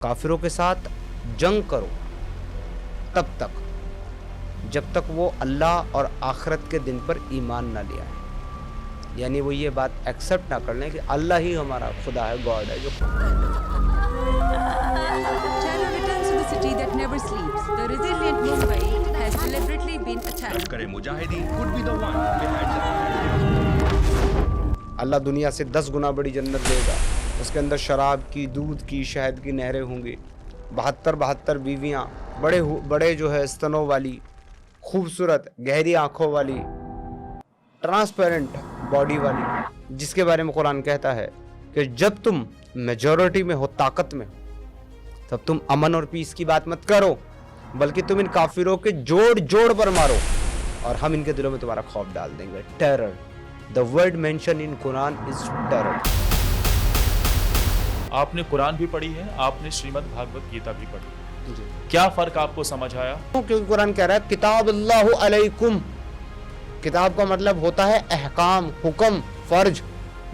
काफिरों के साथ जंग करो तब तक जब तक वो अल्लाह और आखिरत के दिन पर ईमान ना ले आए, यानी वो ये बात एक्सेप्ट ना कर लें कि अल्लाह ही हमारा खुदा है, गॉड है जो Terror returns to the city that never sleeps. The resilient Mumbai has deliberately been attacked. Lashkar Mujahideen could be the one behind the अल्लाह दुनिया से 10 गुना बड़ी जन्नत देगा। उसके अंदर शराब की, दूध की, शहद की नहरें होंगी, 72 बीवियाँ, बड़े जो है स्तनों वाली, खूबसूरत गहरी आंखों वाली, ट्रांसपेरेंट बॉडी वाली, जिसके बारे में कुरान कहता है कि जब तुम मेजॉरिटी में हो, ताकत में हो, तब तुम अमन और पीस की बात मत करो, बल्कि तुम इन काफिरों के जोड़ पर मारो और हम इनके दिलों में तुम्हारा खौफ डाल देंगे। Terror, the word mention in Quran is terror. आपने कुरान भी पढ़ी है, आपने श्रीमद् भागवत गीता भी पढ़ी है, जी। क्या फर्क आपको समझ आया? क्योंकि कुरान कह रहा है किताब अल्लाहु अलैकुम। किताब का मतलब होता है अहकाम, हुक्म, फर्ज।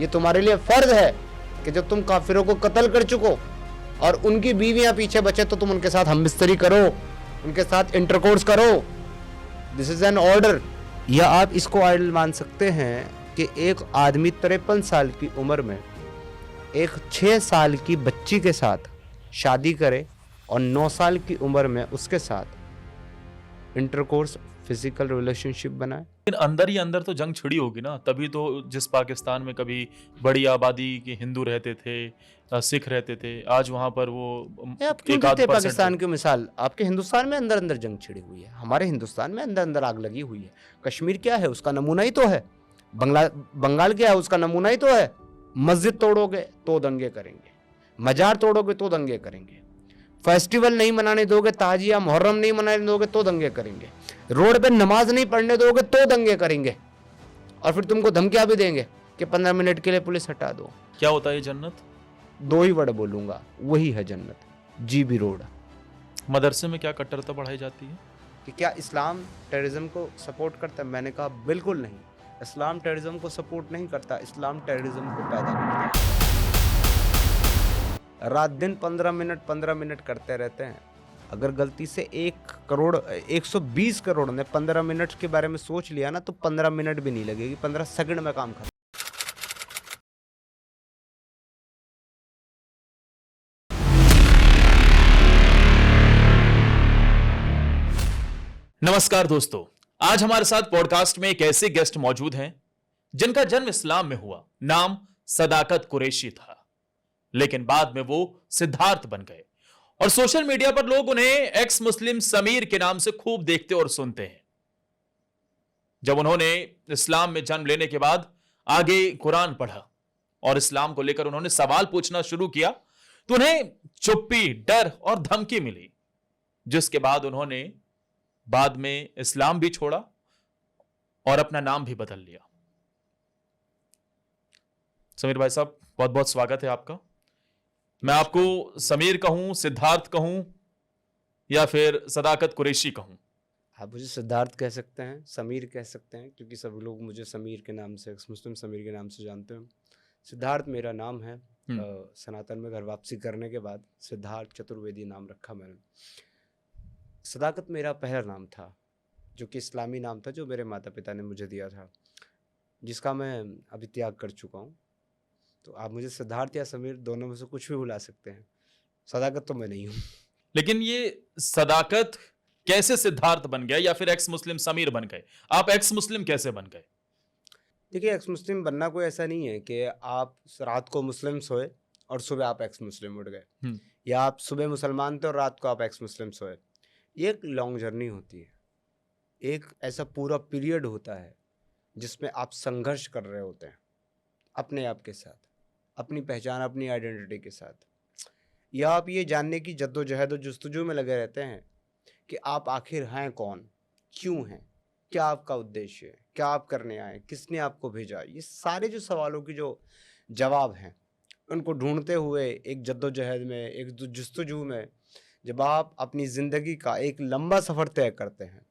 ये तुम्हारे लिए फर्ज है कि जब तुम काफिरों को कत्ल कर चुको और उनकी बीवियां पीछे बचे तो तुम उनके साथ हमबिस्तरी करो, उनके साथ इंटरकोर्स करो। This is an order. या आप इसको आइडल मान सकते हैं कि एक आदमी 53 साल की उम्र में एक 6 साल की बच्ची के साथ शादी करे और 9 साल की उम्र में उसके साथ इंटरकोर्स, फिजिकल रिलेशनशिप बनाए। लेकिन अंदर ही अंदर तो जंग छिड़ी होगी ना, तभी तो जिस पाकिस्तान में कभी बड़ी आबादी के हिंदू रहते थे, सिख रहते थे, आज वहां पर वो आप क्यों देते हैं पाकिस्तान की मिसाल? आपके हिंदुस्तान में अंदर अंदर जंग छिड़ी हुई है, हमारे हिंदुस्तान में अंदर अंदर आग लगी हुई है। कश्मीर क्या है, उसका नमूना ही तो है। बंगाल क्या है, उसका नमूना ही तो है। मस्जिद तोड़ोगे तो दंगे करेंगे, मजार तोड़ोगे तो दंगे करेंगे, फेस्टिवल नहीं मनाने दोगे, ताजिया मुहर्रम नहीं मनाने दोगे तो दंगे करेंगे, रोड पे नमाज नहीं पढ़ने दोगे तो दंगे करेंगे, और फिर तुमको धमकियां भी देंगे कि 15 मिनट के लिए पुलिस हटा दो। क्या होता है ये जन्नत? 2 ही वर्ड बोलूंगा, वही है जन्नत, जीबी रोड। मदरसे में क्या कट्टरता बढ़ाई जाती है? कि क्या इस्लाम टेररिज्म को सपोर्ट करता है? मैंने कहा बिल्कुल नहीं। इस्लाम टेररिज्म को सपोर्ट नहीं करता, इस्लाम टेररिज्म को पैदा करता है। रात दिन 15 मिनट करते रहते हैं। अगर गलती से 120 करोड़ ने 15 मिनट के बारे में सोच लिया ना, तो 15 मिनट भी नहीं लगेगी, 15 सेकंड में काम खत्म। नमस्कार दोस्तों, आज हमारे साथ पॉडकास्ट में एक ऐसे गेस्ट मौजूद हैं जिनका जन्म इस्लाम में हुआ। नाम सदाकत कुरैशी था, लेकिन बाद में वो सिद्धार्थ बन गए और सोशल मीडिया पर लोग उन्हें एक्स मुस्लिम समीर के नाम से खूब देखते और सुनते हैं। जब उन्होंने इस्लाम में जन्म लेने के बाद आगे कुरान पढ़ा और इस्लाम को लेकर उन्होंने सवाल पूछना शुरू किया, तो उन्हें चुप्पी, डर और धमकी मिली, जिसके बाद उन्होंने बाद में इस्लाम भी छोड़ा और अपना नाम भी बदल लिया। समीर भाई साहब, बहुत बहुत स्वागत है आपका। मैं आपको समीर कहूं, सिद्धार्थ कहूं या फिर सदाकत कुरैशी कहूं? आप मुझे सिद्धार्थ कह सकते हैं, समीर कह सकते हैं, क्योंकि सभी लोग मुझे समीर के नाम से, मुस्लिम समीर के नाम से जानते हैं। सिद्धार्थ मेरा नाम है। सनातन में घर वापसी करने के बाद सिद्धार्थ चतुर्वेदी नाम रखा मैंने। सदाकत मेरा पहला नाम था, जो कि इस्लामी नाम था, जो मेरे माता पिता ने मुझे दिया था, जिसका मैं अभी त्याग कर चुका हूँ। तो आप मुझे सिद्धार्थ या समीर दोनों में से कुछ भी बुला सकते हैं, सदाकत तो मैं नहीं हूँ। लेकिन ये सदाकत कैसे सिद्धार्थ बन गया, या फिर एक्स मुस्लिम समीर बन गए? आप एक्स मुस्लिम कैसे बन गए? देखिए, एक्स मुस्लिम बनना कोई ऐसा नहीं है कि आप रात को मुस्लिम सोए और सुबह आप एक्स मुस्लिम उठ गए, या आप सुबह मुसलमान थे और रात को आप एक्स मुस्लिम सोए। ये एक लॉन्ग जर्नी होती है, एक ऐसा पूरा पीरियड होता है जिसमें आप संघर्ष कर रहे होते हैं अपने आप के साथ, अपनी पहचान, अपनी आइडेंटिटी के साथ, या आप ये जानने की जद्दोजहद और जुस्तजू में लगे रहते हैं कि आप आखिर हैं कौन, क्यों हैं, क्या आपका उद्देश्य है, क्या आप करने आए, किसने आपको भेजा। ये सारे जो सवालों की जो जवाब हैं, उनको ढूंढते हुए एक जद्दोजहद में, एक जुस्तजू में, जब आप अपनी ज़िंदगी का एक लंबा सफ़र तय करते हैं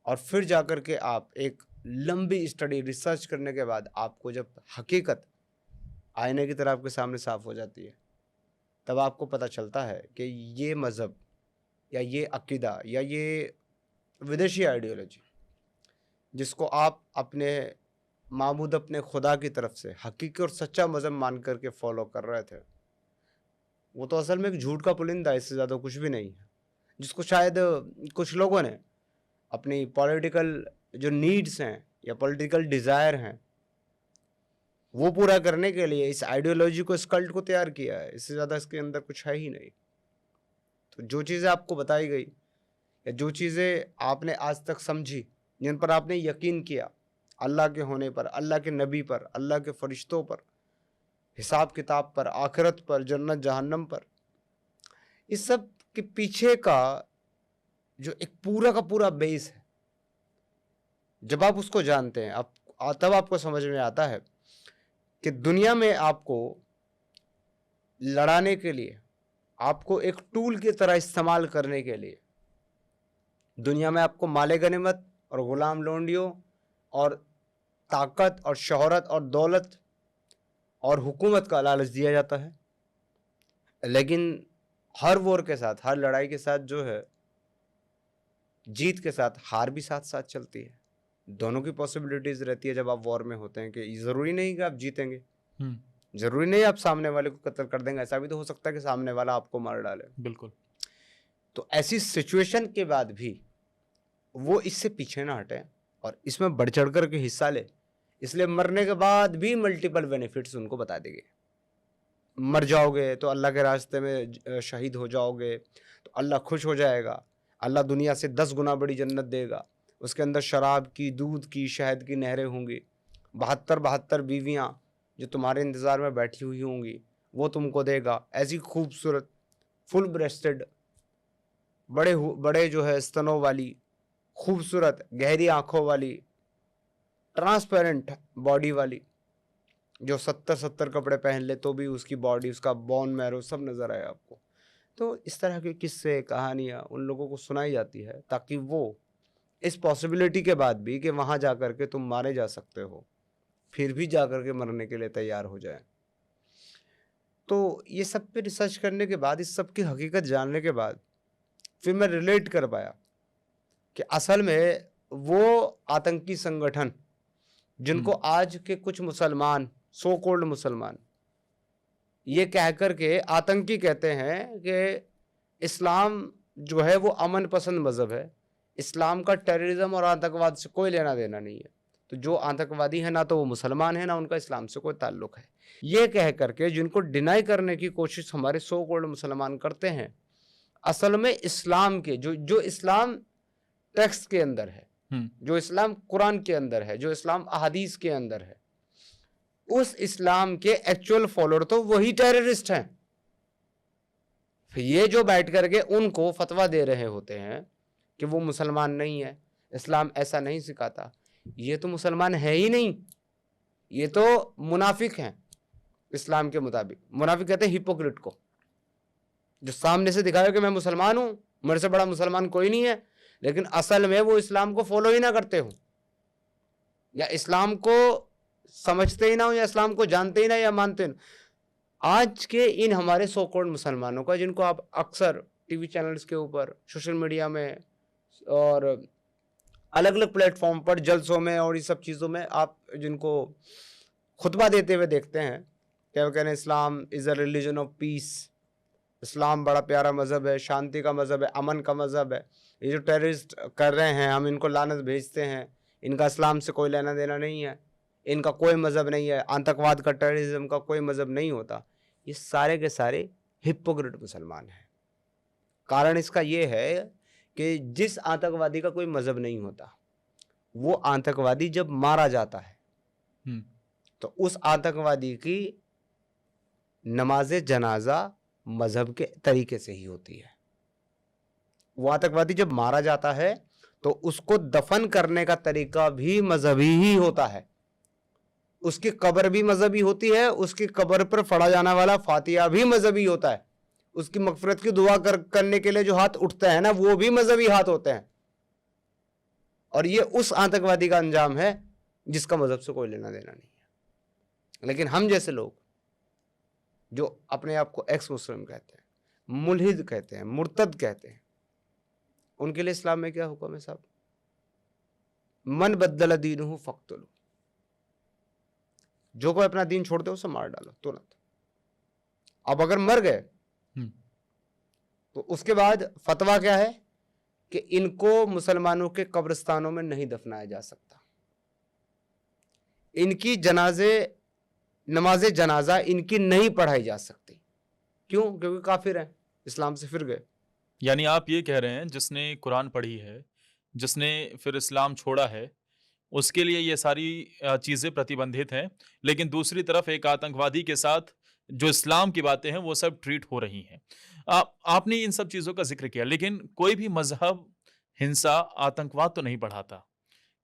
और फिर जाकर के आप एक लंबी स्टडी, रिसर्च करने के बाद आपको जब हकीकत आईने की तरह आपके सामने साफ हो जाती है, तब आपको पता चलता है कि ये मज़हब या ये अकीदा या ये विदेशी आइडियोलॉजी जिसको आप अपने माबूद, अपने खुदा की तरफ से हकीकी और सच्चा मज़हब मान करके फॉलो कर रहे थे, वो तो असल में एक झूठ का पुलिंदा है, इससे ज़्यादा कुछ भी नहीं है, जिसको शायद कुछ लोगों ने अपनी पॉलिटिकल जो नीड्स हैं या पॉलिटिकल डिज़ायर हैं वो पूरा करने के लिए इस आइडियोलॉजी को, इस कल्ट को तैयार किया है। इससे ज़्यादा इसके अंदर कुछ है ही नहीं। तो जो चीज़ें आपको बताई गई या जो चीज़ें आपने आज तक समझी, जिन पर आपने यकीन किया, अल्लाह के होने पर, अल्लाह के नबी पर, अल्लाह के फरिश्तों पर, हिसाब किताब पर, आखिरत पर, जन्नत जहन्नम पर, इस सब के पीछे का जो एक पूरा का पूरा बेस है, जब आप उसको जानते हैं तब आपको समझ में आता है कि दुनिया में आपको लड़ाने के लिए, आपको एक टूल की तरह इस्तेमाल करने के लिए, दुनिया में आपको माले गनीमत और गुलाम लोंडियों और ताकत और शोहरत और दौलत और हुकूमत का लालच दिया जाता है। लेकिन हर वॉर के साथ, हर लड़ाई के साथ जो है, जीत के साथ हार भी साथ साथ चलती है। दोनों की पॉसिबिलिटीज रहती है जब आप वॉर में होते हैं कि ज़रूरी नहीं कि आप जीतेंगे, ज़रूरी नहीं आप सामने वाले को कत्ल कर देंगे, ऐसा भी तो हो सकता है कि सामने वाला आपको मार डाले। बिल्कुल। तो ऐसी सिचुएशन के बाद भी वो इससे पीछे ना हटे और इसमें बढ़ चढ़ कर के हिस्सा ले, इसलिए मरने के बाद भी मल्टीपल बेनिफिट्स उनको बता देंगे। मर जाओगे तो अल्लाह के रास्ते में शहीद हो जाओगे तो अल्लाह खुश हो जाएगा, अल्लाह दुनिया से 10 गुना बड़ी जन्नत देगा, उसके अंदर शराब की, दूध की, शहद की नहरें होंगी, 72 बीवियाँ जो तुम्हारे इंतज़ार में बैठी हुई होंगी वो तुमको देगा। ऐसी खूबसूरत, फुल ब्रेस्टेड, बड़े जो है स्तनों वाली, खूबसूरत गहरी आँखों वाली, ट्रांसपेरेंट बॉडी वाली, जो 70 कपड़े पहन ले तो भी उसकी बॉडी, उसका बोन मैरो सब नज़र आए आपको। तो इस तरह के किस्से, कहानियाँ उन लोगों को सुनाई जाती है ताकि वो इस पॉसिबिलिटी के बाद भी कि वहाँ जा कर के तुम मारे जा सकते हो, फिर भी जा कर के मरने के लिए तैयार हो जाए। तो ये सब पे रिसर्च करने के बाद, इस सब की हकीकत जानने के बाद फिर मैं रिलेट कर पाया कि असल में वो आतंकी संगठन जिनको आज के कुछ मुसलमान, सो कॉल्ड मुसलमान, ये कह कर के आतंकी कहते हैं कि इस्लाम जो है वो अमन पसंद मज़हब है, इस्लाम का टेररिज्म और आतंकवाद से कोई लेना देना नहीं है, तो जो आतंकवादी है ना तो वो मुसलमान है ना उनका इस्लाम से कोई ताल्लुक़ है, ये कह करके जिनको डिनाई करने की कोशिश हमारे सो कॉल्ड मुसलमान करते हैं, असल में इस्लाम के जो इस्लाम टेक्स्ट के अंदर है, जो इस्लाम कुरान के अंदर है, जो इस्लाम अहादीस के अंदर है, उस इस्लाम के एक्चुअल फॉलोअर तो वही टेररिस्ट हैं। ये जो बैठ करके उनको फतवा दे रहे होते हैं कि वो मुसलमान नहीं है, इस्लाम ऐसा नहीं सिखाता, ये तो मुसलमान है ही नहीं, ये तो मुनाफिक हैं इस्लाम के मुताबिक। मुनाफिक कहते हैं हिपोक्रेट को, जो सामने से दिखाया कि मैं मुसलमान हूँ, मेरे से बड़ा मुसलमान कोई नहीं है, लेकिन असल में वो इस्लाम को फॉलो ही ना करते हो, या इस्लाम को समझते ही ना हो, या इस्लाम को जानते ही ना, या मानते ना। आज के इन हमारे सो कॉल्ड मुसलमानों का, जिनको आप अक्सर टीवी चैनल्स के ऊपर, सोशल मीडिया में और अलग अलग प्लेटफॉर्म पर, जलसों में और ये सब चीज़ों में आप जिनको खुतबा देते हुए देखते हैं, क्या वो कह रहे हैं Islam is a religion of peace, इस्लाम बड़ा प्यारा मज़हब है, शांति का मज़हब है, अमन का मज़हब है, ये जो टेररिस्ट कर रहे हैं हम इनको लानत भेजते हैं, इनका इस्लाम से कोई लेना देना नहीं है, इनका कोई मज़हब नहीं है, आतंकवाद का, टेररिज्म का कोई मज़हब नहीं होता, ये सारे के सारे हिपोक्रेट मुसलमान हैं। कारण इसका ये है कि जिस आतंकवादी का कोई मज़हब नहीं होता, वो आतंकवादी जब मारा जाता है तो उस आतंकवादी की नमाज जनाजा मज़हब के तरीके से ही होती है। वो आतंकवादी जब मारा जाता है तो उसको दफन करने का तरीका भी मजहबी ही होता है, उसकी कब्र भी मजहबी होती है, उसकी कब्र पर पढ़ा जाने वाला फातिहा भी मजहबी होता है, उसकी मगफिरत की दुआ करने के लिए जो हाथ उठते हैं ना वो भी मजहबी हाथ होते हैं। और ये उस आतंकवादी का अंजाम है जिसका मजहब से कोई लेना देना नहीं है। लेकिन हम जैसे लोग जो अपने आप को एक्स मुस्लिम कहते हैं, मुल्हिद कहते हैं, मुर्तद कहते हैं, उनके लिए इस्लाम में क्या हुक्म है साहब? मन बद्दल दीनहु फक्तुलहु, जो कोई अपना दीन छोड़ दे उसे मार डालो तुरंत। अब अगर मर गए तो उसके बाद फतवा क्या है कि इनको मुसलमानों के कब्रिस्तानों में नहीं दफनाया जा सकता, इनकी नमाजे जनाजा इनकी नहीं पढ़ाई जा सकती। क्यों? क्योंकि काफिर हैं, इस्लाम से फिर गए। यानी आप ये कह रहे हैं जिसने कुरान पढ़ी है, जिसने फिर इस्लाम छोड़ा है, उसके लिए ये सारी चीज़ें प्रतिबंधित हैं, लेकिन दूसरी तरफ एक आतंकवादी के साथ जो इस्लाम की बातें हैं वो सब ट्रीट हो रही हैं। आपने इन सब चीज़ों का जिक्र किया, लेकिन कोई भी मजहब हिंसा, आतंकवाद तो नहीं बढ़ाता।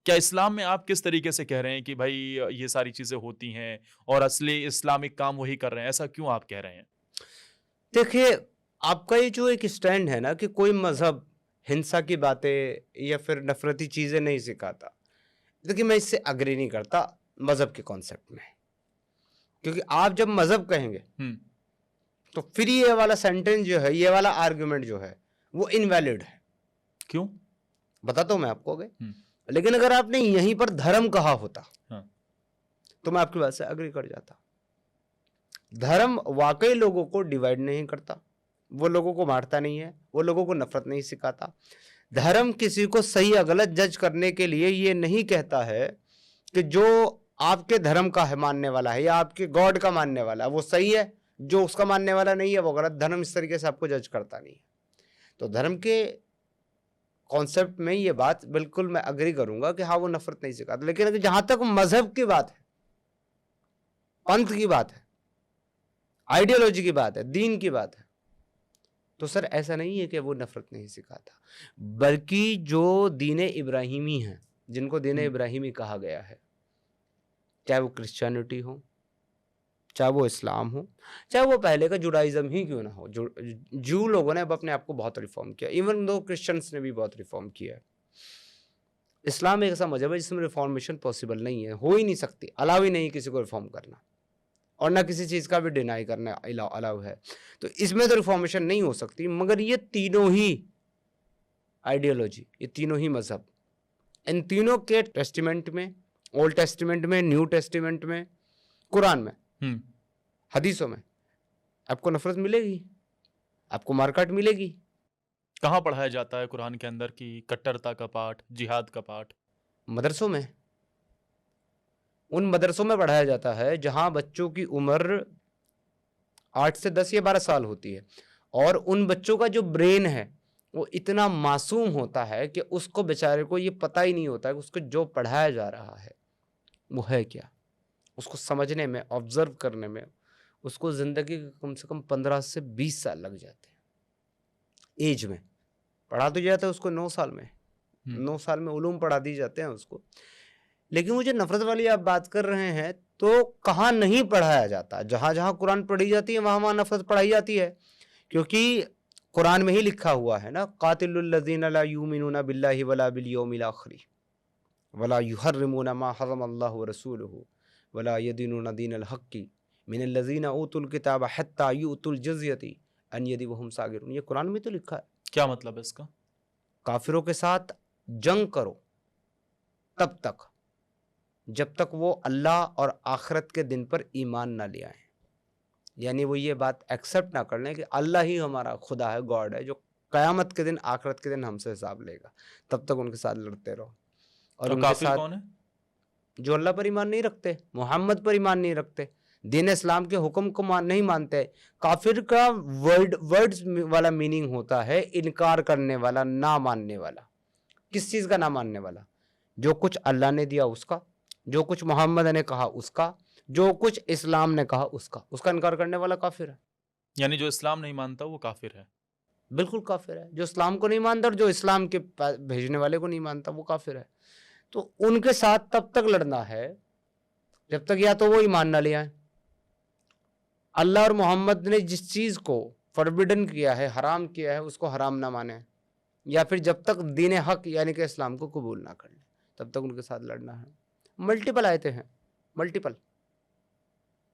क्या इस्लाम में आप किस तरीके से कह रहे हैं कि भाई ये सारी चीज़ें होती हैं और असली इस्लामिक काम वही कर रहे हैं? ऐसा क्यों आप कह रहे हैं? देखिए, आपका ये जो एक स्टैंड है ना कि कोई मजहब हिंसा की बातें या फिर नफरती चीज़ें नहीं सिखाता, देखिए मैं इससे अग्री नहीं करता मजहब के कॉन्सेप्ट में, क्योंकि आप जब मजहब कहेंगे तो फिर ये वाला सेंटेंस जो है, ये वाला आर्गुमेंट जो है वो इनवैलिड है। क्यों? बताता हूं मैं आपको आगे। लेकिन अगर आपने यहीं पर धर्म कहा होता तो मैं आपकी बात से अग्री कर जाता। धर्म वाकई लोगों को डिवाइड नहीं करता, वो लोगों को मारता नहीं है, वो लोगों को नफरत नहीं सिखाता। धर्म किसी को सही या गलत जज करने के लिए ये नहीं कहता है कि जो आपके धर्म का है मानने वाला है या आपके गॉड का मानने वाला है वो सही है, जो उसका मानने वाला नहीं है वो गलत। धर्म इस तरीके से आपको जज करता नहीं है। तो धर्म के कॉन्सेप्ट में ये बात बिल्कुल मैं अग्री करूंगा कि हाँ वो नफरत नहीं सिखाता। लेकिन अगर जहां तक मजहब की बात है, पंथ की बात है, आइडियोलॉजी की बात है, दीन की बात है, तो सर ऐसा नहीं है कि वो नफरत नहीं सिखाता, बल्कि जो दीन इब्राहिमी है, जिनको दीन इब्राहिमी कहा गया है, चाहे वो क्रिश्चियनिटी हो, चाहे वो इस्लाम हो, चाहे वो पहले का जुडाइज्म ही क्यों ना हो। जू लोगों ने अब अपने आप को बहुत रिफॉर्म किया, इवन दो क्रिश्चियंस ने भी बहुत रिफॉर्म किया है। इस्लाम एक ऐसा मजहब है जिसमें रिफॉर्मेशन पॉसिबल नहीं है, हो ही नहीं सकती, अलाउ ही नहीं किसी को रिफॉर्म करना, और ना किसी चीज़ का भी डिनाई करना अलाउ है। तो इसमें तो रिफॉर्मेशन नहीं हो सकती। मगर ये तीनों ही आइडियोलॉजी, ये तीनों ही मजहब, इन तीनों के टेस्टिमेंट में, ओल्ड टेस्टिमेंट में, न्यू टेस्टिमेंट में, कुरान में, हदीसों में आपको नफरत मिलेगी, आपको मारकाट मिलेगी। कहाँ पढ़ाया जाता है कुरान के अंदर कि कट्टरता का पाठ, जिहाद का पाठ? मदरसों में। उन मदरसों में पढ़ाया जाता है जहां बच्चों की उम्र 8 से 10 या 12 साल होती है, और उन बच्चों का जो ब्रेन है वो इतना मासूम होता है कि उसको बेचारे को ये पता ही नहीं होता है कि उसको जो पढ़ाया जा रहा है वो है क्या। उसको समझने में, ऑब्जर्व करने में उसको ज़िंदगी के कम से कम 15 से 20 साल लग जाते हैं। एज में पढ़ा तो जाता है उसको 9 साल में, 9 साल में उलूम पढ़ा दी जाते हैं उसको। लेकिन वो जो नफरत वाली आप बात कर रहे हैं, तो कहाँ नहीं पढ़ाया जाता? जहाँ जहाँ कुरान पढ़ी जाती है वहाँ वहाँ नफरत पढ़ाई जाती है, क्योंकि कुरान में ही लिखा हुआ है ना, कातिलुल लज़ीना ला युमिनूना बिल्लाहि वला बिल यौमिल आखिर वला युहर्रिमूना मा हर्रमल्लाहु व रसूलुहु वला यदीनूना दीनल हक्की मिनल लज़ीना ऊतुल किताब हत्ता युतुल जज़ियती अन यदि वहुम सागिरून। ये कुरान में तो लिखा है। क्या मतलब है इसका? काफिरों के साथ जंग करो तब तक जब तक वो अल्लाह और आखिरत के दिन पर ईमान ना ले आए, यानी वो ये बात एक्सेप्ट ना कर लें कि अल्लाह ही हमारा खुदा है, गॉड है, जो क़यामत के दिन, आखिरत के दिन हमसे हिसाब लेगा। तब तक उनके साथ लड़ते रहो। और तो उनके काफिर साथ कौन है? जो अल्लाह पर ईमान नहीं रखते, मोहम्मद पर ईमान नहीं रखते, दीन इस्लाम के हुक्म को नहीं मानते। काफिर का वर्ड्स वाला मीनिंग होता है इनकार करने वाला, ना मानने वाला। किस चीज़ का ना मानने वाला? जो कुछ अल्लाह ने दिया उसका, जो कुछ मोहम्मद ने कहा उसका, जो कुछ इस्लाम ने कहा उसका इनकार करने वाला काफिर है। यानी जो इस्लाम नहीं मानता वो काफिर है? बिल्कुल काफिर है। जो इस्लाम को नहीं मानता और जो इस्लाम के भेजने वाले को नहीं मानता वो काफिर है। तो उनके साथ तब तक लड़ना है जब तक या तो वो ईमान ना ले आए, अल्लाह और मोहम्मद ने जिस चीज़ को फॉरबिडन किया है, हराम किया है, उसको हराम ना माने, या फिर जब तक दीन हक यानी कि इस्लाम को कबूल ना कर ले तब तक उनके साथ लड़ना है। मल्टीपल आयतें हैं, मल्टीपल।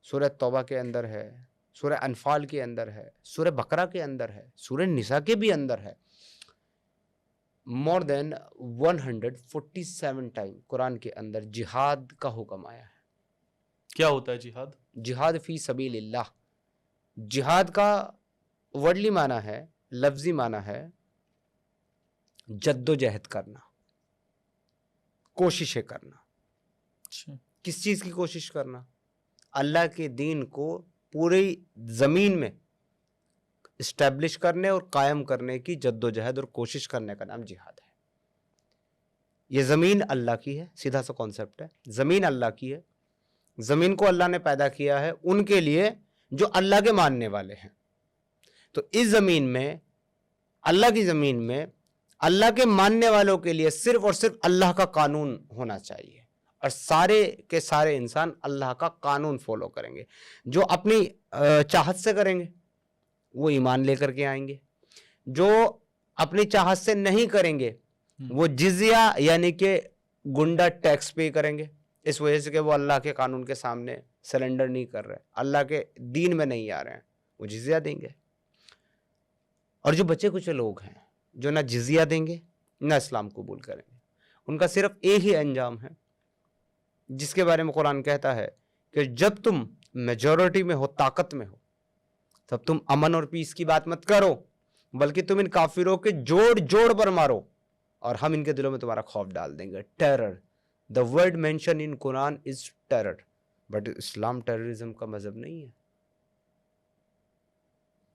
सूरह तौबा के अंदर है, सूरह अनफाल के अंदर है, सूरह बकरा के अंदर है, सूरह निसा के भी अंदर है। मोर देन 147 टाइम कुरान के अंदर जिहाद का हुक्म आया है। क्या होता है जिहाद? जिहाद फी सबीलिल्लाह। जिहाद का वर्डली माना है, लफ्जी माना है जद्दोजहद करना, कोशिशें करना। अच्छा। किस चीज की कोशिश करना? अल्लाह के दीन को पूरी जमीन में इस्टेब्लिश करने और कायम करने की जद्दोजहद और कोशिश करने का नाम जिहाद है। ये जमीन अल्लाह की है, सीधा सा कॉन्सेप्ट है। जमीन अल्लाह की है, जमीन को अल्लाह ने पैदा किया है उनके लिए जो अल्लाह के मानने वाले हैं। तो इस जमीन में, अल्लाह की जमीन में, अल्लाह के मानने वालों के लिए सिर्फ और सिर्फ अल्लाह का कानून होना चाहिए और सारे के सारे इंसान अल्लाह का कानून फॉलो करेंगे। जो अपनी चाहत से करेंगे वो ईमान लेकर के आएंगे, जो अपनी चाहत से नहीं करेंगे वो जिजिया यानी कि गुंडा टैक्स पे करेंगे, इस वजह से कि वो अल्लाह के कानून के सामने सरेंडर नहीं कर रहे, अल्लाह के दीन में नहीं आ रहे हैं, वो जिजिया देंगे। और जो बचे कुछ लोग हैं जो ना जिजिया देंगे ना इस्लाम कबूल करेंगे, उनका सिर्फ एक ही अंजाम है जिसके बारे में कुरान कहता है कि जब तुम मेजॉरिटी में हो, ताकत में हो, तब तुम अमन और पीस की बात मत करो, बल्कि तुम इन काफिरों के जोड़ जोड़ पर मारो और हम इनके दिलों में तुम्हारा खौफ डाल देंगे। Terror, the word mention in Quran is terror, but Islam terrorism का मजहब नहीं है।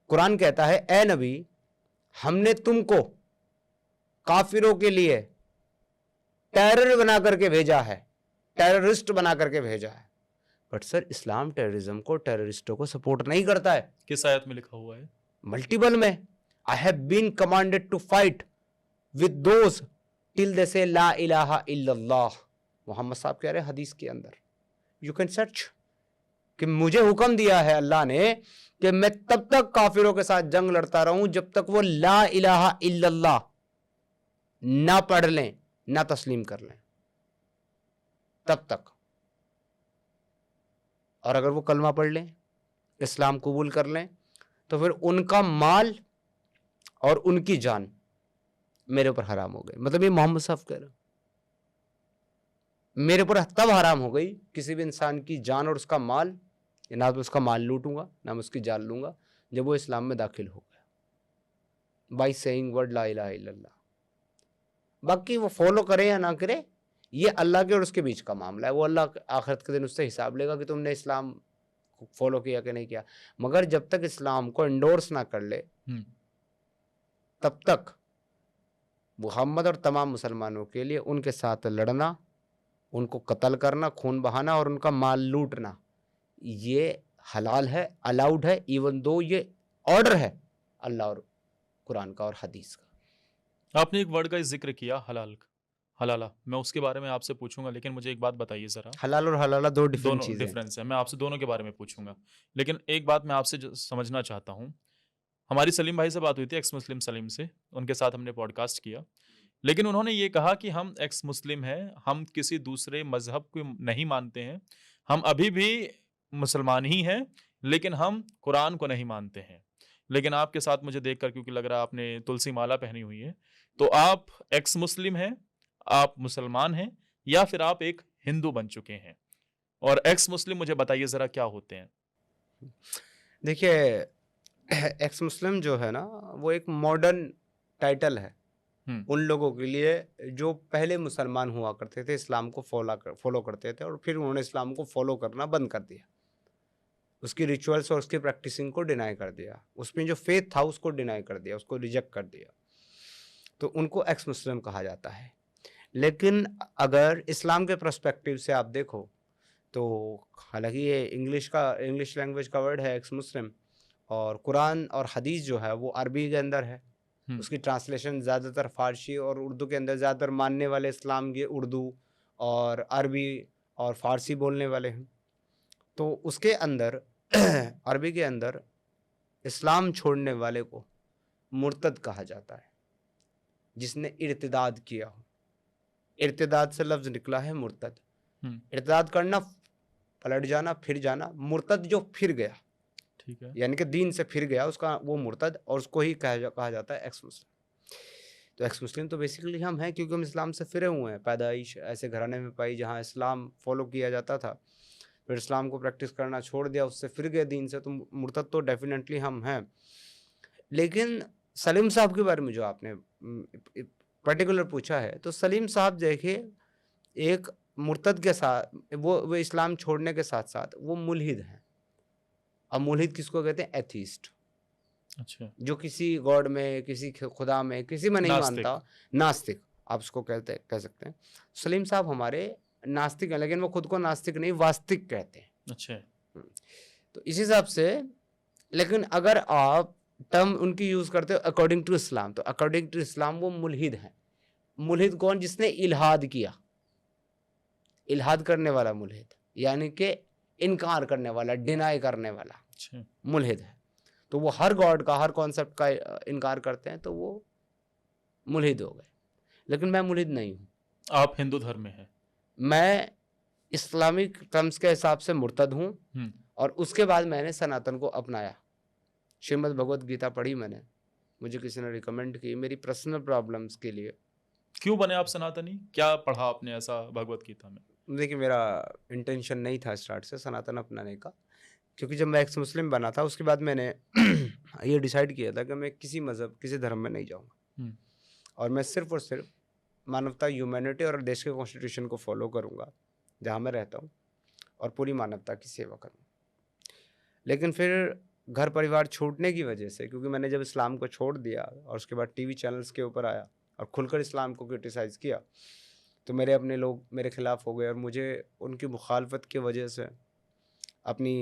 कुरान कहता है ए नबी, हमने तुमको काफिरों के लिए टेरर बना करके भेजा है, टेररिस्ट बना करके भेजा है। बट सर, इस्लाम टेररिज्म को, टेररिस्टों को सपोर्ट नहीं करता है। किस आयत में लिखा हुआ है? मल्टीपल में। I have been commanded to fight with those till they say ला इलाहा इल्लल्लाह। मोहम्मद साहब कह रहे हैं हदीस के अंदर, यू कैन सर्च, कि मुझे हुक्म दिया है अल्लाह ने कि मैं तब तक काफिरों के साथ जंग लड़ता रहूं जब तक वो ला इलाहा इल्लल्लाह ना पढ़ लें, ना तस्लीम कर लें, तब तक। और अगर वो कलमा पढ़ लें, इस्लाम कबूल कर लें, तो फिर उनका माल और उनकी जान मेरे ऊपर हराम हो गई। मतलब ये मोहम्मद साहब कह रहे, मेरे ऊपर तब हराम हो गई किसी भी इंसान की जान और उसका माल, ना तो उसका माल लूटूंगा ना मैं उसकी जान लूंगा, जब वो इस्लाम में दाखिल हो गया बाई सेइंग वर्ड ला इलाहा इल्लल्लाह। बाकी वो फॉलो करे या ना करे, ये अल्लाह के और उसके बीच का मामला है। वो अल्लाह आखिरत के दिन उससे हिसाब लेगा कि तुमने इस्लाम फॉलो किया कि नहीं किया। मगर जब तक इस्लाम को एंडोर्स ना कर ले तब तक मुहम्मद और तमाम मुसलमानों के लिए उनके साथ लड़ना, उनको कत्ल करना, खून बहाना और उनका माल लूटना, ये हलाल है, अलाउड है, इवन दो ये ऑर्डर है अल्लाह और कुरान का और हदीस का। आपने एक वर्ड का जिक्र किया, हलाल, हलाला, मैं उसके बारे में आपसे पूछूंगा, लेकिन मुझे एक बात बताइए जरा। हलाल और हलाला दो डिफरेंट दोनों चीजें डिफरेंस है, मैं आपसे दोनों के बारे में पूछूंगा, लेकिन एक बात मैं आपसे समझना चाहता हूँ। हमारी सलीम भाई से बात हुई थी, एक्स मुस्लिम सलीम से, उनके साथ हमने पॉडकास्ट किया, लेकिन उन्होंने ये कहा कि हम एक्स मुस्लिम हैं, हम किसी दूसरे मजहब को नहीं मानते हैं, हम अभी भी मुसलमान ही हैं, लेकिन हम कुरान को नहीं मानते हैं। लेकिन आपके साथ मुझे देखकर, क्योंकि लग रहा है आपने तुलसी माला पहनी हुई है, तो आप एक्स मुस्लिम हैं, आप मुसलमान हैं, या फिर आप एक हिंदू बन चुके हैं? और एक्स मुस्लिम मुझे बताइए जरा क्या होते हैं। देखिए, एक्स मुस्लिम जो है ना, वो एक मॉडर्न टाइटल है उन लोगों के लिए जो पहले मुसलमान हुआ करते थे, इस्लाम को फॉलो करते थे और फिर उन्होंने इस्लाम को फॉलो करना बंद कर दिया, उसकी रिचुअल्स और उसकी प्रैक्टिसिंग को डिनाई कर दिया, उसमें जो फेथ था उसको डिनाई कर दिया, उसको रिजेक्ट कर दिया, तो उनको एक्स मुस्लिम कहा जाता है। लेकिन अगर इस्लाम के पर्सपेक्टिव से आप देखो तो हालांकि ये इंग्लिश लैंग्वेज का वर्ड है एक्स मुस्लिम, और कुरान और हदीस जो है वो अरबी के अंदर है, उसकी ट्रांसलेशन ज़्यादातर फ़ारसी और उर्दू के अंदर, ज़्यादातर मानने वाले इस्लाम के उर्दू और अरबी और फ़ारसी बोलने वाले हैं। तो उसके अंदर अरबी के अंदर इस्लाम छोड़ने वाले को मुर्तद कहा जाता है, जिसने इर्तिदाद किया हो। इर्तिदाद से लफ्ज़ निकला है मुर्तद। इर्तिदाद करना, पलट जाना, फिर जाना, मुर्तद जो फिर गया, ठीक है। यानी कि दीन से फिर गया उसका वो मुर्तद, और उसको ही कहा जाता है एक्स मुस्लिम। तो एक्स मुस्लिम तो बेसिकली हम हैं, क्योंकि हम इस्लाम से फिरे हुए हैं। पैदाइश ऐसे घराने में पाई जहाँ इस्लाम फॉलो किया जाता था, फिर इस्लाम को प्रैक्टिस करना छोड़ दिया, उससे फिर गए दीन से, तो मुर्तद तो डेफिनेटली हम हैं। लेकिन सलीम साहब के बारे में जो आपने पर्टिकुलर पूछा है, तो सलीम साहब देखिए एक मुर्तद के साथ वो इस्लाम छोड़ने के साथ साथ वो मुल्हिद हैं। अब मुल्हिद किसको कहते हैं? एथीस्ट, अच्छा, जो किसी गॉड में, किसी खुदा में, किसी में नहीं नास्तिक। मानता, नास्तिक आप उसको कह सकते हैं। सलीम साहब हमारे नास्तिक हैं, लेकिन वो खुद को नास्तिक नहीं वास्तिक कहते हैं। अच्छा, तो इस हिसाब से, लेकिन अगर आप टर्म उनकी यूज करते हो अकॉर्डिंग टू इस्लाम, तो अकॉर्डिंग टू इस्लाम वो मुल्हिद हैं। मुल्हिद कौन? जिसने इल्हाद किया, इल्हाद करने वाला मुल्हिद, यानी कि इनकार करने वाला, डिनाई करने वाला अच्छा, मुल्हिद है। तो वो हर गॉड का, हर कॉन्सेप्ट का इनकार करते हैं, तो वो मुल्हिद हो गए। लेकिन मैं मुल्हिद नहीं हूँ। आप हिंदू धर्म में हैं। मैं इस्लामिक टर्म्स के हिसाब से मुर्तद हूँ, और उसके बाद मैंने सनातन को अपनाया। श्रीमद् भगवत गीता पढ़ी मैंने, मुझे किसी ने रिकमेंड की मेरी पर्सनल प्रॉब्लम्स के लिए। क्यों बने आप सनातनी? क्या पढ़ा आपने ऐसा भगवत गीता में? देखिए, मेरा इंटेंशन नहीं था स्टार्ट से सनातन अपनाने का, क्योंकि जब मैं एक्स मुस्लिम बना था उसके बाद मैंने ये डिसाइड किया था कि मैं किसी मज़हब, किसी धर्म में नहीं जाऊँगा, और मैं सिर्फ और सिर्फ मानवता, ह्यूमैनिटी और देश के कॉन्स्टिट्यूशन को फॉलो करूँगा जहाँ मैं रहता हूँ, और पूरी मानवता की सेवा करूँगा। लेकिन फिर घर परिवार छूटने की वजह से, क्योंकि मैंने जब इस्लाम को छोड़ दिया और उसके बाद टीवी चैनल्स के ऊपर आया और खुलकर इस्लाम को क्रिटिसाइज़ किया, तो मेरे अपने लोग मेरे ख़िलाफ़ हो गए, और मुझे उनकी मुखालफत की वजह से, अपनी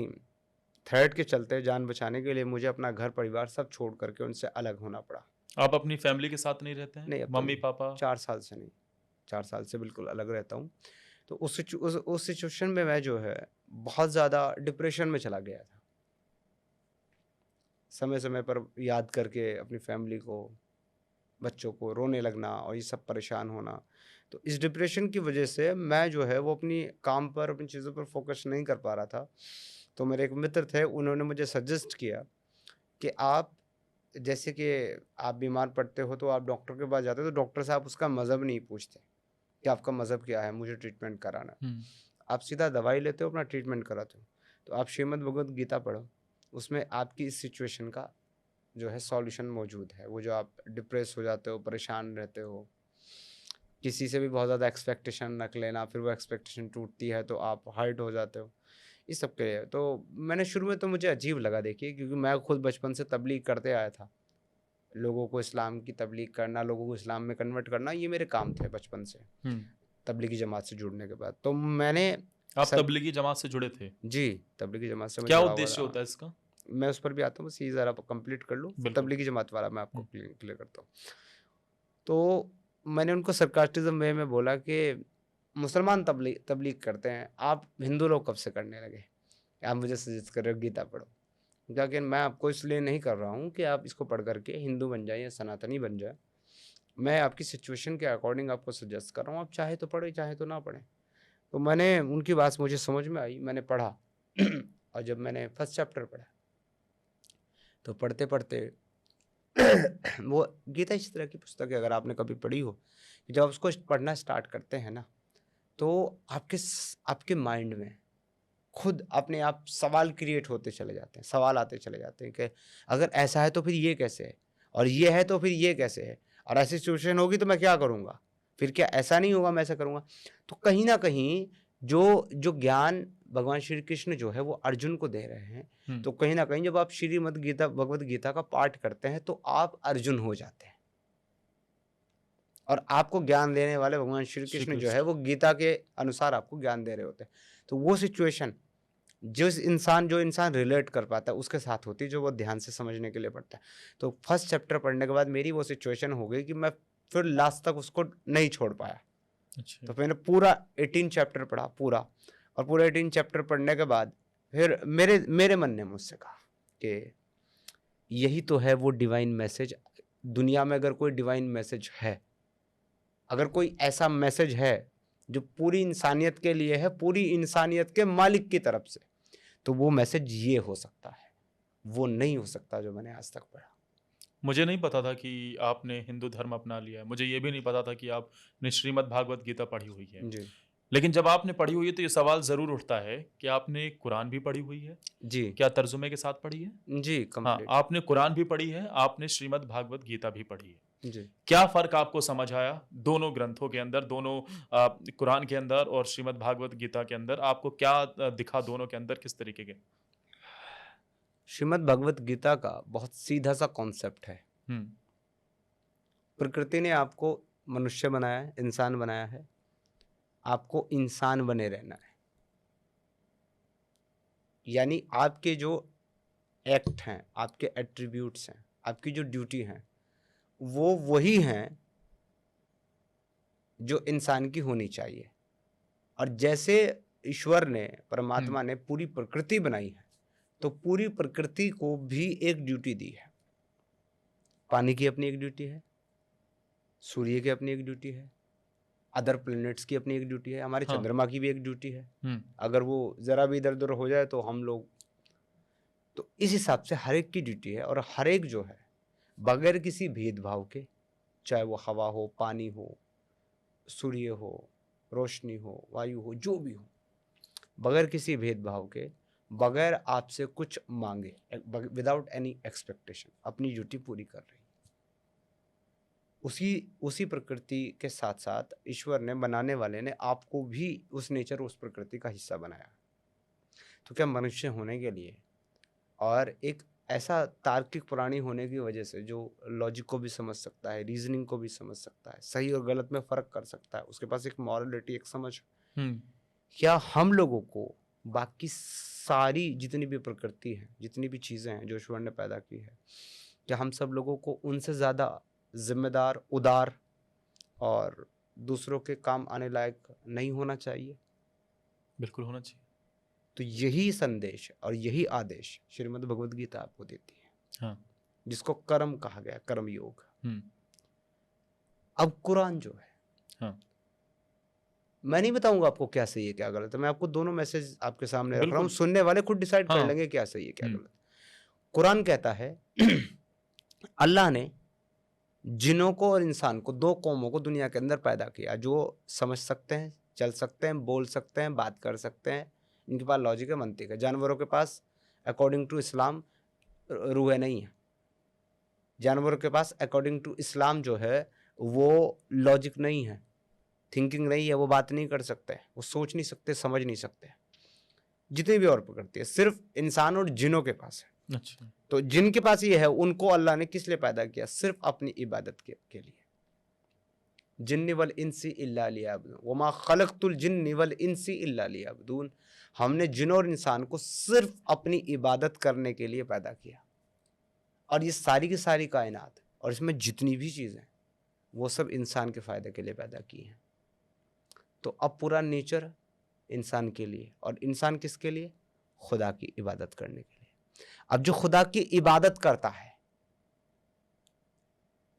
थ्रेट के चलते, जान बचाने के लिए मुझे अपना घर परिवार सब छोड़ करके उनसे अलग होना पड़ा। आप अपनी फैमिली के साथ नहीं रहते हैं? नहीं, अब मम्मी पापा? 4 साल से नहीं, 4 साल से बिल्कुल अलग रहता हूँ। तो उस सिचुएशन में मैं जो है बहुत ज़्यादा डिप्रेशन में चला गया था। समय समय पर याद करके अपनी फैमिली को, बच्चों को रोने लगना और ये सब परेशान होना। तो इस डिप्रेशन की वजह से मैं जो है वो अपनी काम पर, अपनी चीज़ों पर फोकस नहीं कर पा रहा था। तो मेरे एक मित्र थे, उन्होंने मुझे सजेस्ट किया कि आप, जैसे कि आप बीमार पड़ते हो तो आप डॉक्टर के पास जाते हो, तो डॉक्टर साहब उसका मज़हब नहीं पूछते कि आपका मज़हब क्या है, मुझे ट्रीटमेंट कराना। आप सीधा दवाई लेते हो, अपना ट्रीटमेंट कराते हो। तो आप श्रीमद् भगवत गीता पढ़ो, उसमें आपकी इस सिचुएशन का जो है सॉल्यूशन मौजूद है। वो जो आप डिप्रेस हो जाते हो, परेशान रहते हो, किसी से भी बहुत ज़्यादा एक्सपेक्टेशन रख लेना, फिर वो एक्सपेक्टेशन टूटती है तो आप हर्ट हो जाते हो, इस सब के लिए। तो मैंने शुरू में तो मुझे अजीब लगा, देखिए, क्योंकि मैं खुद बचपन से तबलीग करते आया था। लोगों को इस्लाम की तबलीग करना, लोगों को इस्लाम में कन्वर्ट करना, ये मेरे काम थे बचपन से, तबलीगी जमात से जुड़ने के बाद। तो मैंने आप तबलीगी जमात से जुड़े थे? जी, तबलीगी जमात से। क्या उद्देश्य होता है इसका? मैं उस पर भी आता हूँ, बस ये ज़रा कंप्लीट कर लूँ। तबलीगी जमात वाला मैं आपको क्लियर करता हूँ। तो मैंने उनको सरकास्टिज्म वे में बोला कि मुसलमान तबलीग करते हैं, आप हिंदू लोग कब से करने लगे? आप मुझे सजेस्ट कर रहे हो गीता पढ़ो। लेकिन मैं आपको इसलिए नहीं कर रहा हूँ कि आप इसको पढ़ करके हिंदू बन जाए या सनातनी बन जाए। मैं आपकी सिचुएशन के अकॉर्डिंग आपको सजेस्ट कर रहा हूँ, आप चाहे तो पढ़ो, चाहे तो ना पढ़ें। तो मैंने, उनकी बात मुझे समझ में आई, मैंने पढ़ा और जब मैंने फर्स्ट चैप्टर पढ़ा तो पढ़ते पढ़ते वो गीता इस तरह की पुस्तक है, अगर आपने कभी पढ़ी हो, जब आप उसको पढ़ना स्टार्ट करते हैं ना, तो आपके माइंड में खुद अपने आप सवाल क्रिएट होते चले जाते हैं, सवाल आते चले जाते हैं कि अगर ऐसा है तो फिर ये कैसे है, और ये है तो फिर ये कैसे है, और ऐसी सिचुएशन होगी तो मैं क्या करूँगा, फिर क्या ऐसा नहीं होगा, मैं ऐसा करूँगा। तो कहीं ना कहीं जो ज्ञान भगवान श्री कृष्ण जो है वो अर्जुन को दे रहे हैं, तो कहीं ना कहीं जब आप श्रीमद् गीता, भगवत गीता का पाठ करते हैं तो आप अर्जुन हो जाते हैं, और आपको ज्ञान देने वाले भगवान श्री कृष्ण जो है वो गीता के अनुसार आपको ज्ञान दे रहे होते हैं। तो वो सिचुएशन जो इंसान रिलेट कर पाता है उसके साथ होती है, जो वो ध्यान से समझने के लिए पढ़ता है। तो फर्स्ट चैप्टर पढ़ने के बाद मेरी वो सिचुएशन हो गई कि मैं फिर लास्ट तक उसको नहीं छोड़ पाया। अच्छा। तो मैंने पूरा 18 चैप्टर पढ़ा पूरा, और पूरा 18 चैप्टर पढ़ने के बाद फिर मेरे मन ने मुझसे कहा कि यही तो है वो डिवाइन मैसेज। दुनिया में अगर कोई डिवाइन मैसेज है, अगर कोई ऐसा मैसेज है जो पूरी इंसानियत के लिए है, पूरी इंसानियत के मालिक की तरफ से, तो वो मैसेज ये हो सकता है। वो नहीं हो सकता जो मैंने आज तक पढ़ा। मुझे नहीं पता था कि आपने हिंदू धर्म अपना लिया है, मुझे ये भी नहीं पता था कि आपने श्रीमद् भागवत गीता पढ़ी हुई है। जी लेकिन जब आपने पढ़ी हुई है तो ये सवाल ज़रूर उठता है कि आपने कुरान भी पढ़ी हुई है? जी क्या तर्जुमे के साथ पढ़ी है? जी हाँ, कंप्लीट। आपने कुरान भी पढ़ी है, आपने श्रीमद् भागवत गीता भी पढ़ी है। जी क्या फ़र्क आपको समझ आया दोनों ग्रंथों के अंदर, दोनों कुरान के अंदर और श्रीमद् भागवत गीता के अंदर? आपको क्या दिखा दोनों के अंदर, किस तरीके के? श्रीमद् भगवत गीता का बहुत सीधा सा कॉन्सेप्ट है। हुँ, प्रकृति ने आपको मनुष्य बनाया है, इंसान बनाया है, आपको इंसान बने रहना है। यानी आपके जो एक्ट हैं, आपके एट्रीब्यूट्स हैं, आपकी जो ड्यूटी हैं, वो वही हैं जो इंसान की होनी चाहिए। और जैसे ईश्वर ने, परमात्मा ने पूरी प्रकृति बनाई है, तो पूरी प्रकृति को भी एक ड्यूटी दी है। पानी की अपनी एक ड्यूटी है, सूर्य की अपनी एक ड्यूटी है, अदर प्लैनेट्स की अपनी एक ड्यूटी है, हमारे हाँ। चंद्रमा की भी एक ड्यूटी है। हुँ, अगर वो ज़रा भी इधर उधर हो जाए तो हम लोग, तो इस हिसाब से हर एक की ड्यूटी है। और हर एक जो है बगैर किसी भेदभाव के, चाहे वो हवा हो, पानी हो, सूर्य हो, रोशनी हो, वायु हो, जो भी हो, बगैर किसी भेदभाव के, बगैर आपसे कुछ मांगे, विदाउट एनी एक्सपेक्टेशन अपनी ड्यूटी पूरी कर रही है। उसी प्रकृति के साथ साथ ईश्वर ने, बनाने वाले ने, आपको भी उस नेचर, उस प्रकृति का हिस्सा बनाया। तो क्या मनुष्य होने के लिए और एक ऐसा तार्किक प्राणी होने की वजह से जो लॉजिक को भी समझ सकता है, रीजनिंग को भी समझ सकता है, सही और गलत में फ़र्क कर सकता है, उसके पास एक मॉरलिटी, एक समझ, हुँ, क्या हम लोगों को बाकी सारी जितनी भी प्रकृति है, जितनी भी चीज़ें हैं जो ईश्वर ने पैदा की है, क्या हम सब लोगों को उनसे ज़्यादा जिम्मेदार, उदार और दूसरों के काम आने लायक नहीं होना चाहिए? बिल्कुल होना चाहिए। तो यही संदेश और यही आदेश श्रीमद् भगवद गीता आपको देती है, हाँ, जिसको कर्म कहा गया, कर्म योग। हुँ, अब कुरान जो है, हाँ, मैं नहीं बताऊंगा आपको क्या सही है क्या गलत है, मैं आपको दोनों मैसेज आपके सामने रख रहा हूँ, बिल्कुल। सुनने वाले खुद डिसाइड कर हाँ। लेंगे क्या सही है क्या हम्म। गलत। कुरान कहता है अल्लाह ने जिनों को और इंसान को, दो कौमों को दुनिया के अंदर पैदा किया, जो समझ सकते हैं, चल सकते हैं, बोल सकते हैं, बात कर सकते हैं, इनके पास लॉजिक है, मंतिक है। जानवरों के पास अकॉर्डिंग टू इस्लाम रूह नहीं है। जानवरों के पास अकॉर्डिंग टू इस्लाम जो है वो लॉजिक नहीं है, थिंकिंग नहीं है, वो बात नहीं कर सकते, वो सोच नहीं सकते, समझ नहीं सकते, जितनी भी और प्रकृति है। सिर्फ इंसान और जिनों के पास है। अच्छा, तो जिनके पास ये है, उनको अल्लाह ने किस लिए पैदा किया? सिर्फ अपनी इबादत के लिए। जिन्नि वल इंसी इल्ला लियअबुदून वमा खलक़तुल जिन्नि वल इंसी इल्ला लियअबुदून। हमने जिन और इंसान को सिर्फ अपनी इबादत करने के लिए पैदा किया। और ये सारी की सारी कायनात और इसमें जितनी भी चीज़ें, वो सब इंसान के फ़ायदे के लिए पैदा की हैं। तो अब पूरा नेचर इंसान के लिए, और इंसान किसके लिए? खुदा की इबादत करने के लिए। अब जो खुदा की इबादत करता है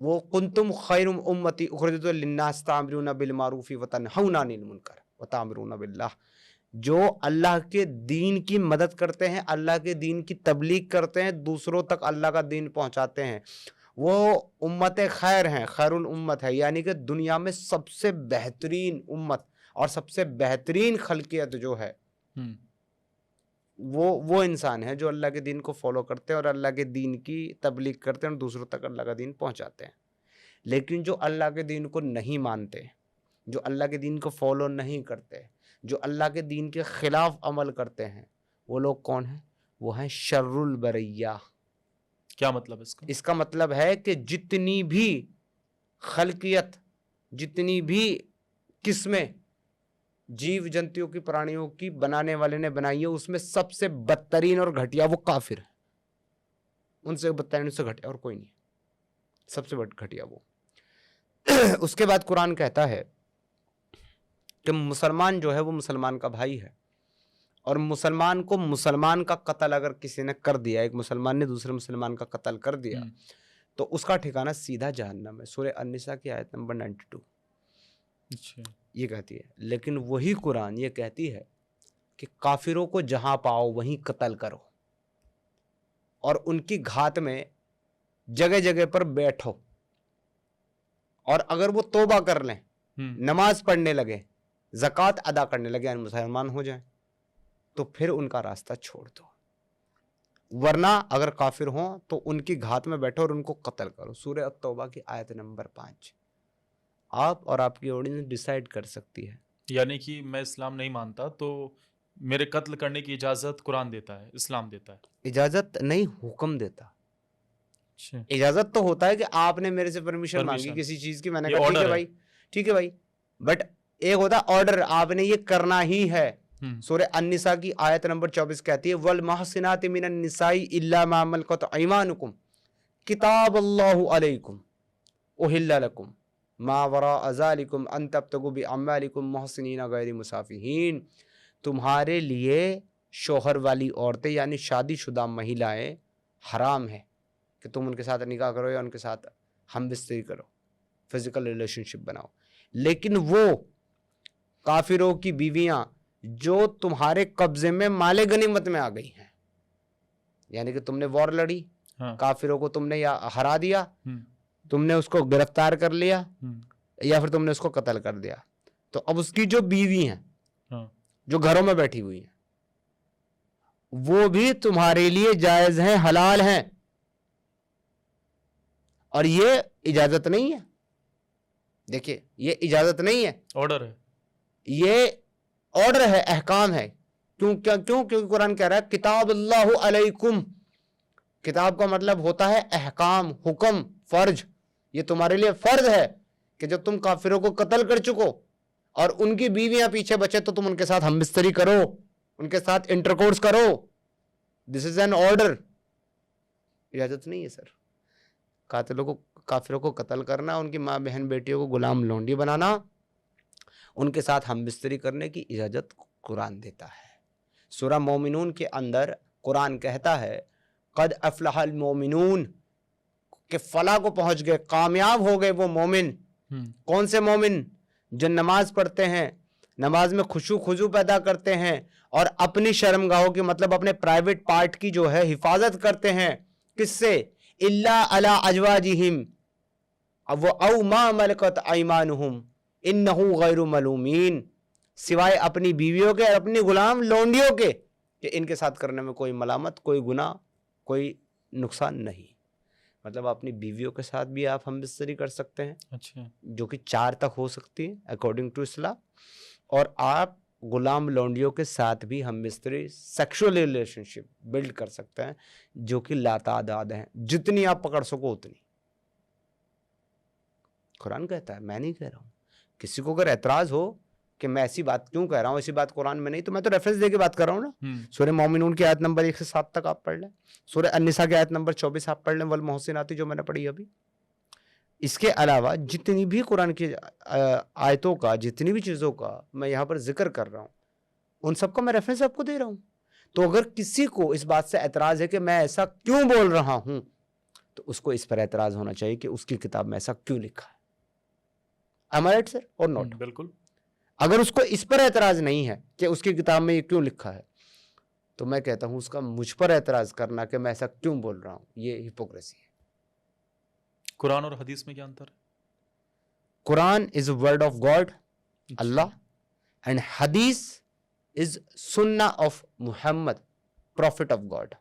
वो कुंतुम खैरुम उम्मती उखरिजत लिन्नास तामरूना बिल मारूफी व तनहौना अनिल मुनकर व तामरूना बिल्लाह। जो अल्लाह के दीन की मदद करते हैं, अल्लाह के दीन की तबलीग करते हैं, दूसरों तक अल्लाह का दीन पहुंचाते हैं, वो उम्मत खैर हैं, खैरुल उम्मत है। यानी कि दुनिया में सबसे बेहतरीन उम्मत और सबसे बेहतरीन खल्कियत जो है वो इंसान है जो अल्लाह के दीन को फॉलो करते हैं और अल्लाह के दीन की तबलीग करते हैं और दूसरों तक अल्लाह का दीन पहुंचाते हैं। लेकिन जो अल्लाह के दीन को नहीं मानते, जो अल्लाह के दीन को फॉलो नहीं करते, जो अल्लाह के दीन के खिलाफ अमल करते हैं, वो लोग कौन हैं? वो हैं शर्रुल बरैया। क्या मतलब इसका? इसका मतलब है कि जितनी भी खल्कियत, जितनी भी किस्में जीव जंतुओं की, प्राणियों की बनाने वाले ने बनाई है, उसमें सबसे बदतरीन और घटिया वो काफिर है। उनसे बदतरीन, उनसे घटिया और कोई नहीं, सबसे घटिया वो। उसके बाद कुरान कहता है कि मुसलमान जो है वो मुसलमान का भाई है, और मुसलमान को, मुसलमान का कत्ल अगर किसी ने कर दिया, एक मुसलमान ने दूसरे मुसलमान का कत्ल कर दिया, तो उसका ठिकाना सीधा जहन्नम है। सूरह अन-निसा की आयत नंबर 92 अच्छा, ये कहती है। लेकिन वही कुरान ये कहती है कि काफिरों को जहां पाओ वहीं कत्ल करो, और उनकी घात में जगह जगह पर बैठो, और अगर वो तौबा कर लें, नमाज पढ़ने लगे, ज़कात अदा करने लगे, यानी मुसलमान हो जाएं, तो फिर उनका रास्ता छोड़ दो। वरना अगर काफिर हो तो उनकी घात में बैठो और उनको कत्ल करो। सूरह अत-तौबा की आयत नंबर 5। आप और आपकी ऑडियंस डिसाइड कर सकती है। यानी कि मैं इस्लाम नहीं मानता तो मेरे कत्ल करने की इजाजत कुरान देता है, इस्लाम देता है? इजाजत नहीं, हुक्म देता। अच्छा, इजाजत तो होता है कि आपने मेरे से परमिशन मांगी किसी चीज की, मैंने ये कहा ठीक है order भाई, ठीक है भाई, बट एक होता ऑर्डर, आपने ये करना ही है। सूरह अन-निसा की आयत नंबर 24 कहती है, वल महसिनाति मिनन निसाई इल्ला मा मलकत अयमानुकुम किताबल्लाहु अलैकुम उहिल्ला लकुम मा वरा ज़ालिकुम अन तब्तगु बिअम्वालिकुम मुहसिनीना गैर मुसाफिहीन। तुम्हारे लिए शोहर वाली औरतें यानी शादीशुदा महिलाएं हराम है कि तुम उनके साथ निकाह करो या उनके साथ हमबिस्तरी करो, फिजिकल रिलेशनशिप बनाओ। लेकिन वो काफिरों की बीवियां जो तुम्हारे कब्जे में माले गनीमत में आ गई हैं, यानी कि तुमने वॉर लड़ी, काफिरों को तुमने या हरा दिया, तुमने उसको गिरफ्तार कर लिया, या फिर तुमने उसको कत्ल कर दिया, तो अब उसकी जो बीवी हैं जो घरों में बैठी हुई हैं, वो भी तुम्हारे लिए जायज हैं, हलाल हैं। और ये इजाजत नहीं है, देखिए ये इजाजत नहीं है, ऑर्डर है, ये ऑर्डर है, अहकाम है। क्योंकि कुरान कह रहा है किताब अल्लाहु अलैकुम। किताब का मतलब होता है अहकाम, हुक्म, फर्ज। ये तुम्हारे लिए फर्ज है कि जब तुम काफिरों को कत्ल कर चुको और उनकी बीवियां पीछे बचे तो तुम उनके साथ हमबिस्तरी करो, उनके साथ इंटरकोर्स करो। दिस इज एन ऑर्डर, इजाजत नहीं है सर। कातिलों को, काफिरों को कत्ल करना, उनकी माँ बहन बेटियों को गुलाम लोंडी बनाना, उनके साथ हमबिस्तरी करने की इजाजत कुरान देता है। सूरह मोमिनून के अंदर कुरान कहता है कद अफलहल मोमिनून, के फला को पहुंच गए, कामयाब हो गए वो मोमिन। कौन से मोमिन? जो नमाज पढ़ते हैं, नमाज में खुशू खुजू पैदा करते हैं और अपनी शर्मगाहों की, मतलब अपने प्राइवेट पार्ट की जो है हिफाजत करते हैं। किससे? इल्ला अला अजवाजिहिम, अब वो औ मा मलकत अयमानुहुम इन्नहु गैरु मलूमीन, सिवाय अपनी बीवियों के और अपनी गुलाम लौंडियों के, कि इनके साथ करने में कोई मलामत, कोई गुनाह, कोई नुकसान नहीं। मतलब अपनी बीवियों के साथ भी आप हमबिस्तरी कर सकते हैं। अच्छा, जो कि 4 तक हो सकती है अकॉर्डिंग टू इस्लाम, और आप गुलाम लौंडियों के साथ भी हमबिस्तरी, सेक्सुअल रिलेशनशिप बिल्ड कर सकते हैं, जो कि लातादाद हैं, जितनी आप पकड़ सको उतनी। कुरान कहता है, मैं नहीं कह रहा हूँ। किसी को अगर एतराज हो कि मैं ऐसी बात क्यों कह रहा हूँ, ऐसी बात कुरान में नहीं, तो मैं तो रेफरेंस देके बात कर रहा हूँ ना। सूरह मोमिनून की आयत नंबर 1 से 7 तक आप पढ़ लें, सूरह अन-निसा की आयत नंबर 24 आप पढ़ लें, वल मोहसिनाती जो मैंने पढ़ी अभी। इसके अलावा जितनी भी कुरान की आयतों का, जितनी भी चीज़ों का मैं यहाँ पर जिक्र कर रहा हूँ, उन सबका मैं रेफरेंस आपको दे रहा हूँ। तो अगर किसी को इस बात से एतराज़ है कि मैं ऐसा क्यों बोल रहा हूँ, तो उसको इस पर एतराज़ होना चाहिए कि उसकी किताब में ऐसा क्यों लिखा है। Am I right, sir, or not? बिल्कुल। अगर उसको इस पर एतराज नहीं है कि उसकी किताब में ये क्यों लिखा है, तो मैं कहता हूं उसका मुझ पर एतराज करना कि मैं ऐसा क्यों बोल रहा हूं, ये हिपोक्रेसी है। कुरान और हदीस में क्या अंतर है? Quran is word of God, Allah, and Hadith is Sunnah of Muhammad, prophet of God.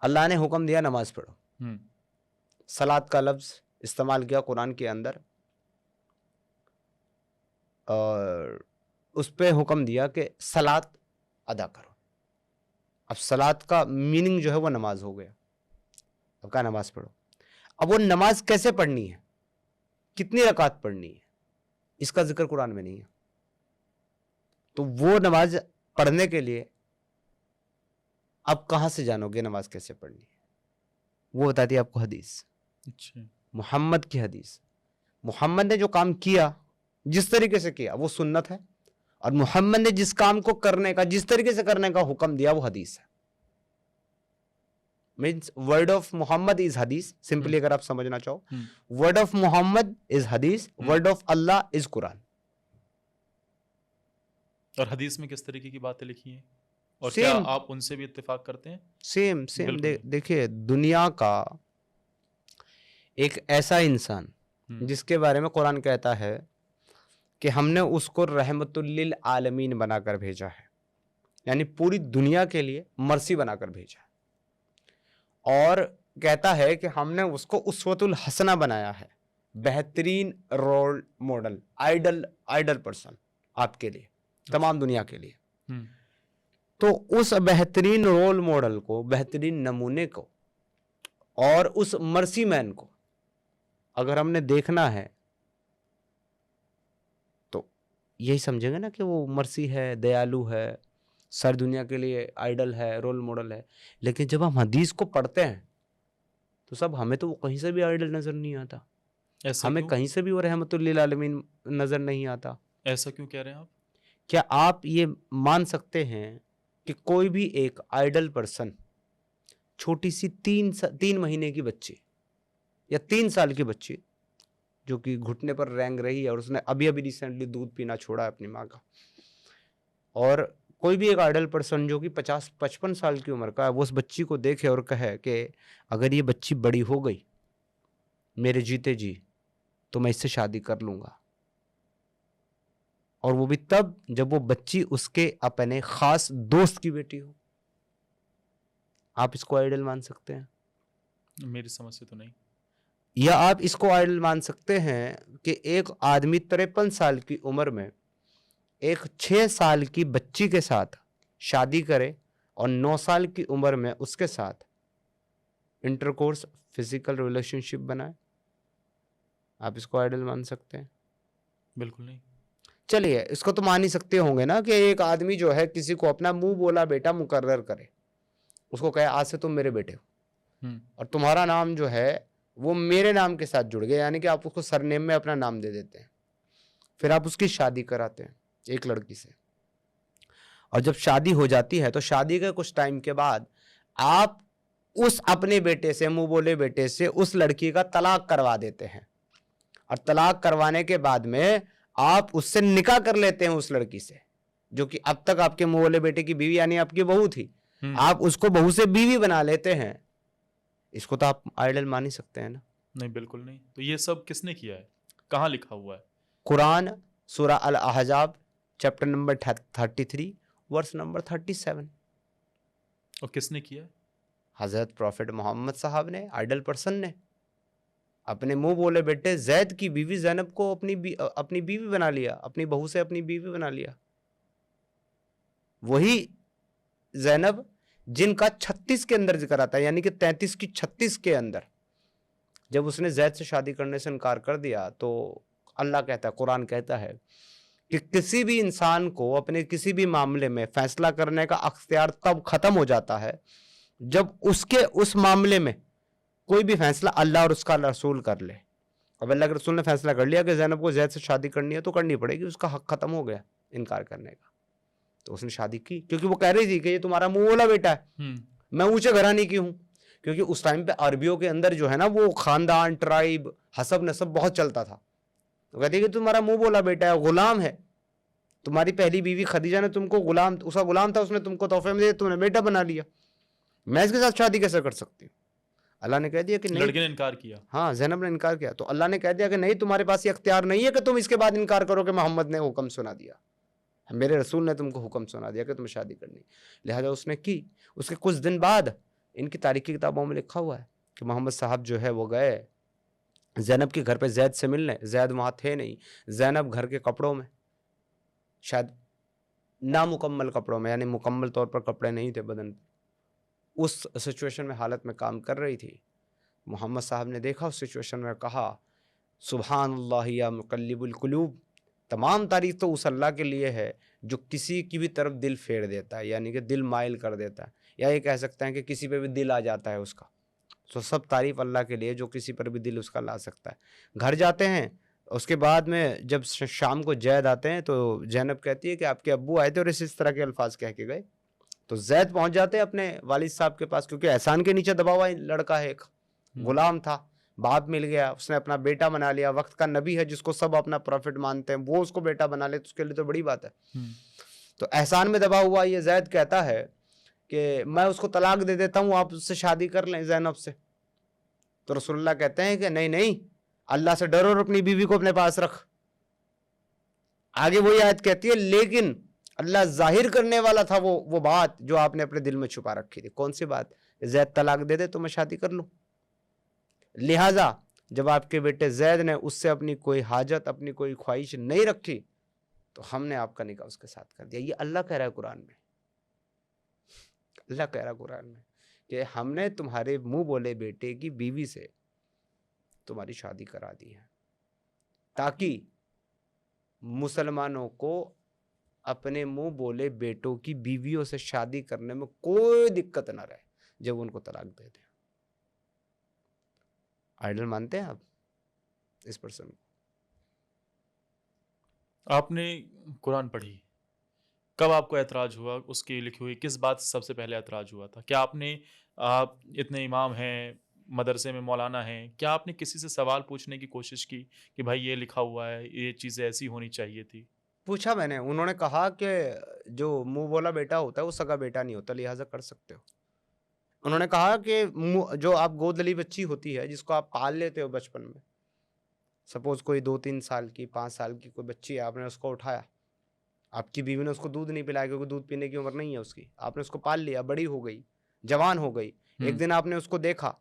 अल्लाह ने हुक्म दिया नमाज पढ़ो, सलात का लफ्ज इस्तेमाल किया कुरान के अंदर, और उस पर हुक्म दिया कि सलात अदा करो। अब सलात का मीनिंग जो है वो नमाज हो गया। अब क्या? नमाज पढ़ो। अब वो नमाज कैसे पढ़नी है, कितनी रकात पढ़नी है, इसका जिक्र कुरान में नहीं है। तो वो नमाज पढ़ने के लिए अब कहां से जानोगे नमाज कैसे पढ़नी है? वो बताती है आपको हदीस। अच्छा, मुहम्मद की हदीस। मुहम्मद ने जो काम किया, जिस तरीके से किया, वो सुन्नत है, और मुहम्मद ने जिस काम को करने का, जिस तरीके से करने का हुक्म दिया, वो हदीस है। Means word of Muhammad is hadith, simply अगर आप समझना चाहो, word of Muhammad is hadith, word of Allah is Quran. और हदीस में किस तरीके की बातें लिखी हैं? और क्या सेम आप उनसे भी इत्तेफाक करते हैं? सेम बिल्कुल। देखिए, दुनिया का एक ऐसा इंसान जिसके बारे में कुरान कहता है कि हमने उसको रहमतुल लिल आलमीन बनाकर भेजा है, यानी पूरी दुनिया के लिए मर्सी बनाकर भेजा है। और कहता है कि हमने उसको उसवतुल हसना बनाया है, बेहतरीन रोल मॉडल, आइडल पर्सन आपके लिए, तमाम दुनिया के लिए। हम्म, तो उस बेहतरीन रोल मॉडल को, बेहतरीन नमूने को और उस मर्सी मैन को अगर हमने देखना है तो यही समझेंगे ना कि वो मर्सी है, दयालु है, सारी दुनिया के लिए आइडल है, रोल मॉडल है। लेकिन जब हम हदीस को पढ़ते हैं तो सब हमें तो वो कहीं से भी आइडल नजर नहीं आता, ऐसा हमें क्यों? कहीं से भी वो रहमतुल लिल आलमीन नजर नहीं आता। ऐसा क्यों कह रहे हैं आप? क्या आप ये मान सकते हैं कि कोई भी एक आइडल पर्सन, छोटी सी 3 महीने की बच्ची या 3 साल की बच्ची जो कि घुटने पर रेंग रही है और उसने अभी अभी रिसेंटली दूध पीना छोड़ा है अपनी माँ का, और कोई भी एक आइडल पर्सन जो कि 50-55 साल की उम्र का है, वो उस बच्ची को देखे और कहे कि अगर ये बच्ची बड़ी हो गई मेरे जीते जी तो मैं इससे शादी कर लूंगा, और वो भी तब जब वो बच्ची उसके अपने खास दोस्त की बेटी हो, आप इसको आइडल मान सकते हैं? मेरी समझ से तो नहीं। या आप इसको आइडल मान सकते हैं कि एक आदमी 53 साल की उम्र में एक 6 साल की बच्ची के साथ शादी करे और 9 साल की उम्र में उसके साथ इंटरकोर्स, फिजिकल रिलेशनशिप बनाए? आप इसको आइडल मान सकते हैं? बिल्कुल नहीं। चलिए, इसको तो मान ही सकते होंगे ना कि एक आदमी जो है किसी को अपना मुंह बोला बेटा मुकर्रर करे, उसको कहे आज से तुम मेरे बेटे हो और तुम्हारा नाम जो है वो मेरे नाम के साथ जुड़ गया, यानी कि आप उसको सरनेम में अपना नाम दे देते हैं, फिर आप उसकी शादी कराते हैं एक लड़की से, और जब शादी हो जाती है तो शादी के कुछ टाइम के बाद आप उस अपने बेटे से, मुंह बोले बेटे से, उस लड़की का तलाक करवा देते हैं, और तलाक करवाने के बाद में आप उससे निकाह कर लेते हैं उस लड़की से, जो कि अब तक आपके मुंह बोले बेटे की बीवी यानी आपकी बहू थी, आप उसको बहू से बीवी बना लेते हैं। इसको तो आप आइडल मान ही सकते हैं ना? नहीं, बिल्कुल नहीं। तो ये सब किसने किया है? कहाँ लिखा हुआ है? कुरान सूरा अल अहजाब चैप्टर नंबर 33 वर्स नंबर 37। और किसने किया है? हजरत प्रॉफिट मोहम्मद साहब ने, आइडल पर्सन ने, अपने मुंह बोले बेटे जैद की बीवी ज़ैनब को अपनी बीवी बना लिया, अपनी बहू से अपनी बीवी बना लिया। वही ज़ैनब जिनका 36 के अंदर जिक्र आता है, यानी कि 33 की 36 के अंदर जब उसने जैद से शादी करने से इनकार कर दिया तो अल्लाह कहता है, कुरान कहता है कि किसी भी इंसान को अपने किसी भी मामले में फैसला करने का अख्तियार तब खत्म हो जाता है जब उसके उस मामले में कोई भी फैसला अल्लाह और उसका रसूल कर ले। अब अल्लाह के रसूल ने फैसला कर लिया कि ज़ैनब को जैद से शादी करनी है तो करनी पड़ेगी, उसका हक खत्म हो गया इनकार करने का, तो उसने शादी की, क्योंकि वो कह रही थी कि ये तुम्हारा मुंह बोला बेटा है, मैं ऊंचे घराने की हूँ। क्योंकि उस टाइम पे अरबियों के अंदर जो है ना वो खानदान, ट्राइब, हसब नसब बहुत चलता था, तो कहती है कि तुम्हारा मुंह बोला बेटा है, गुलाम है, तुम्हारी पहली बीवी खदीजा ने तुमको गुलाम, उसका गुलाम था, उसने तुमको तोहफे में दिया, तुमने बेटा बना लिया, मैं इसके साथ शादी कैसे कर सकती हूँ? अल्लाह ने कह दिया कि नहीं। लड़के ने इनकार किया। हाँ, ज़ैनब ने इनकार किया, तो अल्लाह ने कह दिया कि नहीं, तुम्हारे पास ये अख्तियार नहीं है कि तुम इसके बाद इनकार करो कि मोहम्मद ने हुक्म सुना दिया, मेरे रसूल ने तुमको हुक्म सुना दिया कि तुम्हें शादी करनी, लिहाजा उसने की। उसके कुछ दिन बाद इनकी तारीखी किताबों में लिखा हुआ है कि मोहम्मद साहब जो है वो गए ज़ैनब के घर पे जैद से मिलने, जैद वहाँ थे नहीं, ज़ैनब घर के कपड़ों में, शायद नामुकम्मल कपड़ों में, यानी मुकम्मल तौर पर कपड़े नहीं थे बदन पर, उस सिचुएशन में हालत में काम कर रही थी। मोहम्मद साहब ने देखा उस सिचुएशन में, कहा सुभान अल्लाह या मुक़ल्लिबुल क़ुलूब, तमाम तारीफ तो उस अल्लाह के लिए है जो किसी की भी तरफ दिल फेर देता है, यानी कि दिल माइल कर देता है, या ये कह सकते हैं कि किसी पे भी दिल आ जाता है उसका, तो सब तारीफ अल्लाह के लिए जो किसी पर भी दिल उसका ला सकता है। घर जाते हैं, उसके बाद में जब शाम को जैद आते हैं तो ज़ैनब कहती है कि आपके अब्बू आए थे और इस तरह के अल्फाज कह के गए, तो जैद पहुंच जाते हैं अपने वालिद साहब के पास, क्योंकि एहसान के नीचे दबा हुआ लड़का है, एक गुलाम था, बाप मिल गया, उसने अपना बेटा बना लिया, वक्त का नबी है जिसको सब अपना प्रॉफिट मानते हैं, वो उसको बेटा बना ले तो उसके लिए तो बड़ी बात है। तो एहसान में दबा हुआ ये जैद कहता है कि मैं उसको तलाक दे देता हूँ, आप उससे शादी कर लें ज़ैनब से। तो रसूलुल्लाह कहते हैं कि नहीं नहीं, अल्लाह से डरो और अपनी बीवी को अपने पास रख। आगे वही आयत कहती है लेकिन अल्लाह जाहिर करने वाला था वो बात जो आपने अपने दिल में छुपा रखी थी। कौन सी बात? जैद तलाक दे दे तो मैं शादी कर लूं। लिहाजा जब आपके बेटे जैद ने उससे अपनी कोई हाजत, अपनी कोई ख्वाहिश नहीं रखी, तो हमने आपका निकाह उसके साथ कर दिया। ये अल्लाह कह रहा है कुरान में, अल्लाह कह रहा है कुरान में कि हमने तुम्हारे मुंह बोले बेटे की बीवी से तुम्हारी शादी करा दी है, ताकि मुसलमानों को अपने मुंह बोले बेटों की बीवियों से शादी करने में कोई दिक्कत ना रहे जब उनको तलाक दे दें। आइडल मानते हैं आप इस पर्सन को? आपने कुरान पढ़ी, कब आपको ऐतराज हुआ? उसकी लिखी हुई किस बात से सबसे पहले ऐतराज हुआ था? क्या आपने, आप इतने इमाम हैं, मदरसे में मौलाना हैं, क्या आपने किसी से सवाल पूछने की कोशिश की कि भाई ये लिखा हुआ है, ये चीज़ें ऐसी होनी चाहिए थी? पूछा मैंने, उन्होंने कहा कि जो मुंह बोला बेटा होता है वो सगा बेटा नहीं होता, लिहाजा कर सकते हो। उन्होंने कहा कि जो आप गोद ली बच्ची होती है, जिसको आप पाल लेते हो बचपन में, सपोज कोई 2-3 साल की, 5 साल की कोई बच्ची है, आपने उसको उठाया, आपकी बीवी ने उसको दूध नहीं पिलाया क्योंकि दूध पीने की उम्र नहीं है उसकी, आपने उसको पाल लिया, बड़ी हो गई, जवान हो गई, एक दिन आपने उसको देखा,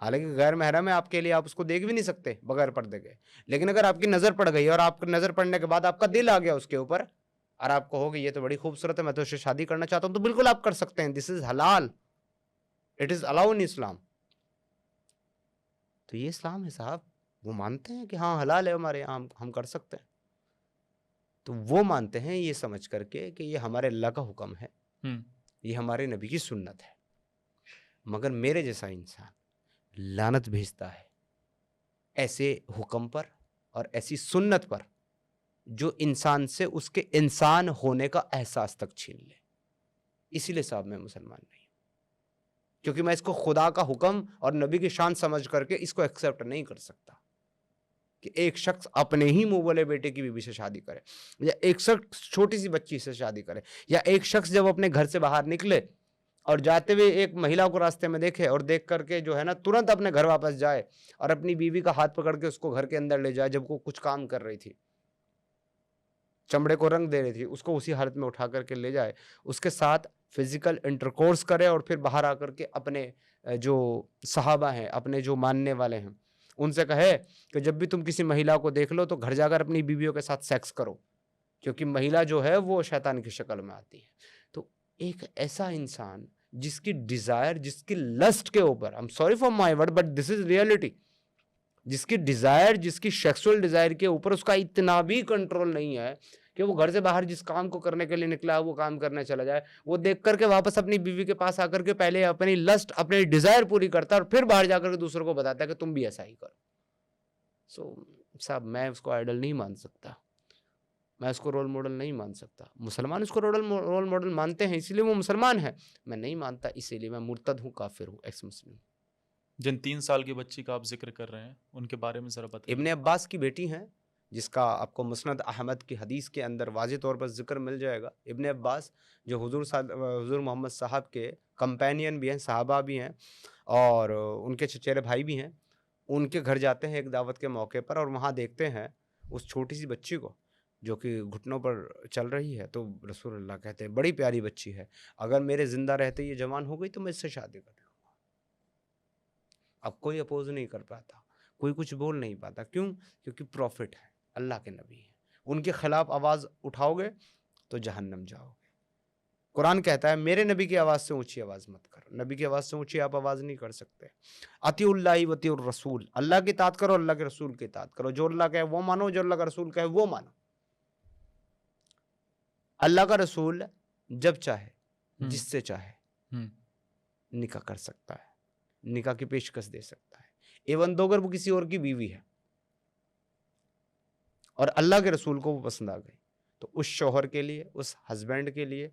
हालांकि गैर महरम है आपके लिए, आप उसको देख भी नहीं सकते बगैर पर्दे के, लेकिन अगर आपकी नज़र पड़ गई और आपकी नज़र पड़ने के बाद आपका दिल आ गया उसके ऊपर और आप कहोगे ये तो बड़ी खूबसूरत है, मैं तो उससे शादी करना चाहता हूँ, तो बिल्कुल आप कर सकते हैं। दिस इज हलाल, इट इज अलाउ इन इस्लाम। तो ये इस्लाम है साहब, वो मानते हैं कि हाँ हलाल है हमारे यहाँ, हम कर सकते हैं। तो वो मानते हैं ये समझ करके कि ये हमारे अल्लाह का हुक्म है, ये हमारे नबी की सुन्नत है। मगर मेरे जैसा इंसान लानत भेजता है ऐसे हुक्म पर और ऐसी सुन्नत पर जो इंसान से उसके इंसान होने का एहसास तक छीन ले। इसीलिए साहब मैं मुसलमान नहीं, क्योंकि मैं इसको खुदा का हुक्म और नबी की शान समझ करके इसको एक्सेप्ट नहीं कर सकता कि एक शख्स अपने ही मुंह बोले बेटे की बीवी से शादी करे, या एक शख्स छोटी सी बच्ची से शादी करे, या एक शख्स जब अपने घर से बाहर निकले और जाते हुए एक महिला को रास्ते में देखे और देख करके जो है ना तुरंत अपने घर वापस जाए और अपनी बीवी का हाथ पकड़ के उसको घर के अंदर ले जाए, जब वो कुछ काम कर रही थी, चमड़े को रंग दे रही थी, उसको उसी हालत में उठा करके ले जाए, उसके साथ फिजिकल इंटरकोर्स करे और फिर बाहर आकर के अपने जो सहाबा हैं, अपने जो मानने वाले हैं, उनसे कहे कि जब भी तुम किसी महिला को देख लो तो घर जाकर अपनी बीवियों के साथ सेक्स करो, क्योंकि महिला जो है वो शैतान की शक्ल में आती है। तो एक ऐसा इंसान जिसकी डिजायर, जिसकी लस्ट के ऊपर, I am sorry for my word but this is reality, जिसकी डिजायर, जिसकी सेक्सुअल डिजायर के ऊपर उसका इतना भी कंट्रोल नहीं है कि वो घर से बाहर जिस काम को करने के लिए निकला है वो काम करने चला जाए, वो देख करके वापस अपनी बीवी के पास आकर के पहले अपनी लस्ट, अपनी डिजायर पूरी करता है और फिर बाहर जाकर के दूसरों को बताता है कि तुम भी ऐसा ही करो। सो साहब मैं उसको आइडल नहीं मान सकता, मैं उसको रोल मॉडल नहीं मान सकता। मुसलमान उसको रोल मॉडल मानते हैं, इसीलिए वो मुसलमान है, मैं नहीं मानता, इसीलिए मैं मुर्तद हूँ, काफिर हूँ, एक्स मुस्लिम। जिन 3 साल की बच्ची का आप जिक्र कर रहे हैं उनके बारे में जरा बताइए। इब्ने अब्बास की बेटी हैं, जिसका आपको मुस्नद अहमद की हदीस के अंदर वाज़ेह तौर पर जिक्र मिल जाएगा। इब्ने अब्बास जो हुजूर मोहम्मद साहब के कंपेनियन भी हैं, सहाबा भी हैं और उनके चचेरे भाई भी हैं, उनके घर जाते हैं एक दावत के मौके पर और वहाँ देखते हैं उस छोटी सी बच्ची को जो कि घुटनों पर चल रही है। तो रसूलुल्लाह कहते हैं बड़ी प्यारी बच्ची है, अगर मेरे ज़िंदा रहते ये जवान हो गई तो मैं इससे शादी कर लूँगा। अब कोई अपोज नहीं कर पाता, कोई कुछ बोल नहीं पाता, क्यों? क्योंकि प्रॉफिट है, अल्लाह के नबी हैं, उनके खिलाफ आवाज़ उठाओगे तो जहन्नम जाओगे। कुरान कहता है मेरे नबी की आवाज़ से ऊंची आवाज़ मत करो, नबी की आवाज़ से ऊंची आप आवाज़ नहीं कर सकते। अतिउल्लाहि व अतिउर रसूल, अल्लाह की इताअत करो, अल्लाह के रसूल की इताअत करो, जो अल्लाह कहे वो मानो, जो अल्लाह का रसूल कहे वो मानो। अल्लाह का रसूल जब चाहे जिससे चाहे निकाह कर सकता है, निकाह की पेशकश दे सकता है, एवं दो अगर वो किसी और की बीवी है और अल्लाह के रसूल को वो पसंद आ गई, तो उस शौहर के लिए, उस हस्बैंड के लिए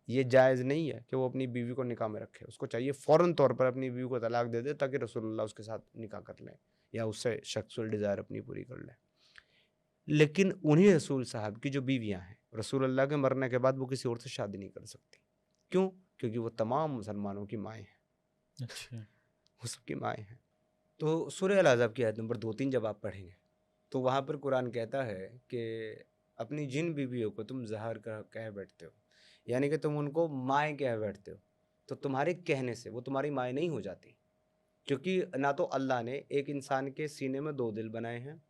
ये जायज़ नहीं है कि वो अपनी बीवी को निकाह में रखे। उसको चाहिए फ़ौरन तौर पर अपनी बीवी को तलाक दे दे ताकि रसूलुल्लाह उसके साथ निकाह कर लें या उससे सेक्सुअल डिज़ायर अपनी पूरी कर लें। लेकिन उन्हीं रसूल साहब की जो बीवियां हैं रसूल अल्लाह के मरने के बाद वो किसी और से शादी नहीं कर सकती। क्यों? क्योंकि वो तमाम मुसलमानों की माएँ हैं, अच्छा। वो सबकी माएँ हैं। तो सूरह अल-अहज़ाब की आयत नंबर 2-3 जब आप पढ़ेंगे तो वहाँ पर कुरान कहता है कि अपनी जिन बीवियों को तुम ज़हर कह बैठते हो, यानी कि तुम उनको माएँ कह बैठते हो, तो तुम्हारे कहने से वो तुम्हारी माएँ नहीं हो जाती, क्योंकि ना तो अल्लाह ने एक इंसान के सीने में 2 दिल बनाए हैं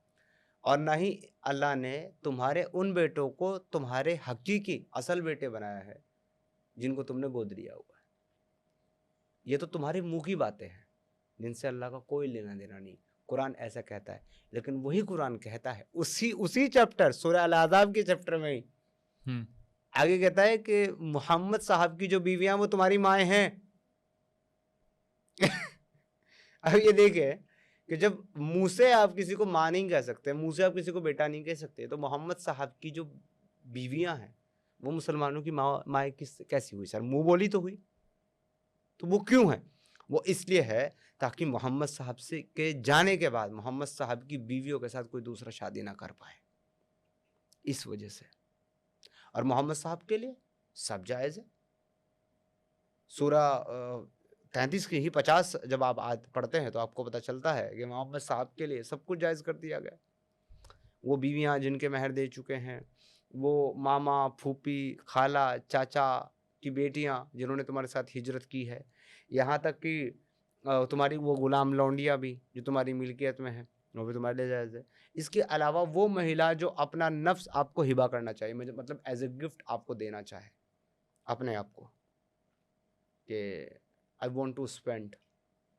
और ना ही अल्लाह ने तुम्हारे उन बेटों को तुम्हारे हकीकी असल बेटे बनाया है जिनको तुमने गोद लिया हुआ है। ये तो तुम्हारे मुंह की बातें हैं जिनसे अल्लाह का कोई लेना देना नहीं। कुरान ऐसा कहता है, लेकिन वही कुरान कहता है उसी चैप्टर सूरह अल-अहज़ाब के चैप्टर में ही आगे कहता है कि मोहम्मद साहब की जो बीवियां वो तुम्हारी माएँ हैं। अब ये देखे कि जब मुंह से आप किसी को माँ नहीं कह सकते, मुंह से आप किसी को बेटा नहीं कह सकते, तो मोहम्मद साहब की जो बीवियां हैं वो मुसलमानों की माँ कैसी हुई सर? मुंह बोली तो हुई। तो वो क्यों है? वो इसलिए है ताकि मोहम्मद साहब से के जाने के बाद मोहम्मद साहब की बीवियों के साथ कोई दूसरा शादी ना कर पाए, इस वजह से। और मोहम्मद साहब के लिए सब जायज़ है। सूरह 33 की ही 50 जब आप आयत पढ़ते हैं तो आपको पता चलता है कि मोहम्मद साहब के लिए सब कुछ जायज़ कर दिया गया। वो बीवियां जिनके महर दे चुके हैं, वो मामा, फूफी, खाला, चाचा की बेटियां जिन्होंने तुम्हारे साथ हिजरत की है, यहाँ तक कि तुम्हारी वो गुलाम लौंडिया भी जो तुम्हारी मिल्कियत में है, वो भी तुम्हारे लिए जायज़ है। इसके अलावा वो महिला जो अपना नफ्स आपको हिबा करना चाहिए, मतलब एज ए गिफ्ट आपको देना चाहे अपने आप को, कि I want to spend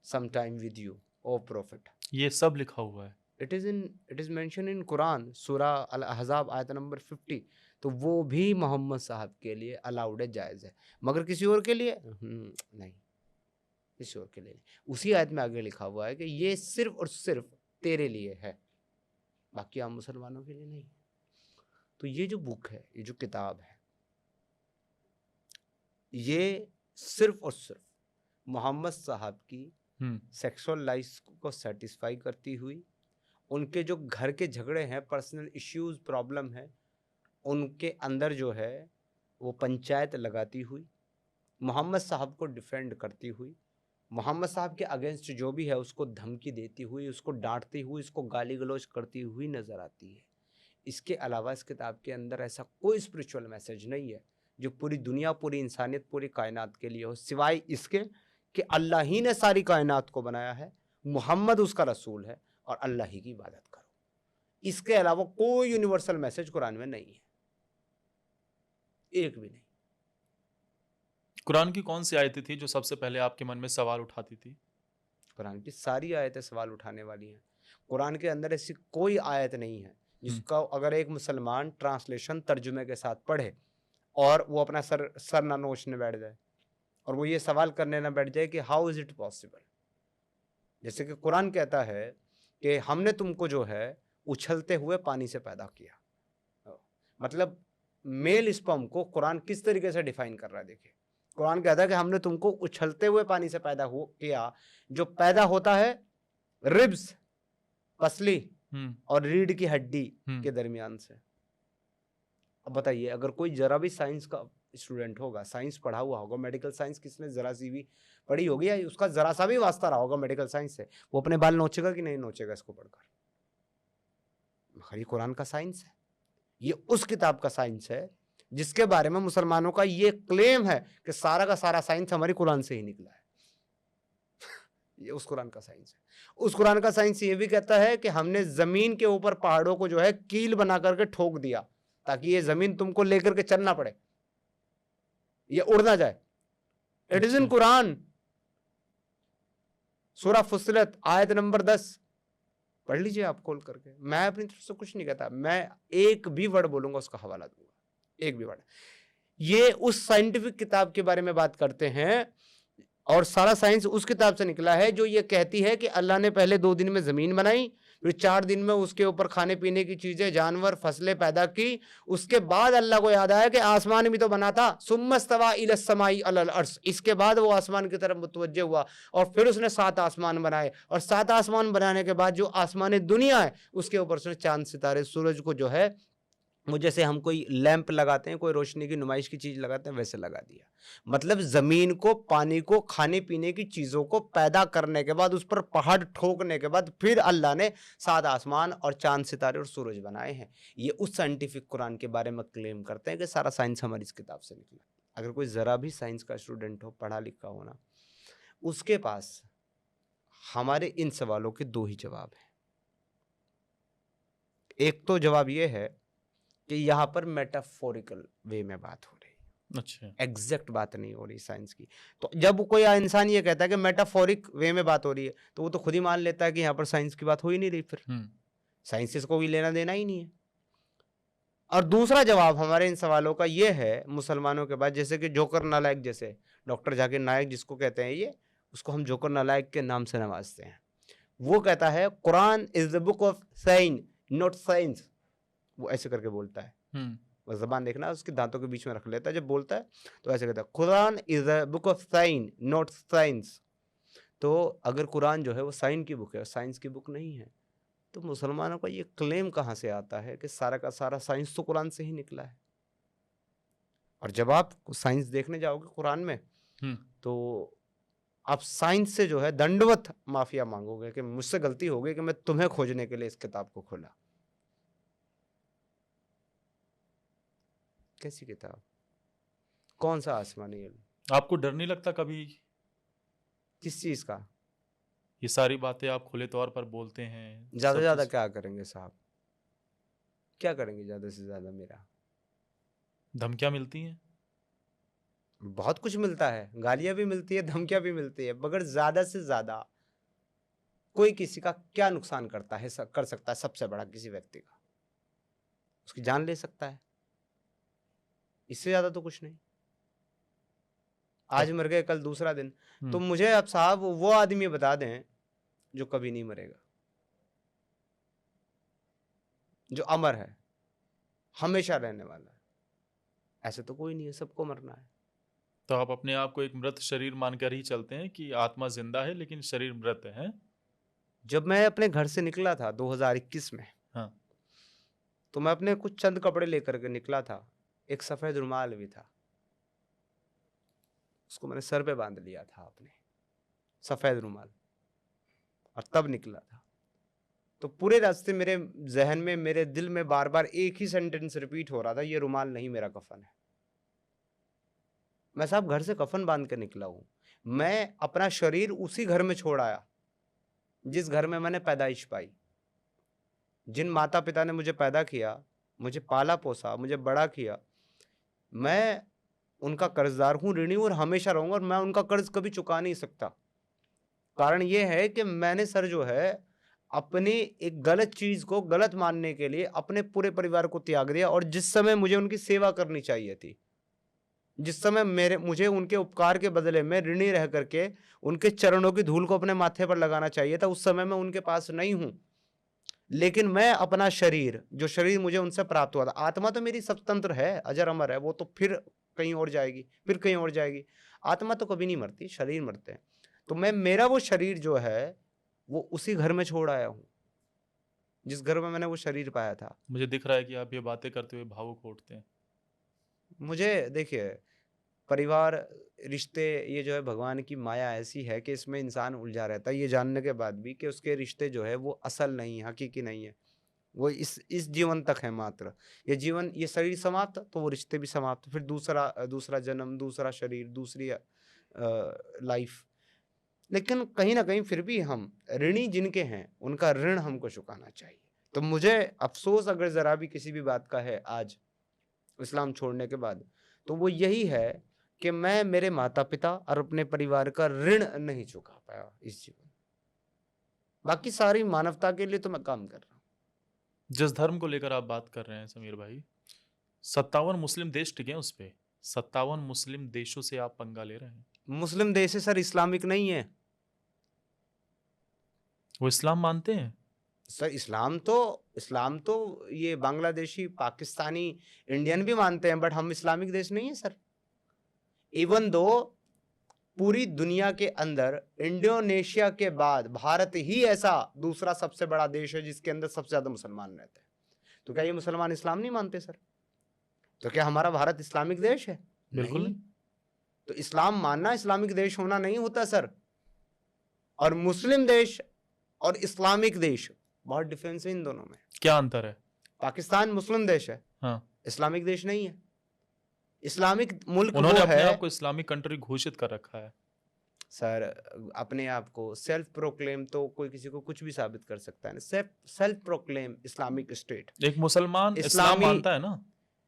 some time with you O prophet, ये सब लिखा हुआ है। It is mention in Quran सूरह अल-अहज़ाब आयत नंबर 50। तो वो भी मोहम्मद साहब के लिए अलाउड है, जायज़ है, मगर किसी और के लिए नहीं, किसी और के लिए नहीं। उसी आयत में आगे लिखा हुआ है कि ये सिर्फ और सिर्फ तेरे लिए है, बाकी आम मुसलमानों के लिए नहीं। तो ये जो बुक है, ये जो किताब है, ये सिर्फ और सिर्फ मोहम्मद साहब की सेक्सुअल लाइफ को सेटिस्फाई करती हुई, उनके जो घर के झगड़े हैं, पर्सनल इश्यूज, प्रॉब्लम है, उनके अंदर जो है वो पंचायत लगाती हुई, मोहम्मद साहब को डिफेंड करती हुई, मोहम्मद साहब के अगेंस्ट जो भी है उसको धमकी देती हुई, उसको डांटती हुई, उसको गाली गलौज करती हुई नज़र आती है। इसके अलावा इस किताब के अंदर ऐसा कोई स्पिरिचुअल मैसेज नहीं है जो पूरी दुनिया, पूरी इंसानियत, पूरी कायनात के लिए हो, सिवाय इसके कि अल्लाह ही ने सारी कायनात को बनाया है, मोहम्मद उसका रसूल है और अल्लाह ही की इबादत करो। इसके अलावा कोई यूनिवर्सल मैसेज कुरान में नहीं है, एक भी नहीं। कुरान की कौन सी आयतें थी जो सबसे पहले आपके मन में सवाल उठाती थी? कुरान की सारी आयतें सवाल उठाने वाली हैं। कुरान के अंदर ऐसी कोई आयत नहीं है जिसका अगर एक मुसलमान ट्रांसलेशन तर्जुमे के साथ पढ़े और वो अपना सर ना नोचने बैठ जाए और वो ये सवाल करने ना बैठ जाए कि हाउ इज़ इट पॉसिबल। जैसे कि कुरान कहता है कि हमने तुमको जो है उछलते हुए पानी से पैदा किया, मतलब मेल स्पर्म को कुरान किस तरीके से डिफाइन कर रहा है। देखिए, कुरान कहता है कि हमने तुमको उछलते हुए पानी से पैदा किया, जो पैदा होता है रिब्स, पसली और रीढ़ की हड्डी के दरमियान से। अब बताइए, अगर कोई जरा भी साइंस का स्टूडेंट होगा, साइंस पढ़ा हुआ होगा, मेडिकल साइंस किसने जरा सी भी पढ़ी होगी या उसका जरा सा भी वास्ता रहा होगा मेडिकल साइंस से, वो अपने बाल नोचेगा कि नहीं नोचेगा इसको पढ़कर? मगर ये कुरान का साइंस है, ये उस किताब का साइंस है जिसके बारे में मुसलमानों का ये क्लेम है कि सारा का सारा साइंस हमारी कुरान से ही निकला है। ये उस कुरान का साइंस है। उस कुरान का साइंस ये भी कहता है कि हमने जमीन के ऊपर पहाड़ों को जो है कील बना करके ठोक दिया ताकि ये जमीन तुमको लेकर के चलना पड़े, ये उड़ ना जाए। इट इज इन कुरान, सूरह फुस्सिलत आयत नंबर 10 पढ़ लीजिए आप खोल करके। मैं अपनी तरफ से कुछ नहीं कहता, मैं एक भी वर्ड बोलूंगा उसका हवाला दूंगा, एक भी वर्ड। ये उस साइंटिफिक किताब के बारे में बात करते हैं और सारा साइंस उस किताब से निकला है जो ये कहती है कि अल्लाह ने पहले 2 दिन में जमीन बनाई, फिर 4 दिन में उसके ऊपर खाने पीने की चीजें, जानवर, फसलें पैदा की। उसके बाद अल्लाह को याद आया कि आसमान भी तो बना था, सुम्मस्तवा इलस समाई अलल अर्श। इसके बाद वो आसमान की तरफ मुतवज्जे हुआ और फिर उसने 7 आसमान बनाए और 7 आसमान बनाने के बाद जो आसमान दुनिया है उसके ऊपर उसने चांद, सितारे, सूरज को जो है वो जैसे हम कोई लैंप लगाते हैं, कोई रोशनी की नुमाइश की चीज लगाते हैं, वैसे लगा दिया। मतलब जमीन को, पानी को, खाने पीने की चीजों को पैदा करने के बाद, उस पर पहाड़ ठोकने के बाद फिर अल्लाह ने सात आसमान और चांद सितारे और सूरज बनाए हैं। ये उस साइंटिफिक कुरान के बारे में क्लेम करते हैं कि सारा साइंस हमारी इस किताब से निकला। अगर कोई जरा भी साइंस का स्टूडेंट हो, पढ़ा लिखा हो ना, उसके पास हमारे इन सवालों के दो ही जवाब हैं। एक तो जवाब ये है कि यहाँ पर मेटाफोरिकल वे में बात हो रही है, अच्छा, एग्जैक्ट बात नहीं हो रही साइंस की। तो जब कोई इंसान ये कहता है कि मेटाफोरिक वे में बात हो रही है, तो वो तो खुद ही मान लेता है कि यहाँ पर साइंस की बात हो ही नहीं रही, फिर साइंस से कोई लेना देना ही नहीं है। और दूसरा जवाब हमारे इन सवालों का ये है मुसलमानों के बाद, जैसे कि जोकर नालायक, जैसे डॉक्टर जाकिर नायक जिसको कहते हैं, ये उसको हम जोकर नालायक के नाम से नवाजते हैं। वो कहता है Quran is the book of science not science. वो ऐसे करके बोलता है, वो जबान देखना उसके दांतों के बीच में रख लेता है, जब बोलता है तो ऐसे कहता है Quran is the book of science not science. तो अगर कुरान जो है वो साइंस की बुक है, साइंस की बुक नहीं है, तो मुसलमानों का ये क्लेम कहाँ से आता है कि सारा का सारा साइंस तो कुरान से ही निकला है। और जब आप साइंस देखने जाओगे कुरान में, तो आप साइंस से जो है दंडवत माफिया मांगोगे कि मुझसे गलती हो गई कि मैं तुम्हें खोजने के लिए इस किताब को खोला। कैसी किताब, कौन सा आसमानी इल्म? आपको डर नहीं लगता कभी? किस चीज का? ये सारी बातें आप खुले तौर पर बोलते हैं, ज्यादा सब ज्यादा चीज़- क्या करेंगे साहब, क्या करेंगे ज्यादा से ज्यादा? मेरा धमकियां मिलती हैं? बहुत कुछ मिलता है, गालियां भी मिलती है, धमकियां भी मिलती है, मगर ज्यादा से ज्यादा कोई किसी का क्या नुकसान करता है, कर सकता है सबसे बड़ा किसी व्यक्ति का? उसकी जान ले सकता है, इससे ज्यादा तो कुछ नहीं। आज मर गए, कल दूसरा दिन। तो मुझे अब साहब वो आदमी बता दें जो कभी नहीं मरेगा, जो अमर है, हमेशा रहने वाला है। ऐसे तो कोई नहीं है, सबको मरना है। तो आप अपने आप को एक मृत शरीर मानकर ही चलते हैं कि आत्मा जिंदा है लेकिन शरीर मृत है? जब मैं अपने घर से निकला था 2021 में, हाँ, तो मैं अपने कुछ चंद कपड़े लेकर के निकला था। एक सफेद रुमाल भी था, उसको मैंने सर पे बांध लिया था अपने, सफेद रुमाल, और तब निकला था। तो पूरे रास्ते मेरे जहन में, मेरे दिल में बार बार एक ही सेंटेंस रिपीट हो रहा था, ये रुमाल नहीं मेरा कफन है। मैं साहब घर से कफन बांध के निकला हूं। मैं अपना शरीर उसी घर में छोड़ आया जिस घर में मैंने पैदाइश पाई। जिन माता पिता ने मुझे पैदा किया, मुझे पाला पोसा, मुझे बड़ा किया, मैं उनका कर्जदार हूं, ऋणी हूं, और हमेशा रहूंगा। और मैं उनका कर्ज कभी चुका नहीं सकता। कारण यह है कि मैंने सर जो है अपनी एक गलत चीज को गलत मानने के लिए अपने पूरे परिवार को त्याग दिया। और जिस समय मुझे उनकी सेवा करनी चाहिए थी, जिस समय मुझे उनके उपकार के बदले में ऋणी रह करके उनके चरणों की धूल को अपने माथे पर लगाना चाहिए था, उस समय मैं उनके पास नहीं हूं। लेकिन मैं अपना शरीर, जो शरीर मुझे उनसे प्राप्त हुआ था, आत्मा तो मेरी स्वतंत्र है, अजर अमर है, वो तो फिर कहीं और जाएगी, फिर कहीं और जाएगी। आत्मा तो कभी नहीं मरती, शरीर मरते हैं। तो मैं, मेरा वो शरीर जो है वो उसी घर में छोड़ आया हूं जिस घर में मैंने वो शरीर पाया था। मुझे दिख रहा है कि आप ये बातें करते हुए भावुक उठते हैं। मुझे देखिए, परिवार, रिश्ते, ये जो है भगवान की माया ऐसी है कि इसमें इंसान उलझा रहता है, ये जानने के बाद भी कि उसके रिश्ते जो है वो असल नहीं है, हकीकी नहीं है, वो इस जीवन तक है मात्र। ये जीवन, ये शरीर समाप्त तो वो रिश्ते भी समाप्त, फिर दूसरा जन्म, दूसरा शरीर, दूसरी लाइफ। लेकिन कहीं ना कहीं फिर भी हम ऋणी जिनके हैं उनका ऋण हमको चुकाना चाहिए। तो मुझे अफसोस अगर जरा भी किसी भी बात का है आज इस्लाम छोड़ने के बाद, तो वो यही है कि मैं मेरे माता पिता और अपने परिवार का ऋण नहीं चुका पाया इस जीवन। बाकी सारी मानवता के लिए तो मैं काम कर रहा हूँ। जिस धर्म को लेकर आप बात कर रहे हैं समीर भाई, 57 मुस्लिम देश टिके हैं उस पे, 57 मुस्लिम देशों से आप पंगा ले रहे हैं। मुस्लिम देश है सर, इस्लामिक नहीं है वो इस्लाम मानते हैं सर। इस्लाम तो ये बांग्लादेशी, पाकिस्तानी, इंडियन भी मानते हैं, बट हम इस्लामिक देश नहीं है सर। इवन दो पूरी दुनिया के अंदर इंडोनेशिया के बाद भारत ही ऐसा दूसरा सबसे बड़ा देश है जिसके अंदर सबसे ज्यादा मुसलमान रहते हैं। तो क्या ये मुसलमान इस्लाम नहीं मानते सर? तो क्या हमारा भारत इस्लामिक देश है? बिल्कुल नहीं। तो इस्लाम मानना इस्लामिक देश होना नहीं होता सर। और मुस्लिम देश और इस्लामिक देश, बहुत डिफरेंस है इन दोनों में। क्या अंतर है? पाकिस्तान मुस्लिम देश है, हाँ, इस्लामिक देश नहीं है। इस्लामिक मुल्क वो उन्होंने अपने है आप को इस्लामिक कंट्री घोषित कर रखा है। सर। अपने आप को सेल्फ प्रोक्लेम तो कोई किसी को कुछ भी साबित कर सकता है ना। सेल्फ प्रोक्लेम इस्लामिक स्टेट, एक मुसलमान इस्लाम इस्लामी- मानता है ना।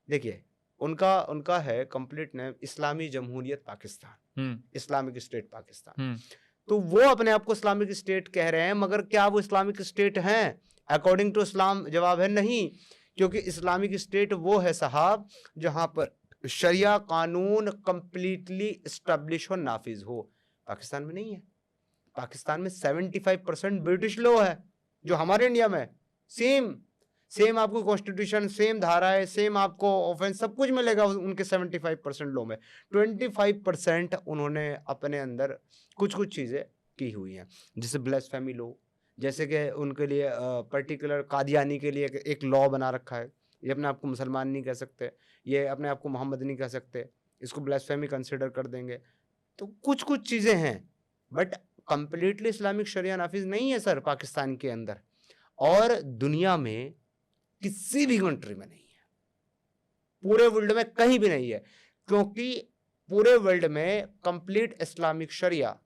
देखिए उनका है कंप्लीट नेम इस्लामी जमहूरियत पाकिस्तान, इस्लामिक स्टेट पाकिस्तान। तो वो अपने आप को इस्लामिक स्टेट कह रहे हैं, मगर क्या वो इस्लामिक स्टेट हैं अकॉर्डिंग टू इस्लाम? जवाब है नहीं। क्योंकि इस्लामिक स्टेट वो है साहब जहां पर शरिया कानून कंप्लीटली एस्टेब्लिश और नाफिज हो। पाकिस्तान में नहीं है। पाकिस्तान में 75% ब्रिटिश लॉ है, जो हमारे इंडिया में सेम आपको कॉन्स्टिट्यूशन, सेम धाराएं, सेम आपको ऑफेंस सब कुछ मिलेगा उनके 75% लॉ में। 25% उन्होंने अपने अंदर कुछ चीजें की हुई हैं, जैसे ब्लेसफेमी लॉ, जैसे कि उनके लिए पर्टिकुलर कादियानी के लिए एक लॉ बना रखा है। ये अपने आप को मुसलमान नहीं कह सकते, ये अपने आप को मोहम्मद नहीं कह सकते, इसको ब्लेसफेमी कंसिडर कर देंगे। तो कुछ चीजें हैं, बट कंप्लीटली इस्लामिक शरिया नाफिज नहीं है सर पाकिस्तान के अंदर, और दुनिया में किसी भी कंट्री में नहीं है, पूरे वर्ल्ड में कहीं भी नहीं है। क्योंकि पूरे वर्ल्ड में कंप्लीट इस्लामिक शरिया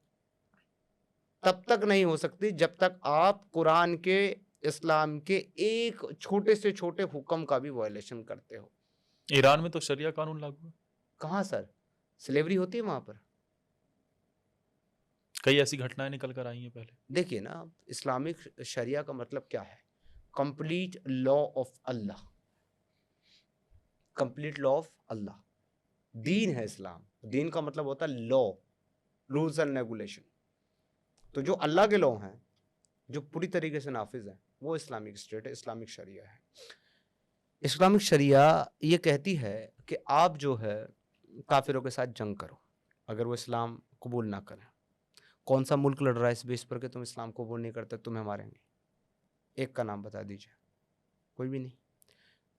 तब तक नहीं हो सकती जब तक आप कुरान के, इस्लाम के एक छोटे से छोटे हुक्म का भी वायलेशन करते हो। ईरान में तो शरिया कानून लागू है। कहाँ सर? स्लेवरी होती है वहां पर। कई ऐसी घटनाएं निकल कर आई हैं पहले। देखिए ना, इस्लामिक शरिया का मतलब क्या है? Complete law of Allah, complete law of Allah. दीन है इस्लाम, दीन का मतलब होता है लॉ, रूल्स एंड रेगुलेशन। तो जो अल्लाह के लॉ हैं, जो पूरी तरीके से नाफिज हैं, वो इस्लामिक स्टेट है, इस्लामिक शरिया है। इस्लामिक शरिया ये कहती है कि आप जो है काफिरों के साथ जंग करो अगर वो इस्लाम कबूल ना करें। कौन सा मुल्क लड़ रहा है इस बेस पर कि तुम इस्लाम कबूल नहीं करते तुम्हें मारेंगे? एक का नाम बता दीजिए। कोई भी नहीं।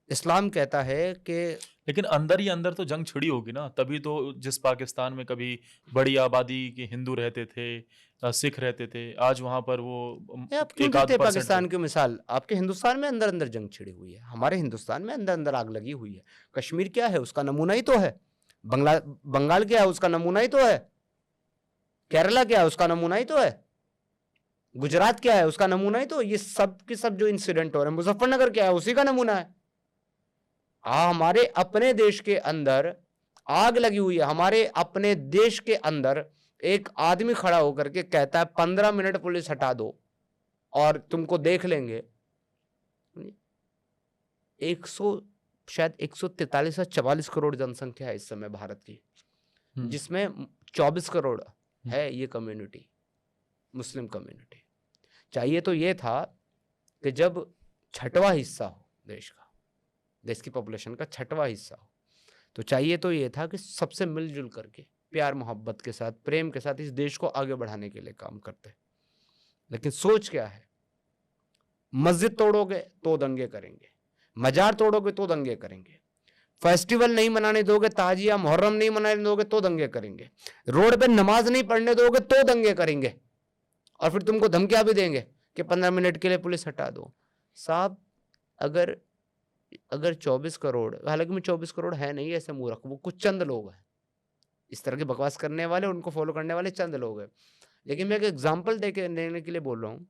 इस्लाम कहता है कि लेकिन अंदर ही अंदर तो जंग छिड़ी होगी ना, तभी तो जिस पाकिस्तान में कभी बड़ी आबादी के हिंदू रहते थे, सिख रहते थे, आज वहां पर वो आप क्यों एक आध देते हैं परसेंट पाकिस्तान की मिसाल? आपके हिंदुस्तान में अंदर अंदर जंग छिड़ी हुई है, हमारे हिंदुस्तान में अंदर अंदर आग लगी हुई है। कश्मीर क्या है? उसका नमूना ही तो है। बंगाल क्या है? उसका नमूना ही तो है। केरला क्या है? उसका नमूना ही तो है। गुजरात क्या है? उसका नमूना ही तो। ये सब के सब जो इंसिडेंट हो रहे हैं, मुजफ्फरनगर क्या है? उसी का नमूना है। हमारे अपने देश के अंदर आग लगी हुई है। हमारे अपने देश के अंदर एक आदमी खड़ा होकर के कहता है 15 मिनट पुलिस हटा दो और तुमको देख लेंगे। 143 या 44 करोड़ जनसंख्या है इस समय भारत की, जिसमें 24 करोड़ है ये कम्युनिटी, मुस्लिम कम्युनिटी। चाहिए तो ये था कि जब छठवां हिस्सा हो देश की पॉपुलेशन का छठवां हिस्सा हो, तो चाहिए तो ये था कि सबसे मिलजुल करके प्यार मोहब्बत के साथ, प्रेम के साथ इस देश को आगे बढ़ाने के लिए काम करते। लेकिन सोच क्या है? मस्जिद तोड़ोगे तो दंगे करेंगे, मजार तोड़ोगे तो दंगे करेंगे, फेस्टिवल नहीं मनाने दोगे, ताजिया मुहर्रम नहीं मनाने दोगे तो दंगे करेंगे, रोड पे नमाज नहीं पढ़ने दोगे तो दंगे करेंगे, और फिर तुमको धमकियां भी देंगे कि 15 मिनट के लिए पुलिस हटा दो। साहब अगर 24 करोड़, हालांकि में 24 करोड़ है नहीं ऐसे मूर्ख, वो कुछ चंद लोग हैं इस तरह की बकवास करने वाले, उनको फॉलो करने वाले चंद लोग हैं। लेकिन मैं एक एग्जाम्पल देने के लिए बोल रहा हूँ।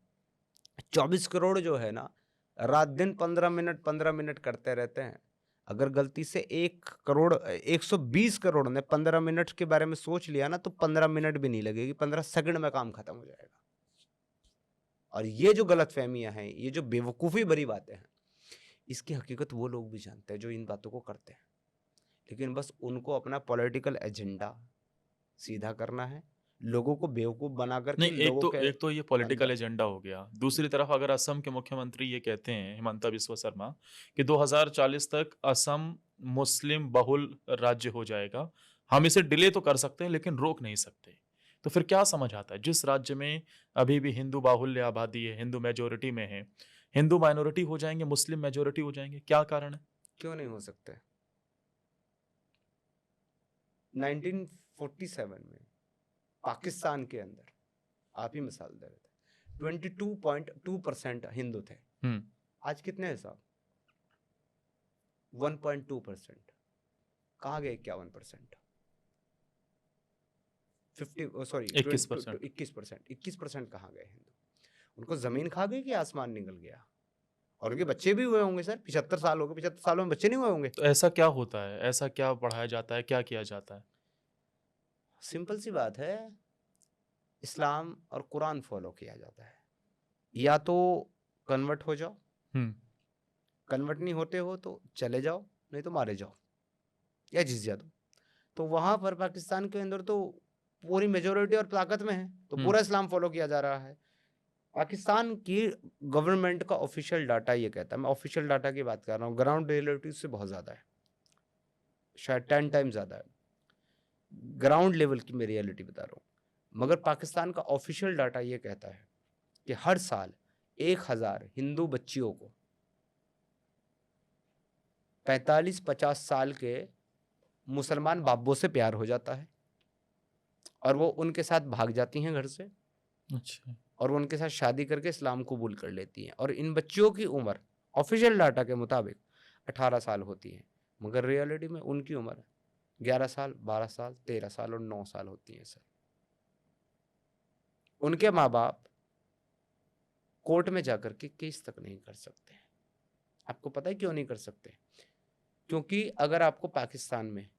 24 करोड़ जो है ना, रात दिन 15 मिनट करते रहते हैं। अगर गलती से 120 करोड़ ने 15 मिनट के बारे में सोच लिया ना, तो 15 मिनट भी नहीं लगेगी, 15 सेकंड में काम खत्म हो जाएगा। और ये जो गलतफहमियां हैं, ये जो बेवकूफ़ी भरी बातें हैं, इसकी हकीकत वो लोग भी जानते हैं जो इन बातों को करते हैं। लेकिन बस उनको अपना पॉलिटिकल एजेंडा सीधा करना है, लोगों को बेवकूफ बनाकर। नहीं, एक तो ये पॉलिटिकल एजेंडा हो गया। दूसरी तरफ अगर असम के मुख्यमंत्री ये कहते हैं, हिमंता बिस्वा शर्मा, कि 2040 तक असम मुस्लिम बहुल राज्य हो जाएगा, हम इसे डिले तो कर सकते हैं लेकिन रोक नहीं सकते। तो फिर क्या समझ आता है? जिस राज्य में अभी भी हिंदू बाहुल्य आबादी है, हिंदू मेजोरिटी में है, हिंदू माइनॉरिटी हो जाएंगे, मुस्लिम मेजोरिटी हो जाएंगे, क्या कारण है? क्यों नहीं हो सकते? 1947 में पाकिस्तान के अंदर, आप ही मिसाल दे रहे थे, 22.2% हिंदू थे। आज कितने हैं साहब? 1.2%। कहाँ गए 51%? 21% कहाँ गए हिंदू? उनको जमीन खा गई कि आसमान निकल गया? और उनके बच्चे भी हुए होंगे सर, 75 साल हो गए, 75 सालों में बच्चे नहीं हुए होंगे? तो ऐसा क्या होता है, ऐसा क्या पढ़ाया जाता है, क्या किया जाता है? सिंपल सी बात है, इस्लाम और कुरान फॉलो किया जाता है। या तो कन्वर्ट हो जाओ, कन्वर्ट नहीं होते हो तो चले जाओ, नहीं तो मारे जाओ, या जिज़िया दो। तो वहां पर पाकिस्तान के अंदर तो पूरी मेजोरिटी और ताकत में है, तो पूरा इस्लाम फॉलो किया जा रहा है। पाकिस्तान की गवर्नमेंट का ऑफिशियल डाटा ये कहता है, मैं ऑफिशियल डाटा की बात कर रहा हूँ, ग्राउंड रियलिटी से बहुत ज़्यादा है, शायद 10 टाइम ज़्यादा है। ग्राउंड लेवल की मैं रियलिटी बता रहा हूँ, मगर पाकिस्तान का ऑफिशियल डाटा ये कहता है कि हर साल 1000 हिंदू बच्चियों को 45-50 साल के मुसलमान बाबों से प्यार हो जाता है और वो उनके साथ भाग जाती हैं घर से। अच्छा। और वो उनके साथ शादी करके इस्लाम कबूल कर लेती हैं। और इन बच्चियों की उम्र ऑफिशियल डाटा के मुताबिक 18 साल होती है, मगर रियलिटी में उनकी उम्र 11 साल, 12 साल, 13 साल और 9 साल होती है सर। उनके माँ बाप कोर्ट में जाकर के केस तक नहीं कर सकते। आपको पता है क्यों नहीं कर सकते? क्योंकि अगर आपको पाकिस्तान में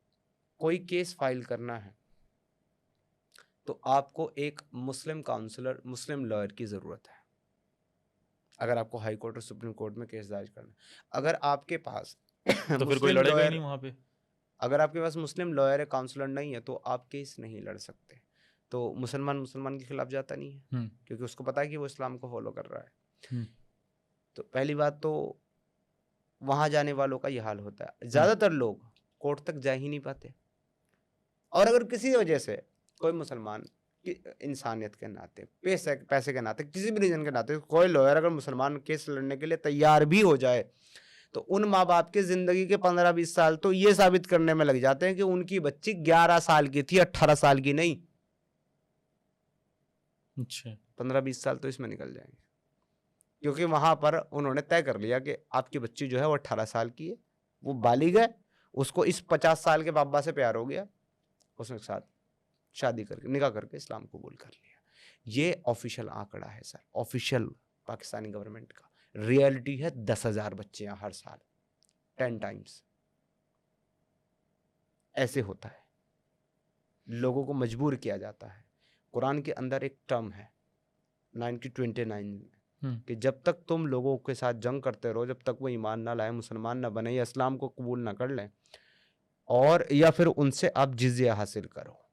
कोई केस फाइल करना है तो आपको एक मुस्लिम काउंसलर, मुस्लिम लॉयर की ज़रूरत है। अगर आपको हाई कोर्ट और सुप्रीम कोर्ट में केस दर्ज करना, अगर आपके पास तो फिर कोई लड़ेगा ही नहीं वहां पे। अगर आपके पास मुस्लिम लॉयर है, काउंसलर नहीं है, तो आप केस नहीं लड़ सकते। तो मुसलमान के खिलाफ जाता नहीं है, क्योंकि उसको पता है कि वो इस्लाम को फॉलो कर रहा है। तो पहली बात तो वहां जाने वालों का ये हाल होता है, ज़्यादातर लोग कोर्ट तक जा ही नहीं पाते। और अगर किसी वजह से कोई मुसलमान की इंसानियत के नाते, पैसे के नाते, किसी भी रीजन के नाते कोई लॉयर अगर मुसलमान केस लड़ने के लिए तैयार भी हो जाए, तो उन माँ बाप की जिंदगी के 15-20 साल तो ये साबित करने में लग जाते हैं कि उनकी बच्ची 11 साल की थी, 18 साल की नहीं। अच्छा। 15-20 साल तो इसमें निकल जाएंगे, क्योंकि वहां पर उन्होंने तय कर लिया कि आपकी बच्ची जो है वो 18 साल की है, वो बालिग है, उसको इस 50 साल के बाबा से प्यार हो गया, उसके साथ शादी करके निकाह करके इस्लाम कबूल कर लिया। ये ऑफिशियल आंकड़ा है सर, ऑफिशियल पाकिस्तानी गवर्नमेंट का। रियलिटी है 10,000 बच्चियां हर साल, 10 टाइम्स ऐसे होता है। लोगों को मजबूर किया जाता है। कुरान के अंदर एक टर्म है 929 में कि जब तक तुम लोगों के साथ जंग करते रहो, जब तक वो ईमान ना लाए, मुसलमान ना बने या इस्लाम को कबूल ना कर लें, और या फिर उनसे आप जिजिया हासिल करो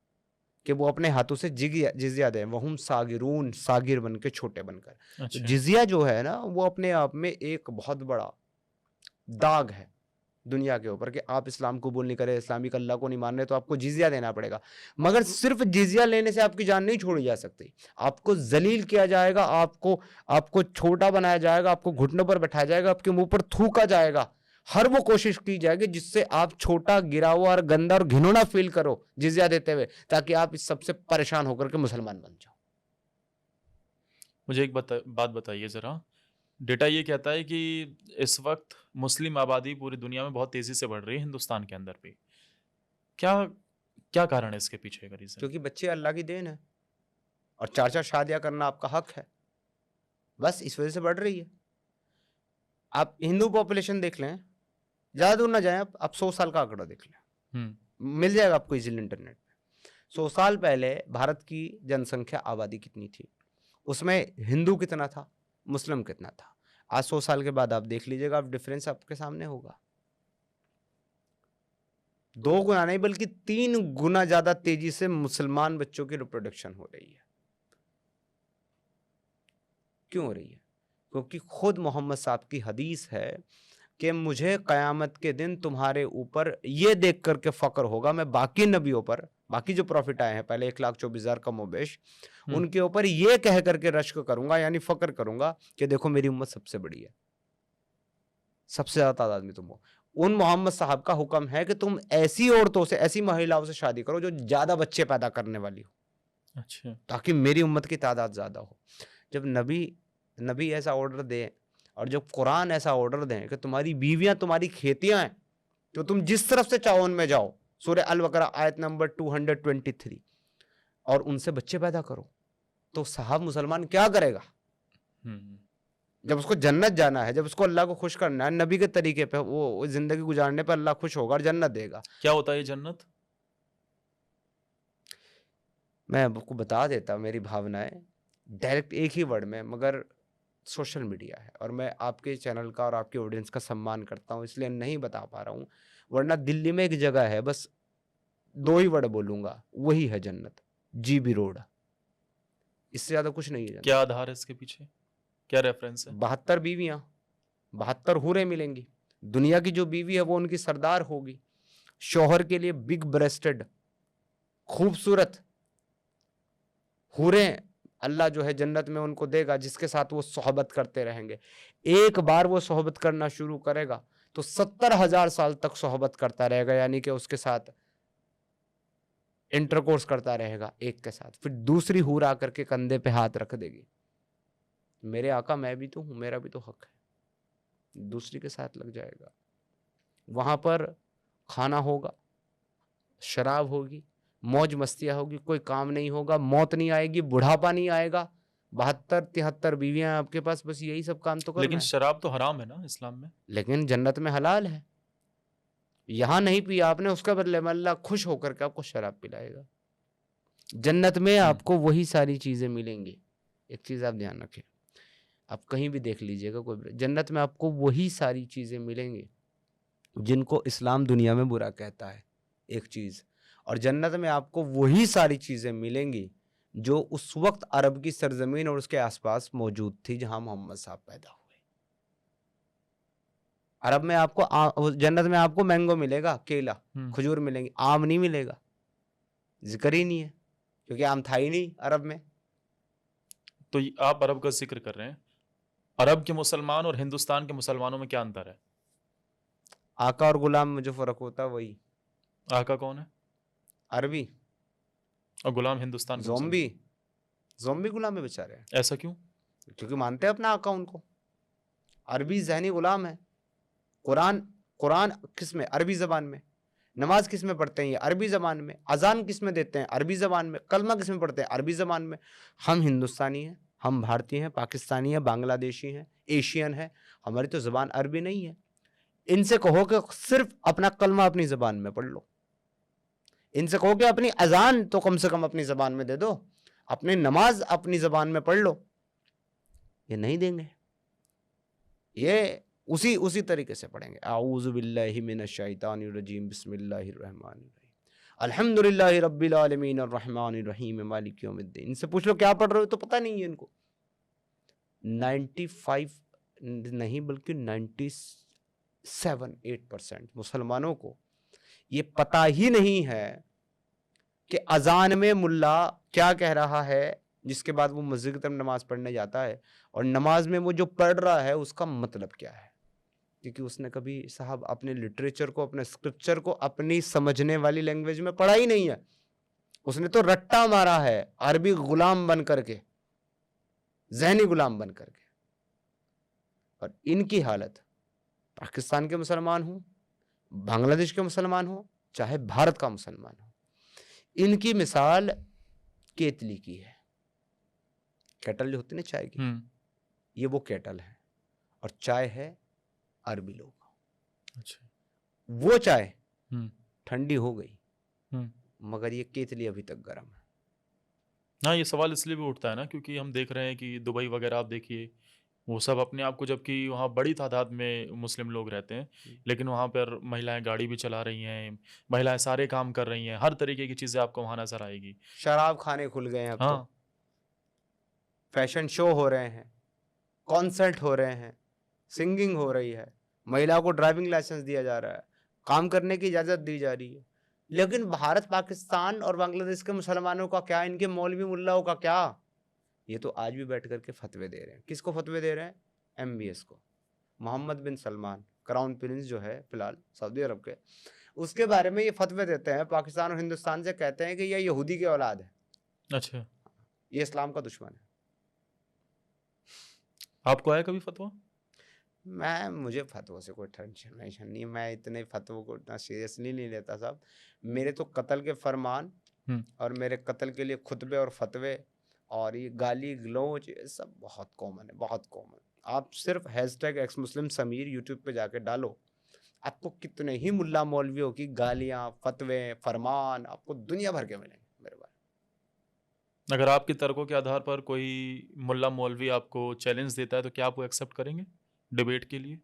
कि वो अपने हाथों से जिजिया दें, वहुम सागिरून, सागिर बन के, छोटे बनकर। अच्छा। तो जिजिया जो है ना, वो अपने आप में एक बहुत बड़ा दाग है दुनिया के ऊपर कि आप इस्लाम कबूल नहीं करें, इस्लामिक अल्लाह को नहीं मान रहे, तो आपको जिजिया देना पड़ेगा। मगर सिर्फ जिजिया लेने से आपकी जान नहीं छोड़ी जा सकती, आपको जलील किया जाएगा, आपको छोटा बनाया जाएगा, आपको घुटनों पर बैठाया जाएगा, आपके मुंह पर थूका जाएगा, हर वो कोशिश की जाएगी जिससे आप छोटा, गिरा हुआ और गंदा और घिनौना फील करो जिजिया देते हुए, ताकि आप इस सबसे परेशान होकर के मुसलमान बन जाओ। मुझे एक बात बताइए जरा, डेटा ये कहता है कि इस वक्त मुस्लिम आबादी पूरी दुनिया में बहुत तेजी से बढ़ रही है, हिंदुस्तान के अंदर भी। क्या कारण है इसके पीछे का रीजन? क्योंकि बच्चे अल्लाह की देन है और 4-4 शादियां करना आपका हक है, बस इस वजह से बढ़ रही है। आप हिंदू पॉपुलेशन देख लें, ज्यादा दूर ना जाएं, आप 100 साल का आंकड़ा देख लें, मिल जाएगा आपको इजीली इंटरनेट पे। 100 साल पहले भारत की जनसंख्या, आबादी कितनी थी, उसमें हिंदू कितना था, मुस्लिम कितना था। आज 100 साल के बाद आप देख लीजिएगा, आप डिफरेंस आपके सामने होगा। 2 गुना नहीं बल्कि 3 गुना ज्यादा तेजी से मुसलमान बच्चों की रिप्रोडक्शन हो रही है। क्यों हो रही है? क्योंकि खुद मोहम्मद साहब की हदीस है कि मुझे क़यामत के दिन तुम्हारे ऊपर ये देख करके फक्र होगा, मैं बाकी नबियों पर बाकी जो प्रॉफिट आए हैं पहले 1,24,000 कमोबेश, उनके ऊपर ये कह करके रश्क करूंगा यानी फक्र करूंगा कि देखो मेरी उम्मत सबसे बड़ी है, सबसे ज्यादा तादाद में तुम हो। उन मोहम्मद साहब का हुक्म है कि तुम ऐसी औरतों से, ऐसी महिलाओं से शादी करो जो ज्यादा बच्चे पैदा करने वाली हो, अच्छा, ताकि मेरी उम्मत की तादाद ज्यादा हो। जब नबी ऐसा ऑर्डर दे और जब कुरान ऐसा ऑर्डर दें कि तुम्हारी बीवियां तुम्हारी खेतियां हैं, तो तुम जिस तरफ से चाहो उनमें जाओ, सूरह अल बकरा आयत नंबर 223, और उनसे बच्चे पैदा करो, तो साहब मुसलमान क्या करेगा? जब उसको जन्नत जाना है, जब उसको अल्लाह को खुश करना है, नबी के तरीके पे वो जिंदगी गुजारने पर अल्लाह खुश होगा और जन्नत देगा। क्या होता है ये जन्नत? मैं आपको बता देता, मेरी भावनाएं डायरेक्ट एक ही वर्ड में, मगर सोशल मीडिया है और मैं आपके चैनल का और आपके ऑडियंस का सम्मान करता हूं, इसलिए नहीं बता पा रहा हूं। वरना दिल्ली में एक जगह है, बस 2 ही वर्ड बोलूंगा, वही है जन्नत, GB रोड। इससे ज्यादा कुछ नहीं है। क्या आधार है इसके पीछे, क्या रेफरेंस है? 72 बीवियां, 72 हूरें मिलेंगी। दुनिया की जो बीवी है वो उनकी सरदार होगी, शौहर के लिए बिग ब्रेस्टेड खूबसूरत हूरें अल्लाह जो है जन्नत में उनको देगा, जिसके साथ वो सोहबत करते रहेंगे। एक बार वो सोहबत करना शुरू करेगा तो 70,000 साल तक सोहबत करता रहेगा, यानी कि उसके साथ इंटरकोर्स करता रहेगा एक के साथ। फिर दूसरी हूर आकर के कंधे पे हाथ रख देगी, मेरे आका मैं भी तो हूं, मेरा भी तो हक है, दूसरी के साथ लग जाएगा। वहां पर खाना होगा, शराब होगी, मौज मस्तियां होगी, कोई काम नहीं होगा, मौत नहीं आएगी, बुढ़ापा नहीं आएगा। 72-73 बीवियां हैं आपके पास, बस यही सब काम तो करना लेकिन है। शराब तो हराम है ना इस्लाम में? लेकिन जन्नत में हलाल है। यहां नहीं पिया आपने, उसके बदले में अल्लाह खुश होकर के आपको शराब पिलाएगा। जन्नत में आपको वही सारी चीजें मिलेंगी। एक चीज आप ध्यान रखें, आप कहीं भी देख लीजिएगा, कोई जन्नत में आपको वही सारी चीजें मिलेंगी जिनको इस्लाम दुनिया में बुरा कहता है, एक चीज। और जन्नत में आपको वही सारी चीजें मिलेंगी जो उस वक्त अरब की सरजमीन और उसके आसपास मौजूद थी जहां मोहम्मद साहब पैदा हुए। अरब में आपको जन्नत में आपको मैंगो मिलेगा, केला, खजूर मिलेंगे, आम नहीं मिलेगा, जिक्र ही नहीं है, क्योंकि आम था ही नहीं अरब में। तो आप अरब का जिक्र कर रहे हैं, अरब के मुसलमान और हिंदुस्तान के मुसलमानों में क्या अंतर है? आका और गुलाम में जो फर्क होता है वही। आका कौन है? अरबी। और गुलाम हिंदुस्तान के मुसलमान? ज़ॉम्बी गुलाम है बेचारे। ऐसा क्यों? क्योंकि मानते हैं अपना आका उनको। अरबी ज़हनी गुलाम है। कुरान किस में? अरबी ज़बान में। नमाज किस में पढ़ते हैं? ये अरबी ज़बान में। अजान किस में देते हैं? अरबी ज़बान में। कलमा किस में पढ़ते हैं? अरबी ज़बान में। हम हिंदुस्तानी हैं, हम भारतीय हैं, पाकिस्तानी हैं, बांग्लादेशी हैं, एशियन हैं, हमारी तो ज़बान अरबी नहीं है। इनसे कहो कि सिर्फ अपना कलमा अपनी ज़बान में पढ़ लो, इनसे कहो कि अपनी अजान तो कम से कम अपनी ज़बान में दे दो, अपनी नमाज अपनी ज़बान में पढ़ लो, ये नहीं देंगे। ये उसी तरीके से पढ़ेंगे। आऊज़ु बिल्लाहि मिनश शैतानिर रजीम, बिस्मिल्लाहिर रहमानिर रहीम, अल्हम्दुलिल्लाहि रब्बिल आलमीन अर्रहमानिर रहीम मालिक यौमिद्दीन। इनसे पूछ लो क्या पढ़ रहे हो, तो पता नहीं है इनको। 95 नहीं बल्कि 97-8% मुसलमानों को ये पता ही नहीं है कि अजान में मुल्ला क्या कह रहा है, जिसके बाद वो मस्जिद की तरफ नमाज पढ़ने जाता है, और नमाज में वो जो पढ़ रहा है उसका मतलब क्या है। क्योंकि उसने कभी साहब अपने लिटरेचर को, अपने स्क्रिप्चर को अपनी समझने वाली लैंग्वेज में पढ़ा ही नहीं है, उसने तो रट्टा मारा है अरबी गुलाम बन करके, ज़हनी गुलाम बन करके। और इनकी हालत, पाकिस्तान के मुसलमान हो, बांग्लादेश के मुसलमान हो, चाहे भारत का मुसलमान हो, इनकी मिसाल केतली की है। केटल जो होती है ना चाय की, ये वो केटल है, और चाय है अरबी लोग। अच्छा। वो चाय ठंडी हो गई, मगर ये केतली अभी तक गर्म है। हाँ, ये सवाल इसलिए भी उठता है ना क्योंकि हम देख रहे हैं कि दुबई वगैरह आप देखिए, वो सब अपने आप को, जबकि वहाँ बड़ी तादाद में मुस्लिम लोग रहते हैं, लेकिन वहाँ पर महिलाएं गाड़ी भी चला रही हैं, महिलाएं सारे काम कर रही हैं, हर तरीके की चीज़ें आपको वहाँ नजर आएगी। शराब खाने खुल गए हैं अब। हाँ। तो फैशन शो हो रहे हैं, कॉन्सर्ट हो रहे हैं, सिंगिंग हो रही है, महिला को ड्राइविंग लाइसेंस दिया जा रहा है, काम करने की इजाज़त दी जा रही है। लेकिन भारत, पाकिस्तान और बांग्लादेश के मुसलमानों का क्या, इनके मौलवी मुल्लाओं का क्या? ये तो आज भी बैठ करके फतवे दे रहे हैं। किसको फतवे दे रहे हैं? MBS को। मोहम्मद बिन सलमान, क्राउन प्रिंस जो है फिलहाल सऊदी अरब के, उसके बारे में ये फतवे देते हैं। पाकिस्तान और हिंदुस्तान से कहते हैं कि ये यहूदी की औलाद है, अच्छा, ये इस्लाम का दुश्मन है। आपको आया कभी फतवा? मुझे फतवों से कोई टेंशन नहीं, मैं इतने फतवों को इतना सीरियसली नहीं लेता साहब। मेरे तो कत्ल के फरमान और मेरे कत्ल के लिए खुतबे और फतवे और ये गाली गलौज, ये सब बहुत कॉमन है, बहुत कॉमन। आप सिर्फ #एक्समुस्लिम यूट्यूब पे जाके डालो, आपको कितने ही मुल्ला मौलवियों की गालियाँ, फतवे, फरमान आपको दुनिया भर के मिलेंगे मेरे बारे। अगर आपके तर्कों के आधार पर कोई मुल्ला मौलवी आपको चैलेंज देता है तो क्या आप वो एक्सेप्ट करेंगे डिबेट के लिए?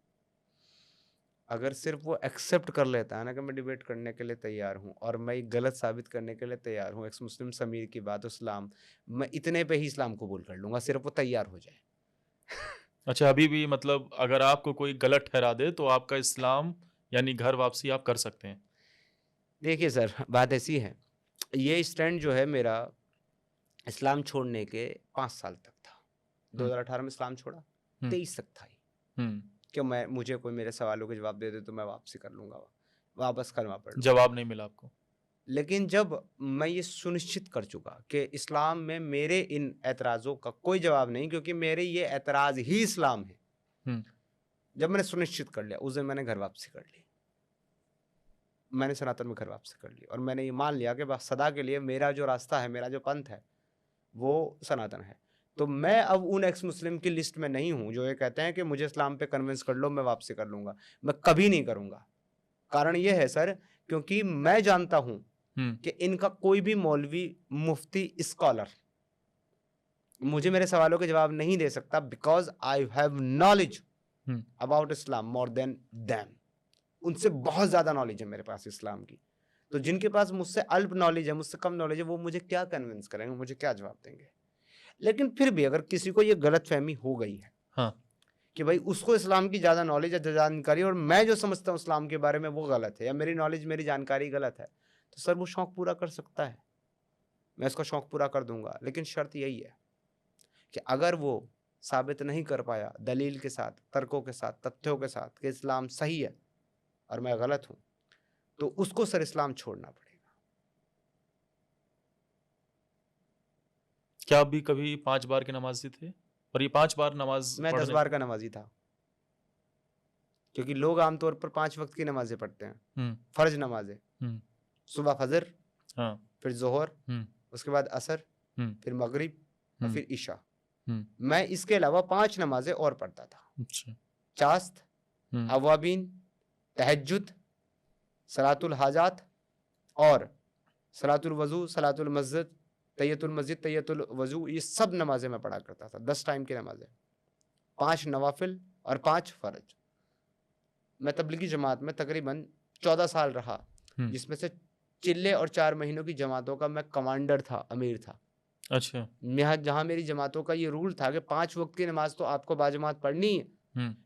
अगर सिर्फ वो एक्सेप्ट कर लेता है ना कि मैं डिबेट करने के लिए तैयार हूँ और मैं ये गलत साबित करने के लिए तैयार हूँ, एक्स-मुस्लिम समीर की बात, इस्लाम, मैं इतने पे ही इस्लाम कबूल कर लूँगा, सिर्फ वो तैयार हो जाए। अच्छा, अभी भी मतलब अगर आपको कोई गलत ठहरा दे तो आपका इस्लाम यानी घर वापसी आप कर सकते हैं? देखिए सर, बात ऐसी है, ये स्टैंड जो है मेरा इस्लाम छोड़ने के 5 साल तक था। 2018 में इस्लाम छोड़ा, 23 तक था ये कि मुझे कोई मेरे सवालों के जवाब दे दे तो मैं वापसी कर लूँगा, वापस कलमा पढ़ लूँगा। जवाब नहीं मिला आपको? लेकिन जब मैं ये सुनिश्चित कर चुका कि इस्लाम में मेरे इन एतराज़ों का कोई जवाब नहीं, क्योंकि मेरे ये एतराज़ ही इस्लाम है, जब मैंने सुनिश्चित कर लिया, उस दिन मैंने घर वापसी कर ली। मैंने सनातन में घर वापसी कर ली और मैंने ये मान लिया कि बस सदा के लिए मेरा जो रास्ता है, मेरा जो पंथ है, वो सनातन है। तो मैं अब उन एक्स मुस्लिम की लिस्ट में नहीं हूँ जो ये कहते हैं कि मुझे इस्लाम पे कन्विंस कर लो, मैं वापसी कर लूँगा। मैं कभी नहीं करूँगा। कारण ये है सर, क्योंकि मैं जानता हूँ कि इनका कोई भी मौलवी, मुफ्ती, स्कॉलर मुझे मेरे सवालों के जवाब नहीं दे सकता, because I have knowledge about Islam more than them. उनसे बहुत ज़्यादा नॉलेज है मेरे पास इस्लाम की। तो जिनके पास मुझसे अल्प नॉलेज है, मुझसे कम नॉलेज है, वो मुझे क्या कन्विंस करेंगे, मुझे क्या जवाब देंगे। लेकिन फिर भी अगर किसी को ये गलतफहमी हो गई है कि भाई उसको इस्लाम की ज़्यादा नॉलेज है, जानकारी, और मैं जो समझता हूँ इस्लाम के बारे में वो गलत है, या मेरी नॉलेज, मेरी जानकारी गलत है, तो सर वो शौक़ पूरा कर सकता है, मैं उसका शौक़ पूरा कर दूंगा। लेकिन शर्त यही है कि अगर वो साबित नहीं कर पाया दलील के साथ, तर्कों के साथ, तथ्यों के साथ कि इस्लाम सही है और मैं गलत हूँ, तो उसको सर इस्लाम छोड़ना पड़ेगा। क्या आप भी कभी 5 बार के नमाजी थे? और ये 5 बार नमाज? मैं 10 बार का नमाजी था, क्योंकि लोग आमतौर पर 5 वक्त की नमाजें पढ़ते हैं, फर्ज नमाजें, सुबह फजर, फिर जोहर, उसके बाद असर, फिर मगरिब और फिर ईशा। मैं इसके अलावा 5 नमाजें और पढ़ता था। चास्त, अवाबीन, तहज्जुद, सलातुल हाजात और सलातुल वजू, सलातुल मस्जिद, तैयतुल मस्जिद, तैयतुल वजू, ये सब नमाजें मैं पढ़ा करता था। 10 टाइम की नमाजें, 5 नवाफिल और 5 फर्ज। मैं तबलीगी जमात में तकरीबन 14 साल रहा, जिसमें से चिल्ले और 4 महीनों की जमातों का मैं कमांडर था, अमीर था। अच्छा। जहाँ मेरी जमातों का ये रूल था कि 5 वक्त की नमाज तो आपको बाजमात पढ़नी है,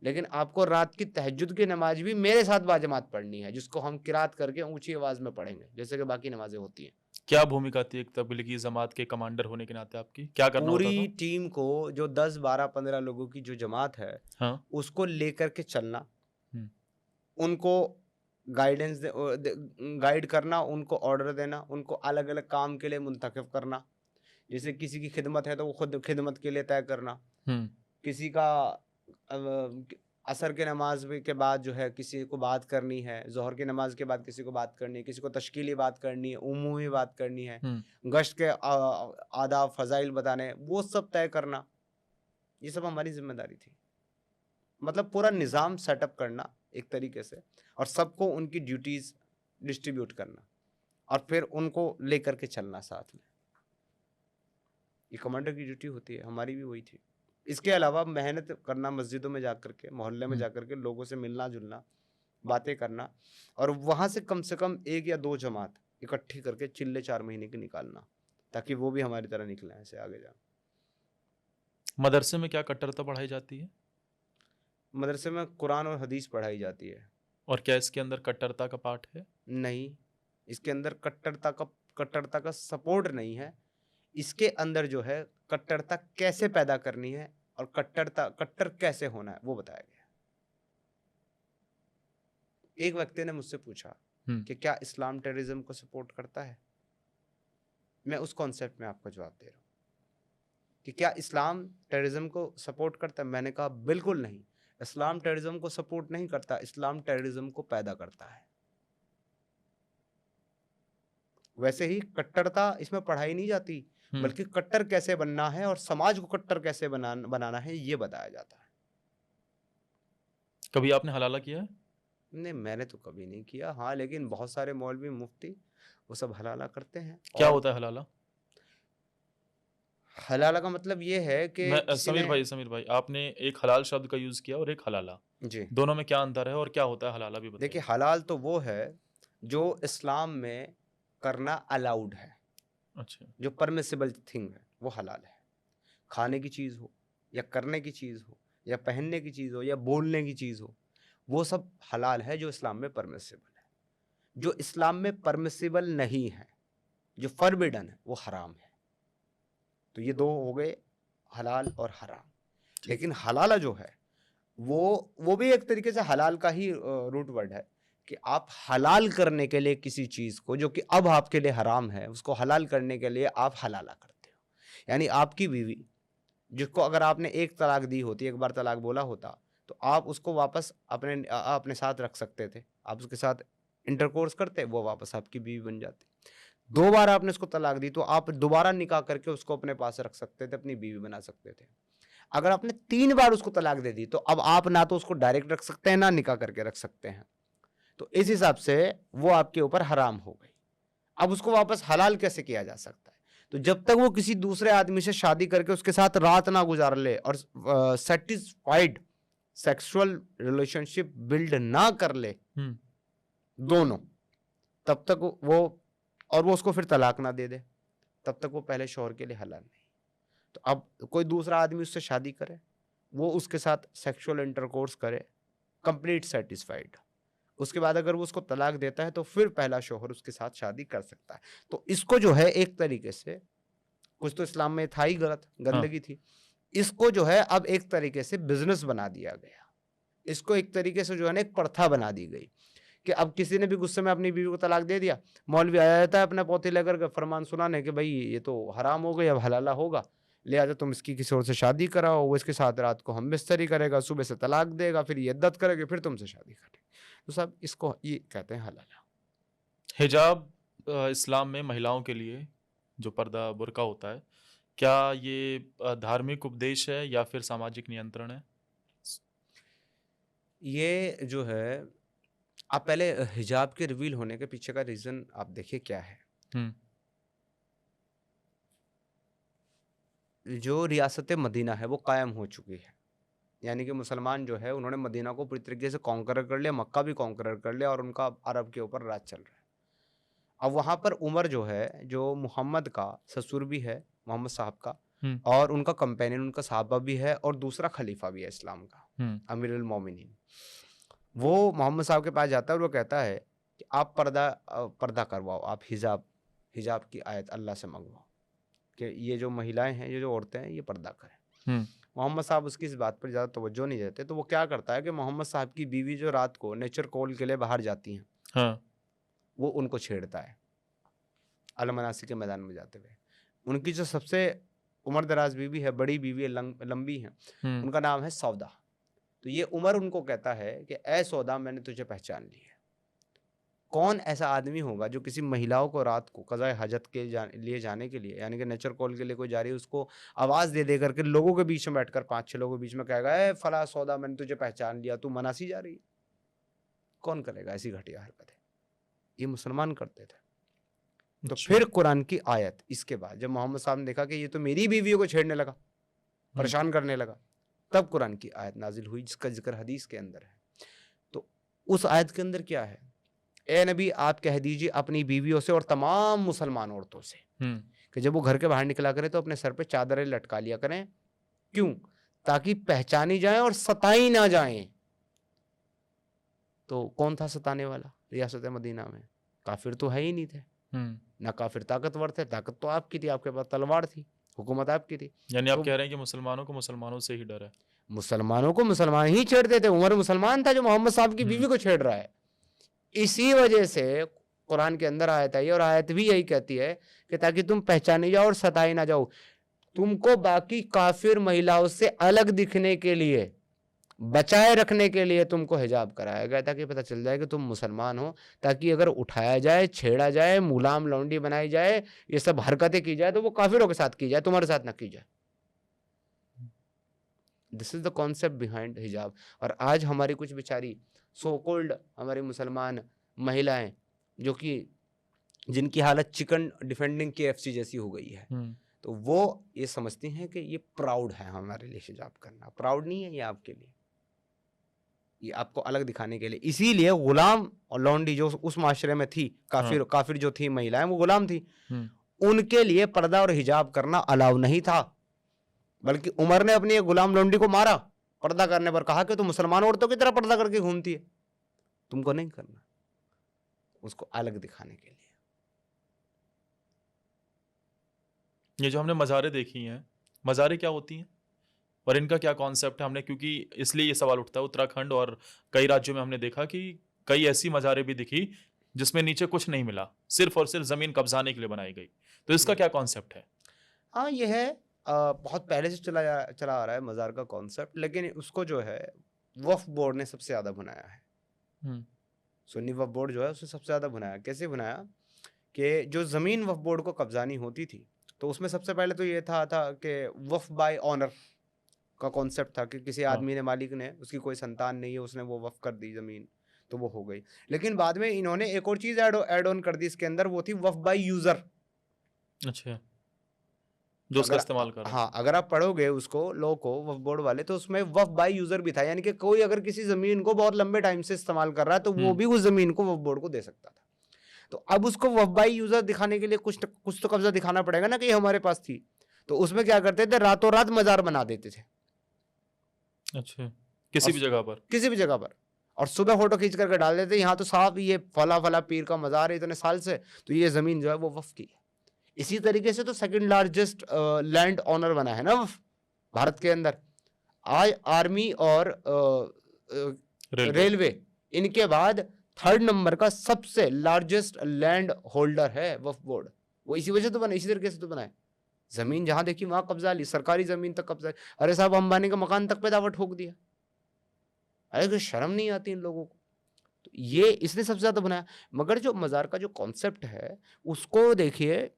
लेकिन आपको रात की तहज्जुद की नमाज भी मेरे साथ बाजमात पढ़नी है, जिसको हम किरात करके ऊंची आवाज में पढ़ेंगे, जैसे कि बाकी नमाजें होती हैं। क्या भूमिका थी एक तबलीगी जमात के कमांडर होने के नाते आपकी? क्या करना होता था? पूरी टीम को, जो 10, 12, 15 लोगों की जो जमात है, उसको लेकर के चलना, उनको गाइडेंस गाइड करना, उनको ऑर्डर देना, उनको अलग अलग काम के लिए मुंतखब करना। जैसे किसी की खिदमत है तो वो खुद खिदमत के लिए तय करना, किसी का असर के नमाज के बाद जो है किसी को बात करनी है, जोहर की नमाज के बाद किसी को बात करनी है, किसी को तश्कीली बात करनी है, उमूमी बात करनी है, गश्त के आदाब फ़ज़ाइल बताने, वो सब तय करना, ये सब हमारी जिम्मेदारी थी। मतलब पूरा निज़ाम सेटअप करना एक तरीके से, और सबको उनकी ड्यूटीज़ डिस्ट्रीब्यूट करना, और फिर उनको लेकर के चलना साथ में। ये कमांडर की ड्यूटी होती है, हमारी भी वही थी। इसके अलावा मेहनत करना, मस्जिदों में जाकर के, मोहल्ले में जाकर के लोगों से मिलना जुलना, बातें करना, और वहाँ से कम 1 या 2 जमात इकट्ठी करके चिल्ले 4 महीने की निकालना, ताकि वो भी हमारी तरह निकले ऐसे आगे जा। मदरसे में क्या कट्टरता पढ़ाई जाती है? मदरसे में कुरान और हदीस पढ़ाई जाती है। और क्या इसके अंदर कट्टरता का पाठ है? नहीं, इसके अंदर कट्टरता का सपोर्ट नहीं है। इसके अंदर जो है कट्टरता कैसे पैदा करनी है और कट्टर कैसे होना है वो बताया गया। एक व्यक्ति ने मुझसे पूछा कि क्या इस्लाम टेररिज्म को सपोर्ट करता है। मैं उस कॉन्सेप्ट में आपको जवाब दे रहा हूँ कि क्या इस्लाम टेररिज्म को सपोर्ट करता है। मैंने कहा बिल्कुल नहीं, इस्लाम टेररिज्म को सपोर्ट नहीं करता, इस्लाम टेररिज्म को पैदा करता है। वैसे ही कट्टरता इसमें पढ़ाई नहीं जाती, बल्कि कट्टर कैसे बनना है और समाज को कट्टर कैसे बनाना है ये बताया जाता है। कभी आपने हलाला किया है? नहीं, मैंने तो कभी नहीं किया। हाँ, लेकिन बहुत सारे मौलवी मुफ्ती वो सब हलाला करते हैं। क्या होता है हलाला? हलाला का मतलब ये है कि समीर भाई आपने एक हलाल शब्द का यूज किया और एक हलाला, जी, दोनों में क्या अंतर है और क्या होता है हलाला भी बताइए। देखिए, हलाल तो वो है जो इस्लाम में करना अलाउड है, अच्छा, जो परमिसिबल थिंग है वो हलाल है। खाने की चीज़ हो या करने की चीज़ हो या पहनने की चीज़ हो या बोलने की चीज़ हो, वो सब हलाल है जो इस्लाम में परमिसिबल है। जो इस्लाम में परमिसिबल नहीं है, जो फॉरबिडन है, वो हराम है। तो ये दो हो गए, हलाल और हराम। लेकिन हलाला जो है वो भी एक तरीके से हलाल का ही रूट वर्ड है कि आप हलाल करने के लिए किसी चीज़ को जो कि अब आपके लिए हराम है, उसको हलाल करने के लिए आप हलाला करते हो। यानी आपकी बीवी जिसको अगर आपने एक तलाक दी होती, एक बार तलाक बोला होता, तो आप उसको वापस अपने साथ रख सकते थे, आप उसके साथ इंटरकोर्स करते, वो वापस आपकी बीवी बन जाती। 2 बार आपने उसको तलाक दी तो आप दोबारा निकाह करके उसको अपने पास रख सकते थे, अपनी बीवी बना सकते थे। अगर आपने 3 बार उसको तलाक दे दी तो अब आप ना तो उसको डायरेक्ट रख सकते हैं, ना निकाह करके रख सकते हैं। तो इस हिसाब से वो आपके ऊपर हराम हो गई। अब उसको वापस हलाल कैसे किया जा सकता है? तो जब तक वो किसी दूसरे आदमी से शादी करके उसके साथ रात ना गुजार ले और सेटिस्फाइड सेक्सुअल रिलेशनशिप बिल्ड ना कर ले दोनों, तब तक वो उसको फिर तलाक ना दे दे, तब तक वो पहले शौहर के लिए हलाल नहीं। तो अब कोई दूसरा आदमी उससे शादी करे, वो उसके साथ सेक्सुअल इंटरकोर्स करे, कंप्लीट सेटिस्फाइड, उसके बाद अगर वो उसको तलाक देता है तो फिर पहला शौहर उसके साथ शादी कर सकता है। तो इसको जो है एक तरीके से, कुछ तो इस्लाम में था ही गलत, गंदगी थी, इसको जो है अब एक तरीके से बिजनेस बना दिया गया। इसको एक तरीके से जो है ना एक प्रथा बना दी गई कि अब किसी ने भी गुस्से में अपनी बीवी को तलाक दे दिया, मौलवी आया जाता है अपना पोथी लेकर के फरमान सुनाने कि भाई ये तो हराम हो गई, अब हलाला होगा, लिहाजा तुम इसकी किसी और से शादी कराओ, वो इसके साथ रात को हम बिस्तरी करेगा, सुबह से तलाक देगा, फिर ये इद्दत करेगी, फिर तुमसे शादी करेगी। तो सब इसको ये कहते हैं हलाला। हिजाब इस्लाम में महिलाओं के लिए जो पर्दा बुर्का होता है, क्या ये धार्मिक उपदेश है या फिर सामाजिक नियंत्रण है? ये जो है, आप पहले हिजाब के रिवील होने के पीछे का रीजन आप देखिए क्या है। जो रियासत मदीना है वो कायम हो चुकी है, यानी कि मुसलमान जो है उन्होंने मदीना को पूरी तरीके से कॉन्करर कर लिया, मक्का भी कॉन्करर कर लिया और उनका अरब के ऊपर राज चल रहा है। अब वहाँ पर उमर जो है, जो मोहम्मद का ससुर भी है, मोहम्मद साहब का, और उनका कंपेनियन, उनका साहबा भी है और दूसरा खलीफा भी है इस्लाम का, अमीरुल मोमिनीन। वो मोहम्मद साहब के पास जाता है और वो कहता है कि आप पर्दा करवाओ, आप हिजाब की आयत अल्लाह से मंगवाओ कि ये जो महिलाएं हैं, ये जो औरतें हैं, ये पर्दा करें। मोहम्मद साहब उसकी इस बात पर ज़्यादा तवज्जो नहीं देते, तो वो क्या करता है कि मोहम्मद साहब की बीवी जो रात को नेचर कॉल के लिए बाहर जाती हैं, वो उनको छेड़ता है अल-मनासी के मैदान में जाते हुए। उनकी जो सबसे उम्र दराज बीवी है, बड़ी बीवी है, लंबी है, उनका नाम है सौदा। तो ये उमर उनको कहता है कि ए सौदा, मैंने तुझे पहचान लिया। कौन ऐसा आदमी होगा जो किसी महिलाओं को रात को कज़ाए हाजत के लिए जाने के लिए, यानी कि नेचर कॉल के लिए कोई जा रही है, उसको आवाज़ दे करके लोगों के बीच में बैठकर 5-6 लोगों के बीच में कहेगा ए फला सौदा, मैंने तुझे पहचान लिया, तू मनासी जा रही है? कौन करेगा ऐसी घटिया हरकतें? ये मुसलमान करते थे। तो फिर कुरान की आयत इसके बाद जब मोहम्मद साहब ने देखा कि ये तो मेरी बीवियों को छेड़ने लगा, परेशान करने लगा, तब कुरान की आयत नाजिल हुई जिसका जिक्र हदीस के अंदर है। तो उस आयत के अंदर क्या है, ए नबी आप कह दीजिए अपनी बीवियों से और तमाम मुसलमान औरतों से कि जब वो घर के बाहर निकला करें तो अपने सर पे चादरें लटका लिया करें। क्यों? ताकि पहचानी जाएं और सताई ना जाएं। तो कौन था सताने वाला रियासत मदीना में? काफिर तो है ही नहीं थे ना, काफिर ताकतवर थे, ताकत तो आपकी थी, आपके पास तलवार थी, हुकूमत आपकी थी। यानी आप तो कह रहे हैं कि मुसलमानों को मुसलमानों से ही डर है। मुसलमानों को मुसलमान ही छेड़ते थे। उमर मुसलमान था जो मोहम्मद साहब की बीवी को छेड़ रहा है। इसी वजह से कुरान के अंदर आयत आई और आयत भी यही कहती है कि ताकि तुम पहचाने जाओ और सताए ना जाओ। तुमको बाकी काफिर महिलाओं से अलग दिखने के लिए, बचाए रखने के लिए तुमको हिजाब कराया गया, ताकि पता चल जाए कि तुम मुसलमान हो, ताकि अगर उठाया जाए, छेड़ा जाए, मुलाम लौंडी बनाई जाए, ये सब हरकतें की जाए तो वो काफिरों के साथ की जाए, तुम्हारे साथ ना की जाए। This is the concept behind हिजाब। और आज हमारी कुछ बेचारी सो कॉल्ड हमारी मुसलमान महिलाएं जो कि जिनकी हालत चिकन डिफेंडिंग KFC जैसी हो गई है, तो वो ये समझती हैं कि ये प्राउड है हमारे लिए हिजाब करना। प्राउड नहीं है ये आपके लिए, ये आपको अलग दिखाने के लिए। इसीलिए गुलाम और लौंडी जो उस माशरे में थी, काफिर जो थी महिलाएं, वो गुलाम थी, उनके लिए पर्दा और हिजाब करना अलाउ नहीं था। बल्कि उमर ने अपनी एक गुलाम लौंडी को मारा पर्दा करने पर, कहा कि तुम मुसलमान औरतों की तरह पर्दा करके घूमती है, तुमको नहीं करना, उसको अलग दिखाने के लिए। ये जो हमने मज़ारें देखी हैं, मज़ारें क्या होती हैं और इनका क्या कॉन्सेप्ट है? हमने, क्योंकि इसलिए ये सवाल उठता है, उत्तराखंड और कई राज्यों में हमने देखा कि कई ऐसी मज़ारें भी दिखी जिसमें नीचे कुछ नहीं मिला, सिर्फ और सिर्फ ज़मीन कब्जाने के लिए बनाई गई। तो इसका क्या कॉन्सेप्ट है? हाँ, ये है बहुत पहले से चला आ रहा है मज़ार का कॉन्सेप्ट, लेकिन उसको जो है वक्फ बोर्ड ने सबसे ज़्यादा बनाया है। सुन्नी वक्फ बोर्ड जो है उसने सबसे ज़्यादा बनाया। कैसे बनाया कि जो ज़मीन वक्फ बोर्ड को कब्जानी होती थी, तो उसमें सबसे पहले तो ये था कि वक्फ बाय ऑनर का कॉन्सेप्ट था कि किसी आदमी ने, मालिक ने, उसकी कोई संतान नहीं है, उसने वो वक्फ कर दी ज़मीन, तो वो हो गई। लेकिन बाद में इन्होंने एक और चीज़ ऐड ऑन कर दी इसके अंदर, वो थी वक्फ बाय यूज़र। अच्छा, जो उसका इस्तेमाल कर रहा है। हाँ, अगर आप पढ़ोगे उसको, लॉ को, वक्फ बोर्ड वाले, तो उसमें वक्फ बाय यूज़र भी था, यानी कि कोई अगर किसी ज़मीन को बहुत लंबे टाइम से इस्तेमाल कर रहा है तो वो भी उस ज़मीन को वक्फ बोर्ड को दे सकता था। तो अब उसको वक्फ बाय यूज़र दिखाने के लिए कुछ तो कब्जा दिखाना पड़ेगा ना कि ये हमारे पास थी। तो उसमें क्या करते थे, रातों रात मज़ार बना देते थे। अच्छा, किसी भी जगह पर, और सुबह फोटो खींच करके डाल देते, यहाँ तो साहब ये फला पीर का मज़ार है इतने साल से, तो ये ज़मीन जो है वो वक्फ की है। इसी तरीके से तो सेकंड लार्जेस्ट लैंड ऑनर बना है ना वक्फ भारत के अंदर। आज आर्मी और रेलवे, इनके बाद थर्ड नंबर का सबसे लार्जेस्ट लैंड होल्डर है वक्फ बोर्ड। वो इसी वजह से तो बना, इसी तरीके से तो बनाए। जमीन जहां देखी वहां कब्जा ली, सरकारी जमीन तक कब्जा। अरे साहब, अंबानी का मकान तक पे दावा ठोक दिया। अरे कोई शर्म नहीं आती इन लोगों को। तो ये इसने सबसे ज्यादा बनाया। मगर जो मज़ार का जो कॉन्सेप्ट है उसको देखिए,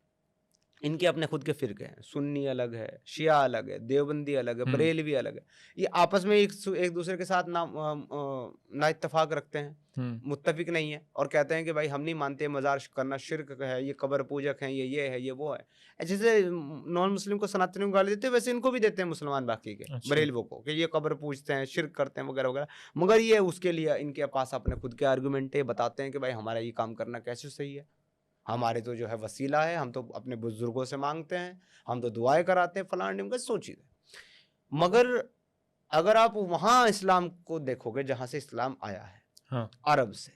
इनके अपने खुद के फिरके हैं। सुन्नी अलग है, शिया अलग है, देवबंदी अलग है, बरेलवी अलग है। ये आपस में एक दूसरे के साथ ना इत्तेफाक रखते हैं, मुत्तफिक नहीं है, और कहते हैं कि भाई हम नहीं मानते, मज़ार करना शिर्क है, ये कब्र पूजक है, ये है, ये वो है। जैसे नॉन मुस्लिम को सनातनियों को गाली देते हैं, वैसे इनको भी देते हैं मुसलमान बाकी के। अच्छा। बरेलवों को कि ये कब्र पूजते हैं, शिर्क करते हैं वगैरह वगैरह। मगर ये उसके लिए इनके पास अपने खुद के आर्गूमेंट है, बताते हैं कि भाई हमारा ये काम करना कैसे सही है, हमारे तो जो है वसीला है, हम तो अपने बुजुर्गों से मांगते हैं, हम तो दुआएं कराते हैं, फलान ढिमका सोचिए। मगर अगर आप वहाँ इस्लाम को देखोगे जहाँ से इस्लाम आया है, हाँ, अरब से,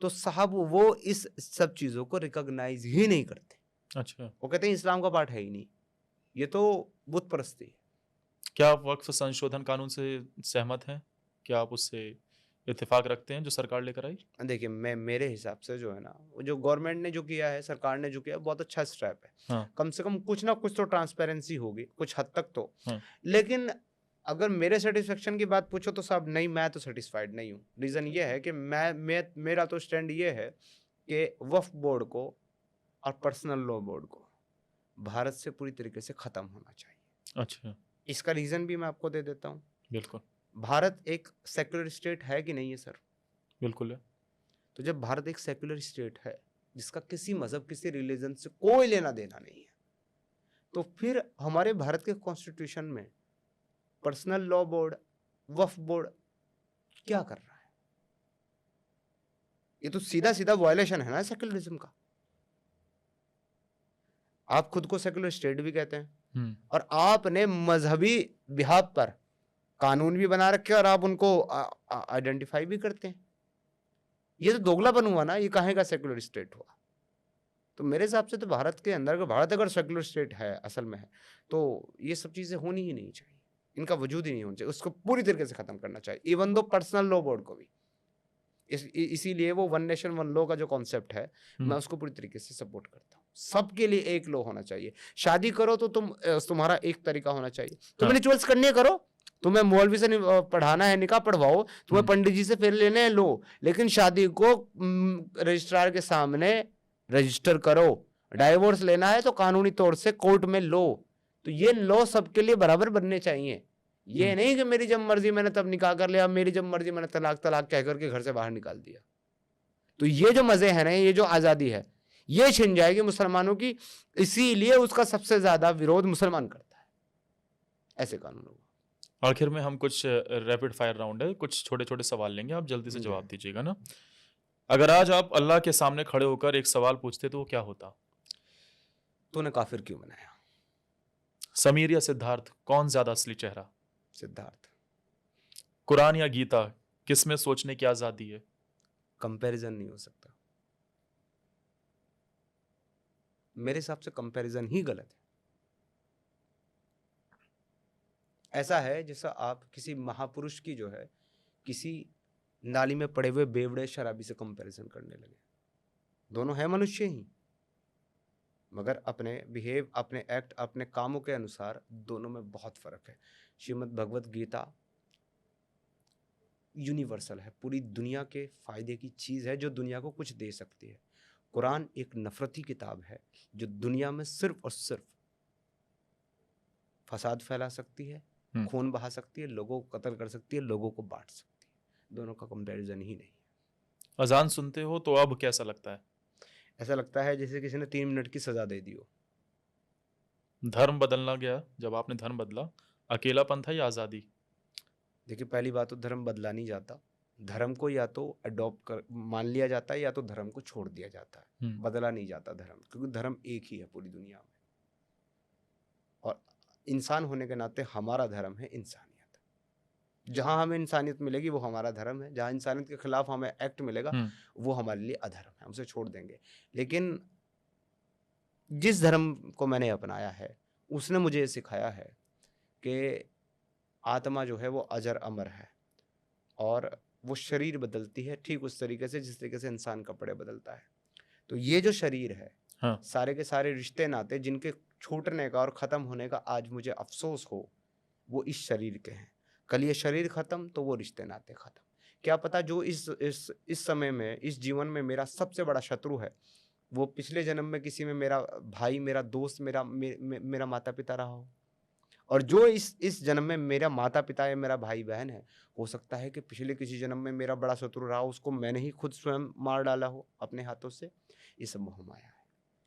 तो साहब वो इस सब चीज़ों को रिकॉग्नाइज ही नहीं करते। अच्छा, वो कहते हैं इस्लाम का पार्ट है ही नहीं, ये तो बुत परस्ती है। क्या आप वक्फ संशोधन कानून से सहमत हैं? क्या आप उससे इत्तेफाक रखते हैं जो सरकार लेकर आई? देखिए, मेरे हिसाब से जो है ना, जो गवर्नमेंट ने जो किया है, सरकार ने जो किया है, बहुत अच्छा स्टेप है। हाँ। कम से कम कुछ ना कुछ तो ट्रांसपेरेंसी होगी, कुछ हद तक तो। हाँ। लेकिन अगर मेरे सेटिस्फेक्शन की बात पूछो तो साहब नहीं, मैं तो सेटिस्फाइड नहीं हूँ। रीज़न ये है कि मेरा तो स्टैंड ये है कि वक्फ बोर्ड को और पर्सनल लॉ बोर्ड को भारत से पूरी तरीके से ख़त्म होना चाहिए। अच्छा, इसका रीज़न भी मैं आपको दे देता हूँ। बिल्कुल। भारत एक सेक्युलर स्टेट है कि नहीं है सर? बिल्कुल है। तो जब भारत एक सेक्युलर स्टेट है जिसका किसी मजहब, किसी रिलीजन से कोई लेना देना नहीं है, तो फिर हमारे भारत के कॉन्स्टिट्यूशन में पर्सनल लॉ बोर्ड, वक्फ बोर्ड क्या कर रहा है? ये तो सीधा सीधा वायलेशन है ना सेक्युलरिज्म का। आप खुद को सेक्युलर स्टेट भी कहते हैं और आपने मजहबी बिहाफ पर कानून भी बना रखे और आप उनको आइडेंटिफाई भी करते हैं। ये तो दोगलापन हुआ ना, ये कहाँ का सेकुलर स्टेट हुआ? तो मेरे हिसाब से तो भारत के अंदर, भारत अगर सेकुलर स्टेट है असल में है, तो ये सब चीज़ें होनी ही नहीं चाहिए, इनका वजूद ही नहीं होना चाहिए, उसको पूरी तरीके से ख़त्म करना चाहिए, even though personal law board को भी। इसीलिए वो वन नेशन वन लॉ का जो कॉन्सेप्ट है, मैं उसको पूरी तरीके से सपोर्ट करता हूँ। सबके लिए एक लॉ होना चाहिए। शादी करो तो तुम्हारा एक तरीका होना चाहिए, तुम्हें रिचुअल्स करनी है करो, तुम्हें मौलवी से पढ़ाना है निकाह पढ़वाओ, तुम्हें पंडित जी से फेरे लेने हैं लो, लेकिन शादी को रजिस्ट्रार के सामने रजिस्टर करो। डाइवोर्स लेना है तो कानूनी तौर से कोर्ट में लो। तो ये लॉ सबके लिए बराबर बनने चाहिए। ये नहीं कि मेरी जब मर्जी मैंने तब निकाह कर लिया, मेरी जब मर्जी मैंने तलाक तलाक कह करके घर से बाहर निकाल दिया। तो ये जो मजे हैं ना, ये जो आज़ादी है, ये छिन जाएगी मुसलमानों की। इसीलिए उसका सबसे ज्यादा विरोध मुसलमान करता है ऐसे कानूनों को। आखिर में हम कुछ रैपिड फायर राउंड है, कुछ छोटे छोटे सवाल लेंगे, आप जल्दी से जवाब दीजिएगा ना। अगर आज आप अल्लाह के सामने खड़े होकर एक सवाल पूछते तो वो क्या होता? तूने काफिर क्यों बनाया? समीर या सिद्धार्थ, कौन ज्यादा असली चेहरा? सिद्धार्थ। कुरान या गीता, किसमें सोचने की आजादी है? कंपैरिजन नहीं हो सकता, मेरे हिसाब से कंपैरिजन ही गलत है। ऐसा है जैसा आप किसी महापुरुष की जो है किसी नाली में पड़े हुए बेवड़े शराबी से कंपैरिजन करने लगे। दोनों है मनुष्य ही, मगर अपने बिहेव, अपने एक्ट, अपने कामों के अनुसार दोनों में बहुत फर्क है। श्रीमद् भगवत गीता यूनिवर्सल है, पूरी दुनिया के फायदे की चीज़ है जो दुनिया को कुछ दे सकती है। कुरान एक नफरती किताब है जो दुनिया में सिर्फ और सिर्फ फसाद फैला सकती है, खून बहा सकती है, लोगों को कत्ल कर सकती है, लोगों को बांट सकती है। दोनों का कंपैरिजन ही नहीं है। अजान सुनते हो तो अब कैसा लगता है? ऐसा लगता है जैसे किसी ने 3 मिनट की सजा दे दी हो। धर्म बदलना गया, जब आपने धर्म बदला, अकेलापन था या आजादी? देखिए, पहली बात तो धर्म बदला नहीं जाता, धर्म को या तो अडॉप्ट कर मान लिया जाता है या तो धर्म को छोड़ दिया जाता है। बदला नहीं जाता धर्म, क्योंकि धर्म एक ही है पूरी दुनिया में। और इंसान होने के नाते हमारा धर्म है इंसानियत। जहां हमें इंसानियत मिलेगी वो हमारा धर्म है, जहां इंसानियत के खिलाफ हमें एक्ट मिलेगा वो हमारे लिए अधर्म है, हम उसे छोड़ देंगे। लेकिन जिस धर्म को मैंने अपनाया है उसने मुझे ये सिखाया है कि आत्मा जो है वो अजर अमर है और वो शरीर बदलती है ठीक उस तरीके से जिस तरीके से इंसान कपड़े बदलता है। तो ये जो शरीर है, सारे के सारे रिश्ते नाते जिनके छूटने का और ख़त्म होने का आज मुझे अफसोस हो, वो इस शरीर के हैं। कल ये शरीर ख़त्म तो वो रिश्ते नाते ख़त्म। क्या पता जो इस समय में, इस जीवन में मेरा सबसे बड़ा शत्रु है, वो पिछले जन्म में किसी में मेरा भाई, मेरा दोस्त, मेरा माता पिता रहा हो। और जो इस जन्म में मेरा माता पिता या मेरा भाई बहन है, हो सकता है कि पिछले किसी जन्म में मेरा बड़ा शत्रु रहा हो, उसको मैंने ही खुद स्वयं मार डाला हो अपने हाथों से। ये सब मोह माया है।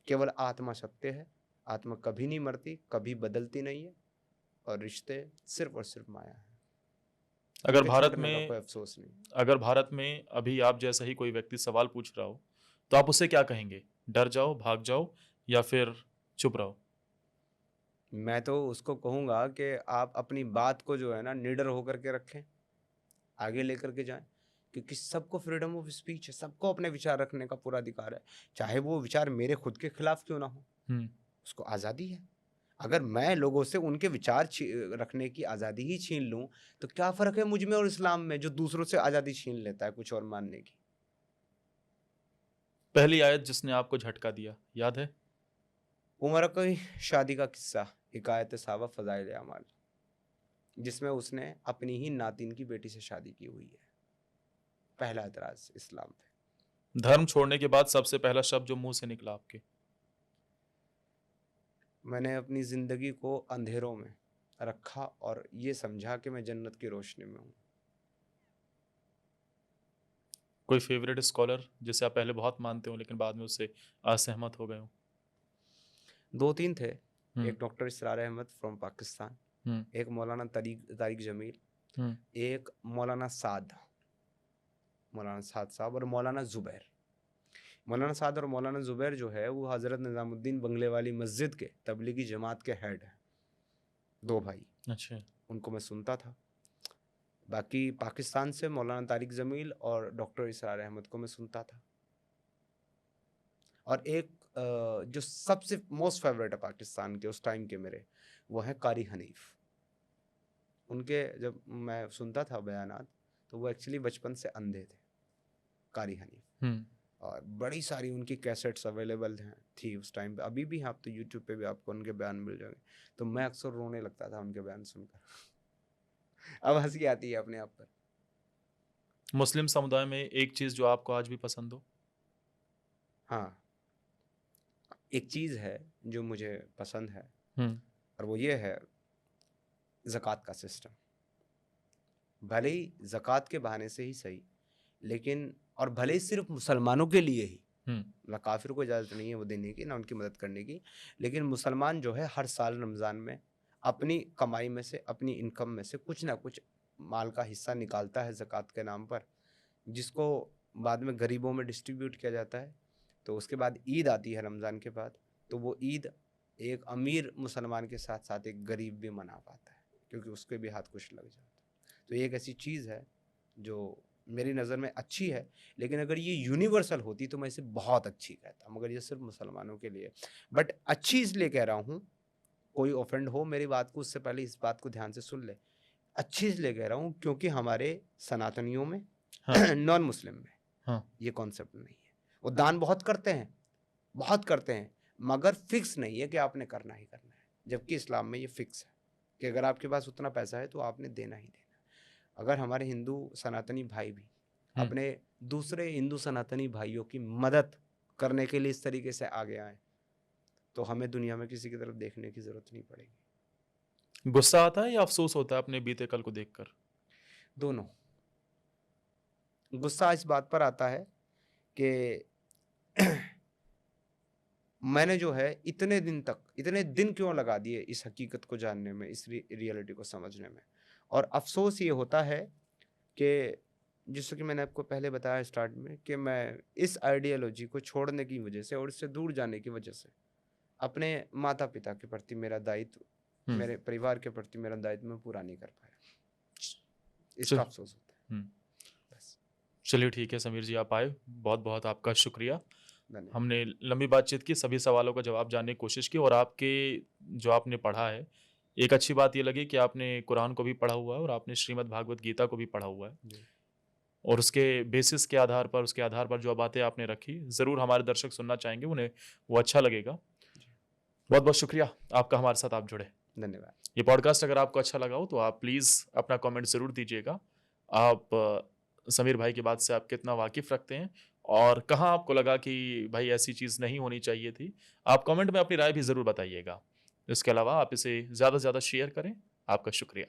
केवल आत्मा सत्य है, आत्मा कभी नहीं मरती, कभी बदलती नहीं है, और रिश्ते सिर्फ और सिर्फ माया है। अगर भारत में कोई अफसोस नहीं। अगर भारत में अभी आप जैसा ही कोई व्यक्ति सवाल पूछ रहा हो तो आप उसे क्या कहेंगे? डर जाओ, भाग जाओ, या फिर चुप रहो? मैं तो उसको कहूँगा कि आप अपनी बात को जो है ना निडर होकर के रखें, आगे लेकर के जाएं, क्योंकि सबको फ्रीडम ऑफ स्पीच है, सबको अपने विचार रखने का पूरा अधिकार है, चाहे वो विचार मेरे खुद के खिलाफ क्यों ना हो, उसको आज़ादी है। अगर मैं लोगों से उनके विचार रखने की आज़ादी ही छीन लूँ तो क्या फ़र्क है मुझ में और इस्लाम में, जो दूसरों से आज़ादी छीन लेता है कुछ और मानने की। पहली आयत जिसने आपको झटका दिया, याद है? उमर की शादी का किस्सा, हिकायत सावा फ़ज़ाइल अमाल, जिसमें उसने अपनी ही नातिन की बेटी से शादी की हुई है। पहला एतराज़ इस्लाम पे। धर्म छोड़ने के बाद सबसे पहला शब्द जो मुंह से निकला आपके? मैंने अपनी ज़िंदगी को अंधेरों में रखा और ये समझा कि मैं जन्नत की रोशनी में हूँ। कोई फेवरेट स्कॉलर जिसे आप पहले बहुत मानते हो लेकिन बाद में उससे असहमत हो गए हो? 2-3 थे। एक डॉक्टर इसरार अहमद फ्रॉम पाकिस्तान, एक मौलाना तारिक जमील, एक मौलाना साद साहब और मौलाना ज़ुबैर। मौलाना साद और मौलाना ज़ुबैर जो है वो हज़रत निज़ामुद्दीन बंगले वाली मस्जिद के तबलीगी जमात के हेड हैं, 2 भाई। अच्छा। उनको मैं सुनता था। बाकी पाकिस्तान से मौलाना तारिक जमील और डॉक्टर इसरार अहमद को मैं सुनता था। और एक जो सबसे मोस्ट फेवरेट है पाकिस्तान के उस टाइम के मेरे, वो है कारी हनीफ। उनके जब मैं सुनता था बयानात, तो वो एक्चुअली बचपन से अंधे थे, कारी हनीफ। और बड़ी सारी उनकी कैसेट्स अवेलेबल हैं थी उस टाइम पे, अभी भी आप तो यूट्यूब पे भी आपको उनके बयान मिल जाएंगे। तो मैं अक्सर रोने लगता था उनके बयान सुनकर। अब हंसी आती है अपने आप पर। मुस्लिम समुदाय में एक चीज जो आपको आज भी पसंद हो? हाँ, एक चीज़ है जो मुझे पसंद है, हम्म और वो ये है ज़कात का सिस्टम। भले ही ज़कात के बहाने से ही सही, लेकिन और भले ही सिर्फ मुसलमानों के लिए ही, ना काफिर को इजाज़त नहीं है वो देने की, ना उनकी मदद करने की, लेकिन मुसलमान जो है हर साल रमज़ान में अपनी कमाई में से, अपनी इनकम में से कुछ ना कुछ माल का हिस्सा निकालता है ज़कात के नाम पर, जिसको बाद में गरीबों में डिस्ट्रीब्यूट किया जाता है। तो उसके बाद ईद आती है रमज़ान के बाद, तो वो ईद एक अमीर मुसलमान के साथ साथ एक गरीब भी मना पाता है, क्योंकि उसके भी हाथ कुछ लग जाता है। तो ये एक ऐसी चीज़ है जो मेरी नज़र में अच्छी है, लेकिन अगर ये यूनिवर्सल होती तो मैं इसे बहुत अच्छी कहता, मगर ये सिर्फ मुसलमानों के लिए। बट अच्छी इसलिए कह रहा हूँ, कोई ऑफेंड हो मेरी बात को, उससे पहले इस बात को ध्यान से सुन ले। अच्छी इसलिए कह रहा हूँ क्योंकि हमारे सनातनियों में, हाँ। नॉन मुस्लिम में, हाँ। ये कॉन्सेप्ट नहीं है। वो दान बहुत करते हैं, मगर फिक्स नहीं है कि आपने करना ही करना है, जबकि इस्लाम में ये फिक्स है कि अगर आपके पास उतना पैसा है तो आपने देना ही देना। अगर हमारे हिंदू सनातनी भाई भी अपने दूसरे हिंदू सनातनी भाइयों की मदद करने के लिए इस तरीके से आगे आए, तो हमें दुनिया में किसी की तरफ देखने की जरूरत नहीं पड़ेगी। गुस्सा आता है या अफसोस होता है अपने बीते कल को देखकर? दोनों। गुस्सा इस बात पर आता है कि मैंने जो है इतने दिन क्यों लगा दिए इस हकीकत को जानने में, इस रियलिटी को समझने में। और अफसोस ये होता है कि जिससे कि मैंने आपको पहले बताया स्टार्ट में, कि मैं इस आइडियोलॉजी को छोड़ने की वजह से और इससे दूर जाने की वजह से अपने माता पिता के प्रति मेरा दायित्व, मेरे परिवार के प्रति मेरा दायित्व मैं पूरा नहीं कर पाया। इसका अफसोस होता है। बस। चलिए ठीक है समीर जी, आप आए, बहुत बहुत आपका शुक्रिया। धन्यवाद। हमने लंबी बातचीत की, सभी सवालों का जवाब जानने की कोशिश की, और आपके जो आपने पढ़ा है, एक अच्छी बात ये लगी कि आपने कुरान को भी पढ़ा हुआ है और आपने श्रीमद् भागवत गीता को भी पढ़ा हुआ है, और उसके बेसिस के आधार पर, उसके आधार पर जो बातें आपने रखी, ज़रूर हमारे दर्शक सुनना चाहेंगे, उन्हें वो अच्छा लगेगा। बहुत बहुत शुक्रिया आपका, हमारे साथ आप जुड़े। धन्यवाद। ये पॉडकास्ट अगर आपको अच्छा लगा हो तो आप प्लीज़ अपना कमेंट ज़रूर दीजिएगा। आप समीर भाई की बात से आप कितना वाकिफ़ रखते हैं और कहाँ आपको लगा कि भाई ऐसी चीज़ नहीं होनी चाहिए थी, आप कमेंट में अपनी राय भी ज़रूर बताइएगा। इसके अलावा आप इसे ज़्यादा से ज़्यादा शेयर करें। आपका शुक्रिया।